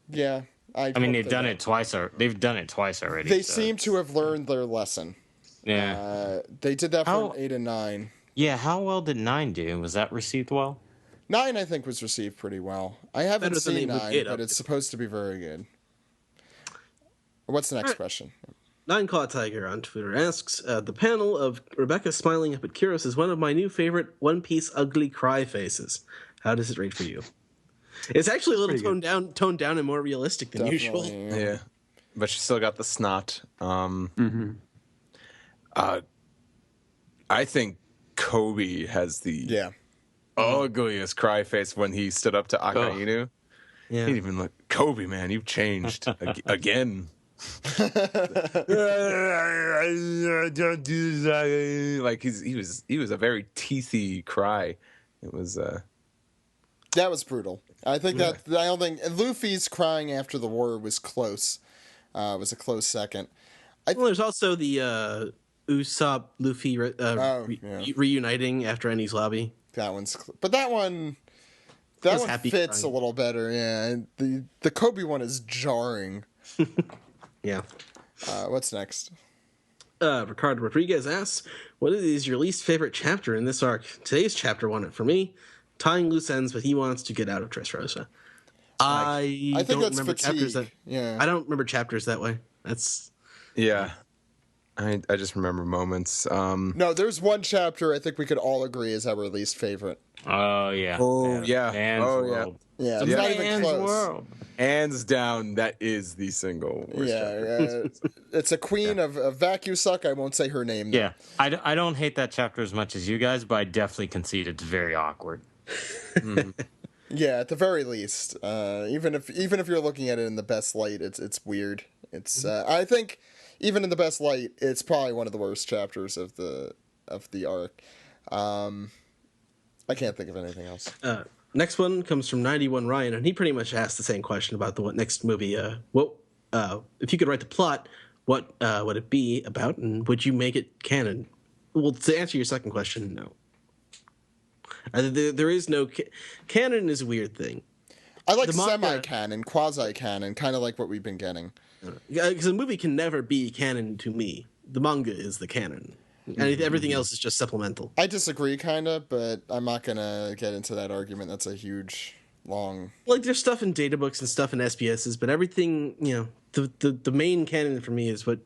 Yeah. I mean, they've done it twice. They've done it twice already. They seem to have learned their lesson. Yeah. They did that for 8 and 9. Yeah. How well did 9 do? Was that received well? 9, I think, was received pretty well. I haven't seen 9, but it's supposed to be very good. What's the next question? Nine Claw Tiger on Twitter asks, the panel of Rebecca smiling up at Kyros is one of my new favorite One Piece ugly cry faces. How does it rate for you? It's actually a little toned down and more realistic than usual. Yeah. But she still got the snot. I think Kobe has the ugliest cry face when he stood up to Akainu. Yeah. He didn't even look. Kobe, man, you've changed again. Don't do that. Like he was a very teethy cry. It was that was brutal. I think I don't think Luffy's crying after the war was close. Was a close second. There's also the Usopp Luffy reuniting after Eni's lobby. That one's but that one fits a little better. Yeah, and the Kobe one is jarring. Yeah. What's next? Ricardo Rodriguez asks, what is your least favorite chapter in this arc? Today's chapter won it for me. Tying loose ends, but he wants to get out of Dressrosa. I think that's remember fatigue. chapters that. Yeah. I don't remember chapters that way. That's. Yeah. I just remember moments. No, there's one chapter I think we could all agree is our least favorite. Oh yeah. Oh yeah. Man's Oh World. Yeah, The it's not even Man's close. World. Hands down, that is the single worst chapter. It's a queen of vacuum suck. I won't say her name. Though. Yeah, I don't hate that chapter as much as you guys, but I definitely concede it's very awkward. Yeah, at the very least, even if you're looking at it in the best light, it's weird. It's I think even in the best light, it's probably one of the worst chapters of the arc. I can't think of anything else. Next one comes from 91 Ryan, and he pretty much asked the same question about the next movie. What if you could write the plot? What would it be about, and would you make it canon? Well, to answer your second question, no. There is no canon. Is a weird thing. I like semi-canon, quasi-canon, kind of like what we've been getting. Because a movie can never be canon to me. The manga is the canon. And everything else is just supplemental. I disagree, kind of, but I'm not going to get into that argument. That's a huge, long... Like, there's stuff in data books and stuff in SPSs, but everything, the main canon for me is what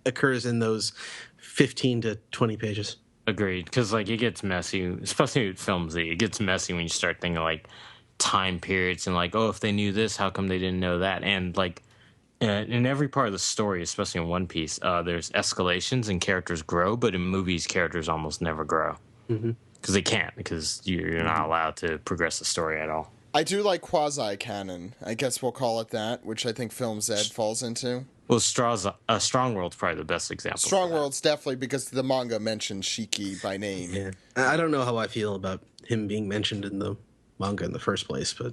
occurs in those 15 to 20 pages. Agreed, because it gets messy, especially with films. It gets messy when you start thinking time periods and if they knew this, how come they didn't know that? And in every part of the story, especially in One Piece, there's escalations and characters grow, but in movies, characters almost never grow because they can't, because you're not allowed to progress the story at all. I do like quasi-canon. I guess we'll call it that, which I think Film Z falls into. Well, Strong World's probably the best example. Strong World's definitely, because the manga mentions Shiki by name. Yeah, I don't know how I feel about him being mentioned in the manga in the first place, but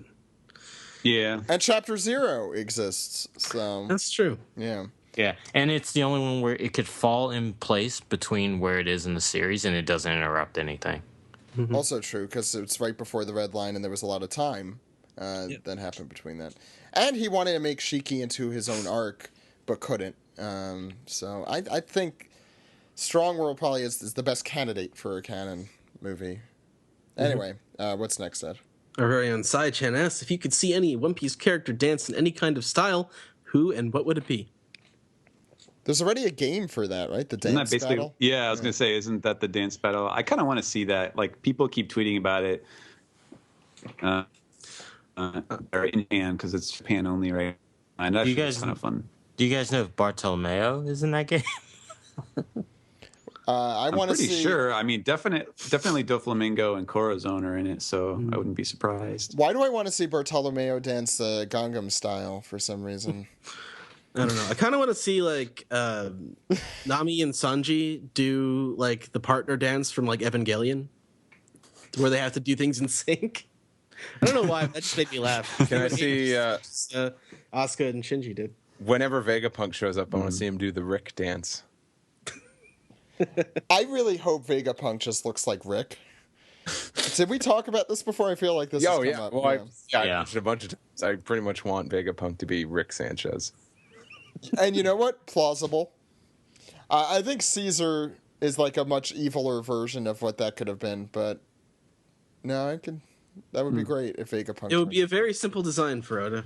yeah. And Chapter 0 exists, so that's true. Yeah. Yeah, and it's the only one where it could fall in place between where it is in the series, and it doesn't interrupt anything. Also true, because it's right before the red line, and there was a lot of time that happened between that. And he wanted to make Shiki into his own arc, but couldn't. So I think Strong World probably is the best candidate for a canon movie. Anyway, what's next, Ed? Our very own Sai-chan asks, if you could see any One Piece character dance in any kind of style, who and what would it be? There's already a game for that, right? The dance battle? Yeah, I was going to say, isn't that the dance battle? I kind of want to see that. People keep tweeting about it. In Japan, because it's Japan only, right? And that's kind of fun. Do you guys know if Bartolomeo is in that game? I'm pretty sure. I mean, definitely Doflamingo and Corazon are in it, so I wouldn't be surprised. Why do I want to see Bartolomeo dance the Gangnam style for some reason? I don't know. I kind of want to see Nami and Sanji do the partner dance from Evangelion, where they have to do things in sync. I don't know why. That just made me laugh. Can I see Asuka and Shinji did? Whenever Vegapunk shows up, I want to see him do the Rick dance. I really hope Vegapunk just looks like Rick. Did we talk about this before? I feel like this has come up. Well, I mentioned a bunch of times. I pretty much want Vegapunk to be Rick Sanchez. And you know what? Plausible. I think Caesar is a much eviler version of what that could have been, but no, that would be great if Vegapunk. It would be a very simple design for Oda.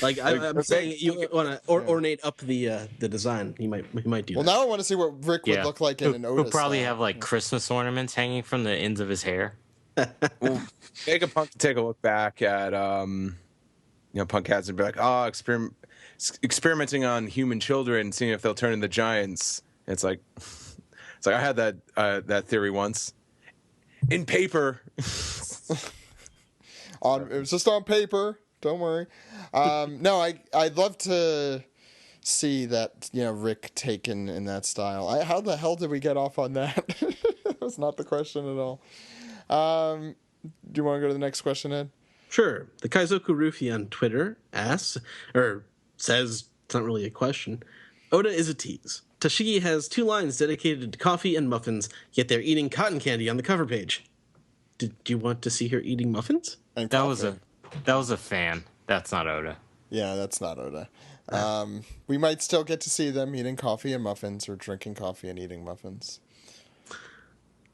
I'm saying you want to ornate up the design. He might do that. Well, now I want to see what Rick would look like in an Oda. He'll probably style. have Christmas ornaments hanging from the ends of his hair. Well, Vegapunk can take a look back at punk cats and be like, experimenting on human children, seeing if they'll turn into giants. It's like I had that theory once in paper. It was just on paper. Don't worry. No, I'd love to see that Rick taken in that style. How the hell did we get off on that? That was not the question at all. Do you want to go to the next question, Ed? Sure. The Kaizoku Rufi on Twitter asks, or says, it's not really a question, Oda is a tease. Tashigi has 2 lines dedicated to coffee and muffins, yet they're eating cotton candy on the cover page. Did you want to see her eating muffins? And that was a fan. That's not Oda. Yeah, that's not Oda. We might still get to see them eating coffee and muffins, or drinking coffee and eating muffins.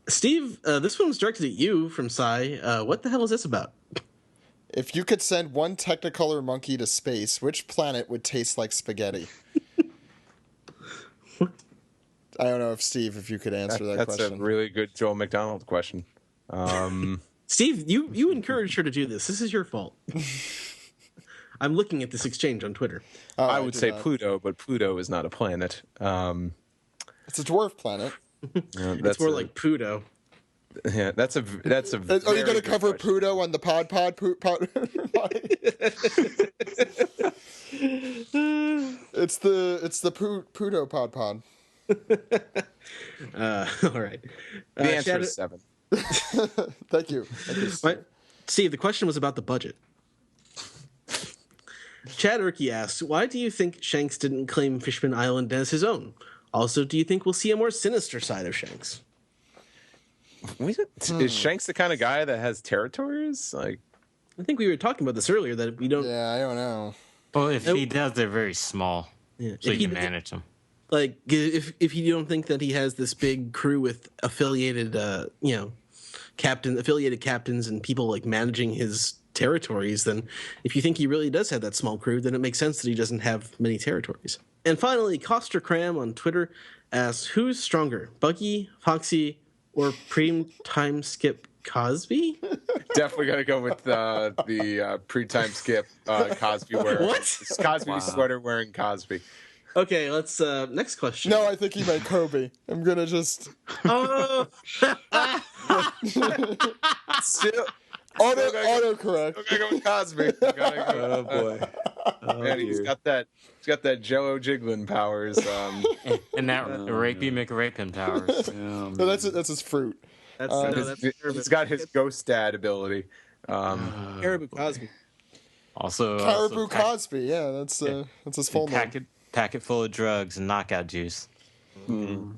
Steve, this one was directed at you from Sai. What the hell is this about? If you could send one Technicolor monkey to space, which planet would taste like spaghetti? I don't know if you could answer that question. That's a really good Joel McDonald question. Steve, you encouraged her to do this. This is your fault. I'm looking at this exchange on Twitter. Oh, I would say not. Pluto, but Pluto is not a planet. It's a dwarf planet. It's more like Pluto. Yeah, that's a. Are you going to cover Pluto on the pod? It's the Pluto pod. All right. The answer is 7. Thank you. Steve, the question was about the budget. Chad Erkey asks, why do you think Shanks didn't claim Fishman Island as his own? Also, do you think we'll see a more sinister side of Shanks? Is Shanks the kind of guy that has territories? Like, I think we were talking about this earlier, that we don't... Yeah, I don't know. Well, if he does, they're very small, so you can manage them. Like, if you don't think that he has this big crew with affiliated, affiliated captains and people like managing his territories, then if you think he really does have that small crew, then it makes sense that he doesn't have many territories. And finally, Coster Cram on Twitter asks, who's stronger, Buggy, Foxy, or pre-time skip Cosby? definitely gotta go with the pre-time skip Cosby wearing. What? Cosby sweater wearing Cosby. Okay, let's next question. No, I think he meant Kobe. I'm gonna just Oh. Still autocorrect. gotta go with Cosby. Oh boy. Man, he's got that Jello jiggling powers. And that rapey McRapin powers. No, that's his fruit. He's got his ghost dad ability. Caribou Cosby. Also, Caribou Cosby. Yeah, that's his full name. Packet full of drugs and knockout juice. Now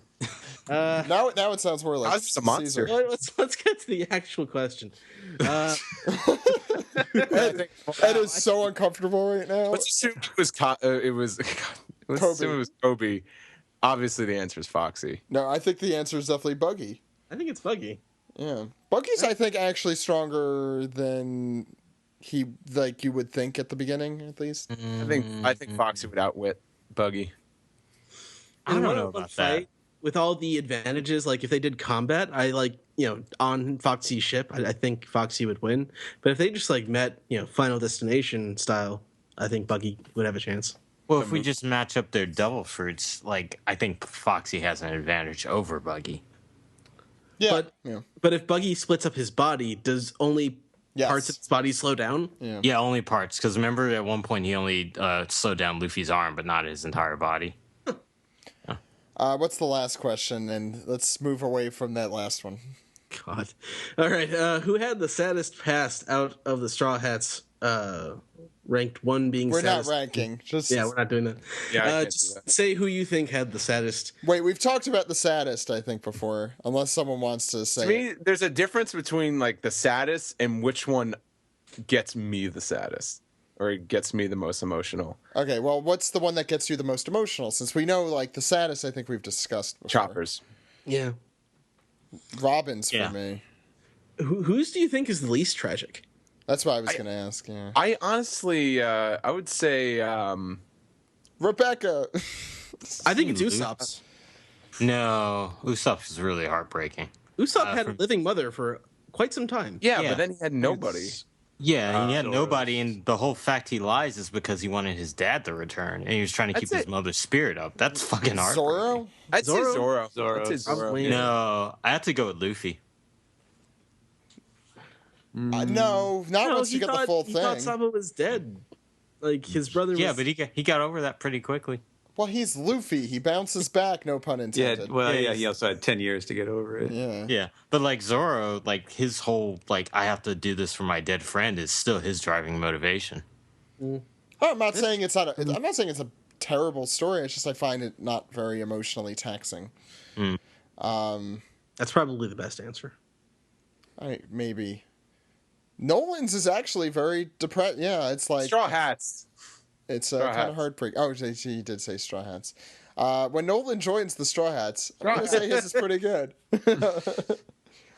it sounds more like Cosby's a monster. Caesar. Let's get to the actual question. Ed is so uncomfortable right now. Let's assume it was Kobe. Obviously, the answer is Foxy. No, I think the answer is definitely Buggy. I think it's Buggy. Yeah, Buggy's I think actually stronger than you would think at the beginning, at least. I think Foxy would outwit Buggy. I don't know about that. With all the advantages, like if they did combat, on Foxy's ship, I think Foxy would win. But if they just met, Final Destination style, I think Buggy would have a chance. Well, if we just match up their devil fruits, I think Foxy has an advantage over Buggy. Yeah, but if Buggy splits up his body, does only parts of his body slow down? Yeah, only parts. Because remember, at one point he only slowed down Luffy's arm, but not his entire body. What's the last question? And let's move away from that last one. God. All right. Who had the saddest past out of the Straw Hats? Ranked 1 being We're saddest. not ranking. We're not doing that. Yeah, just say who you think had the saddest. Wait, we've talked about the saddest, I think, before. Unless someone wants to say. To me, there's a difference between the saddest and which one gets me the saddest. Or gets me the most emotional. Okay, well, what's the one that gets you the most emotional? Since we know, the saddest, I think we've discussed before. Choppers. Yeah. Robin's for me. Whose do you think is the least tragic? That's what I was going to ask, yeah. I honestly, I would say... Rebecca! I think it's Usopp's. No, Usopp's is really heartbreaking. Usopp had a living mother for quite some time. Yeah, but then he had nobody. Yeah, he had nobody, and the whole fact he lies is because he wanted his dad to return, and he was trying to keep his mother's spirit up. That's fucking hard. Zoro? I'd say Zoro. Zoro. I'd say Zoro. No, I have to go with Luffy. No, not once you get the full thing. He thought Sabo was dead. His brother was... Yeah, but he got over that pretty quickly. Well, he's Luffy. He bounces back, no pun intended. He also had 10 years to get over it. Yeah. But Zoro, his whole I have to do this for my dead friend is still his driving motivation. I'm not saying it's not. I'm not saying it's a terrible story. It's just I find it not very emotionally taxing. That's probably the best answer. Maybe. Nolan's is actually very depressed. Yeah, it's Straw Hats. It's kind of heartbreaking. Oh, he did say Straw Hats. When Nolan joins the Straw Hats, I'm going to say his is pretty good.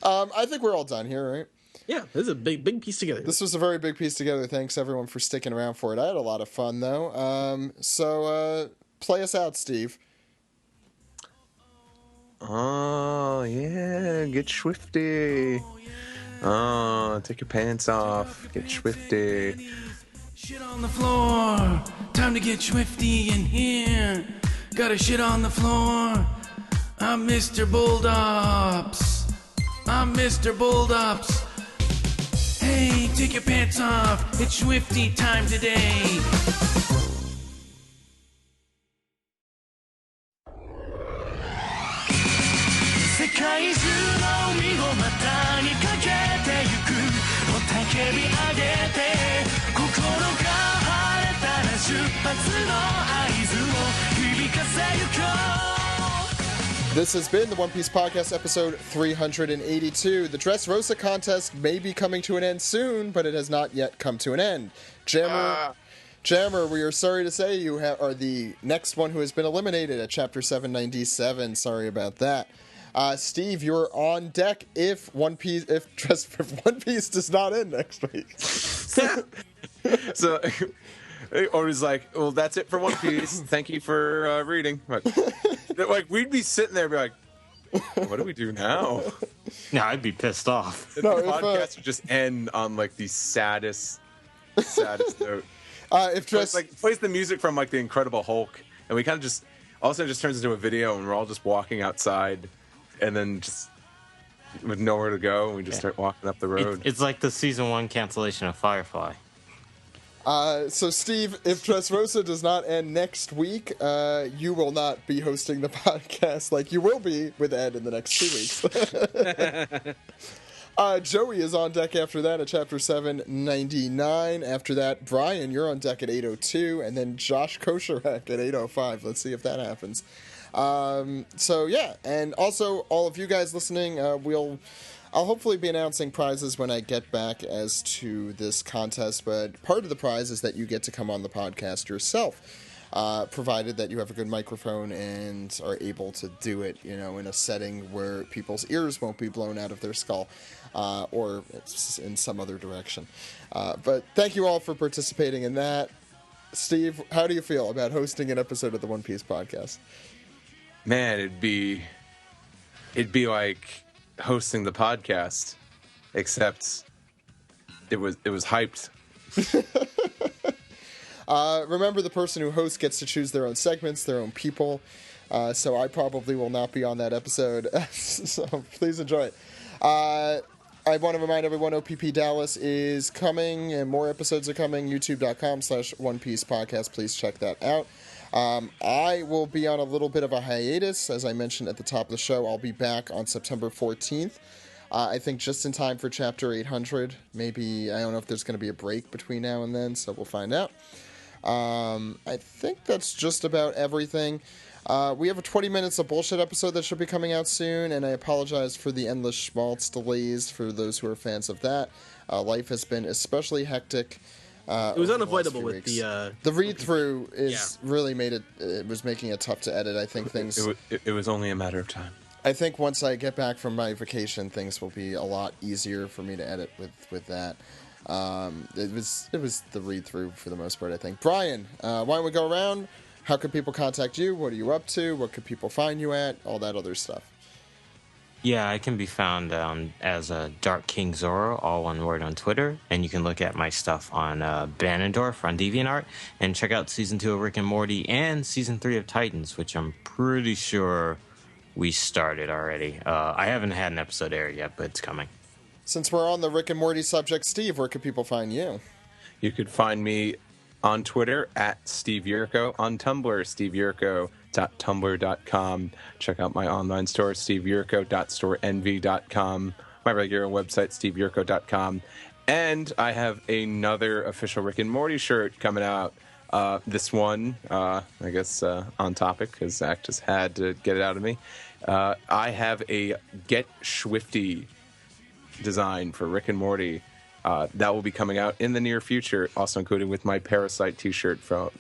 I think we're all done here, right? Yeah, this is a big piece together. This was a very big piece together. Thanks, everyone, for sticking around for it. I had a lot of fun, though. So play us out, Steve. Oh, yeah, get swifty. Oh, take your pants off. Get swifty. Shit on the floor. Time to get swifty in here. Gotta shit on the floor. I'm Mr. Bulldops. Hey, take your pants off. It's swifty time today. This has been the One Piece Podcast, episode 382. The Dressrosa contest may be coming to an end soon, but it has not yet come to an end. Jammer, we are sorry to say you are the next one who has been eliminated at Chapter 797. Sorry about that. Steve, you're on deck if One Piece does not end next week. So, or he's like, well, that's it for One Piece. Thank you for reading. Like, we'd be sitting there and be like, what do we do now? No, I'd be pissed off. The podcast would just end on, like, the saddest note. If plays the music from, like, The Incredible Hulk, and we kind of just, all of a sudden just turns into a video, and we're all just walking outside, and then just with nowhere to go, and we just start walking up the road. It's like the season 1 cancellation of Firefly. So, Steve, if Dressrosa does not end next week, you will not be hosting the podcast like you will be with Ed in the next 2 weeks. Joey is on deck after that at Chapter 799. After that, Brian, you're on deck at 802, and then Josh Kosherek at 805. Let's see if that happens. So, yeah, and also, all of you guys listening, I'll hopefully be announcing prizes when I get back as to this contest, but part of the prize is that you get to come on the podcast yourself, provided that you have a good microphone and are able to do it, in a setting where people's ears won't be blown out of their skull, or it's in some other direction. But thank you all for participating in that. Steve, how do you feel about hosting an episode of the One Piece podcast? Man, it'd be like hosting the podcast, except it was hyped. Remember, the person who hosts gets to choose their own segments, their own people, so I probably will not be on that episode, so please enjoy it. I want to remind everyone OPP Dallas is coming, and more episodes are coming. YouTube.com/One Piece Podcast. Please check that out. I will be on a little bit of a hiatus. As I mentioned at the top of the show, I'll be back on September 14th. I think just in time for Chapter 800. Maybe, I don't know if there's going to be a break between now and then, so we'll find out. I think that's just about everything. We have a 20 Minutes of Bullshit episode that should be coming out soon, and I apologize for the endless schmaltz delays for those who are fans of that. Life has been especially hectic. It was unavoidable with the read-through really made it was making it tough to edit. I think things... It was only a matter of time. I think once I get back from my vacation, things will be a lot easier for me to edit with that. It was the read-through for the most part, I think. Brian, why don't we go around? How can people contact you? What are you up to? What could people find you at? All that other stuff. Yeah, I can be found as Dark King Zoro, all one word on Twitter. And you can look at my stuff on Banendorf on DeviantArt. And check out Season 2 of Rick and Morty and Season 3 of Titans, which I'm pretty sure we started already. I haven't had an episode air yet, but it's coming. Since we're on the Rick and Morty subject, Steve, where can people find you? You could find me on Twitter at Steve Yurko, on Tumblr, steveyurko.tumblr.com. Check out my online store, steveyurko.storeenvy.com, my regular website, steveyurko.com. And I have another official Rick and Morty shirt coming out. This one, I guess, on topic, because Zach just had to get it out of me. I have a Get Swifty design for Rick and Morty. That will be coming out in the near future, also included with my Parasite t-shirt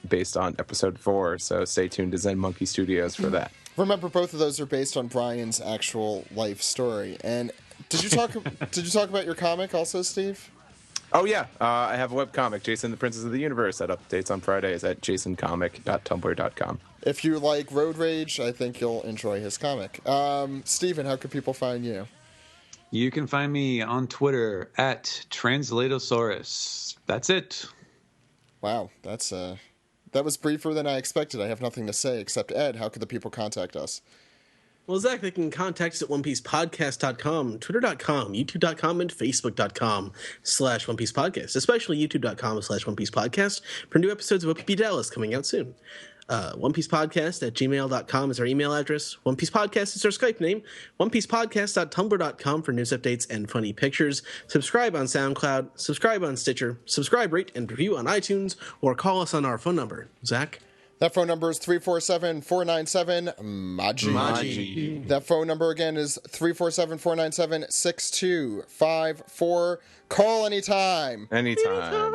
based on episode 4. So stay tuned to Zen Monkey Studios for that. Remember, both of those are based on Brian's actual life story. And did you talk about your comic also, Steve? Oh, yeah. I have a webcomic, Jason the Princess of the Universe, that updates on Fridays at jasoncomic.tumblr.com. If you like Road Rage, I think you'll enjoy his comic. Steven, how can people find you? You can find me on Twitter at Translatosaurus. That's it. Wow, that was briefer than I expected. I have nothing to say except, Ed, how could the people contact us? Well, Zach, they can contact us at OnePiecePodcast.com, Twitter.com, YouTube.com, and Facebook.com/OnePiecePodcast, especially YouTube.com/OnePiecePodcast for new episodes of OPP Dallas coming out soon. OnePiecePodcast@gmail.com is our email address. One Piece Podcast is our Skype name. OnePiecePodcast.tumblr.com for news updates and funny pictures. Subscribe on SoundCloud. Subscribe on Stitcher. Subscribe, rate, and review on iTunes, or call us on our phone number. Zach? That phone number is 347-497-MAGI. That phone number again is 347-497-6254. Call anytime. Anytime.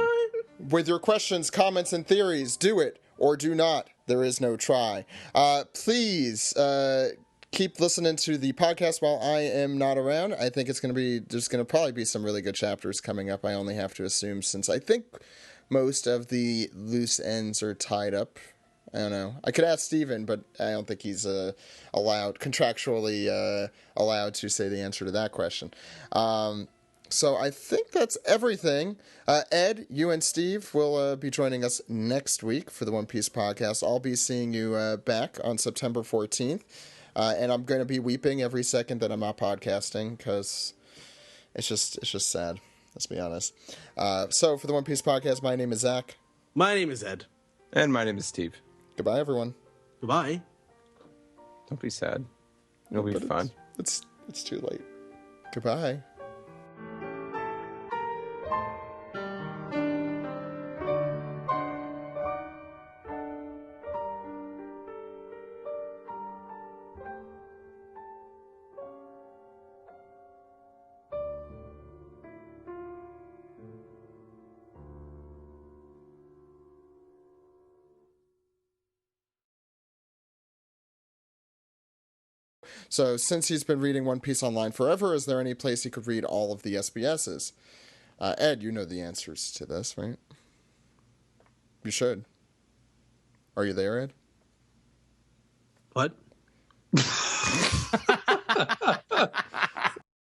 With your questions, comments, and theories, do it or do not. There is no try. Please keep listening to the podcast while I am not around. I think there's going to probably be some really good chapters coming up. I only have to assume, since I think most of the loose ends are tied up. I don't know. I could ask Steven, but I don't think he's contractually allowed to say the answer to that question. So I think that's everything. Ed, you and Steve will be joining us next week for the One Piece podcast. I'll be seeing you back on September 14th. And I'm going to be weeping every second that I'm not podcasting, because it's just sad. Let's be honest. So for the One Piece podcast, my name is Zach. My name is Ed. And my name is Steve. Goodbye, everyone. Goodbye. Don't be sad. It'll be fun. It's too late. Goodbye. So, since he's been reading One Piece online forever, is there any place he could read all of the SBSs? Ed, you know the answers to this, right? You should. Are you there, Ed? What?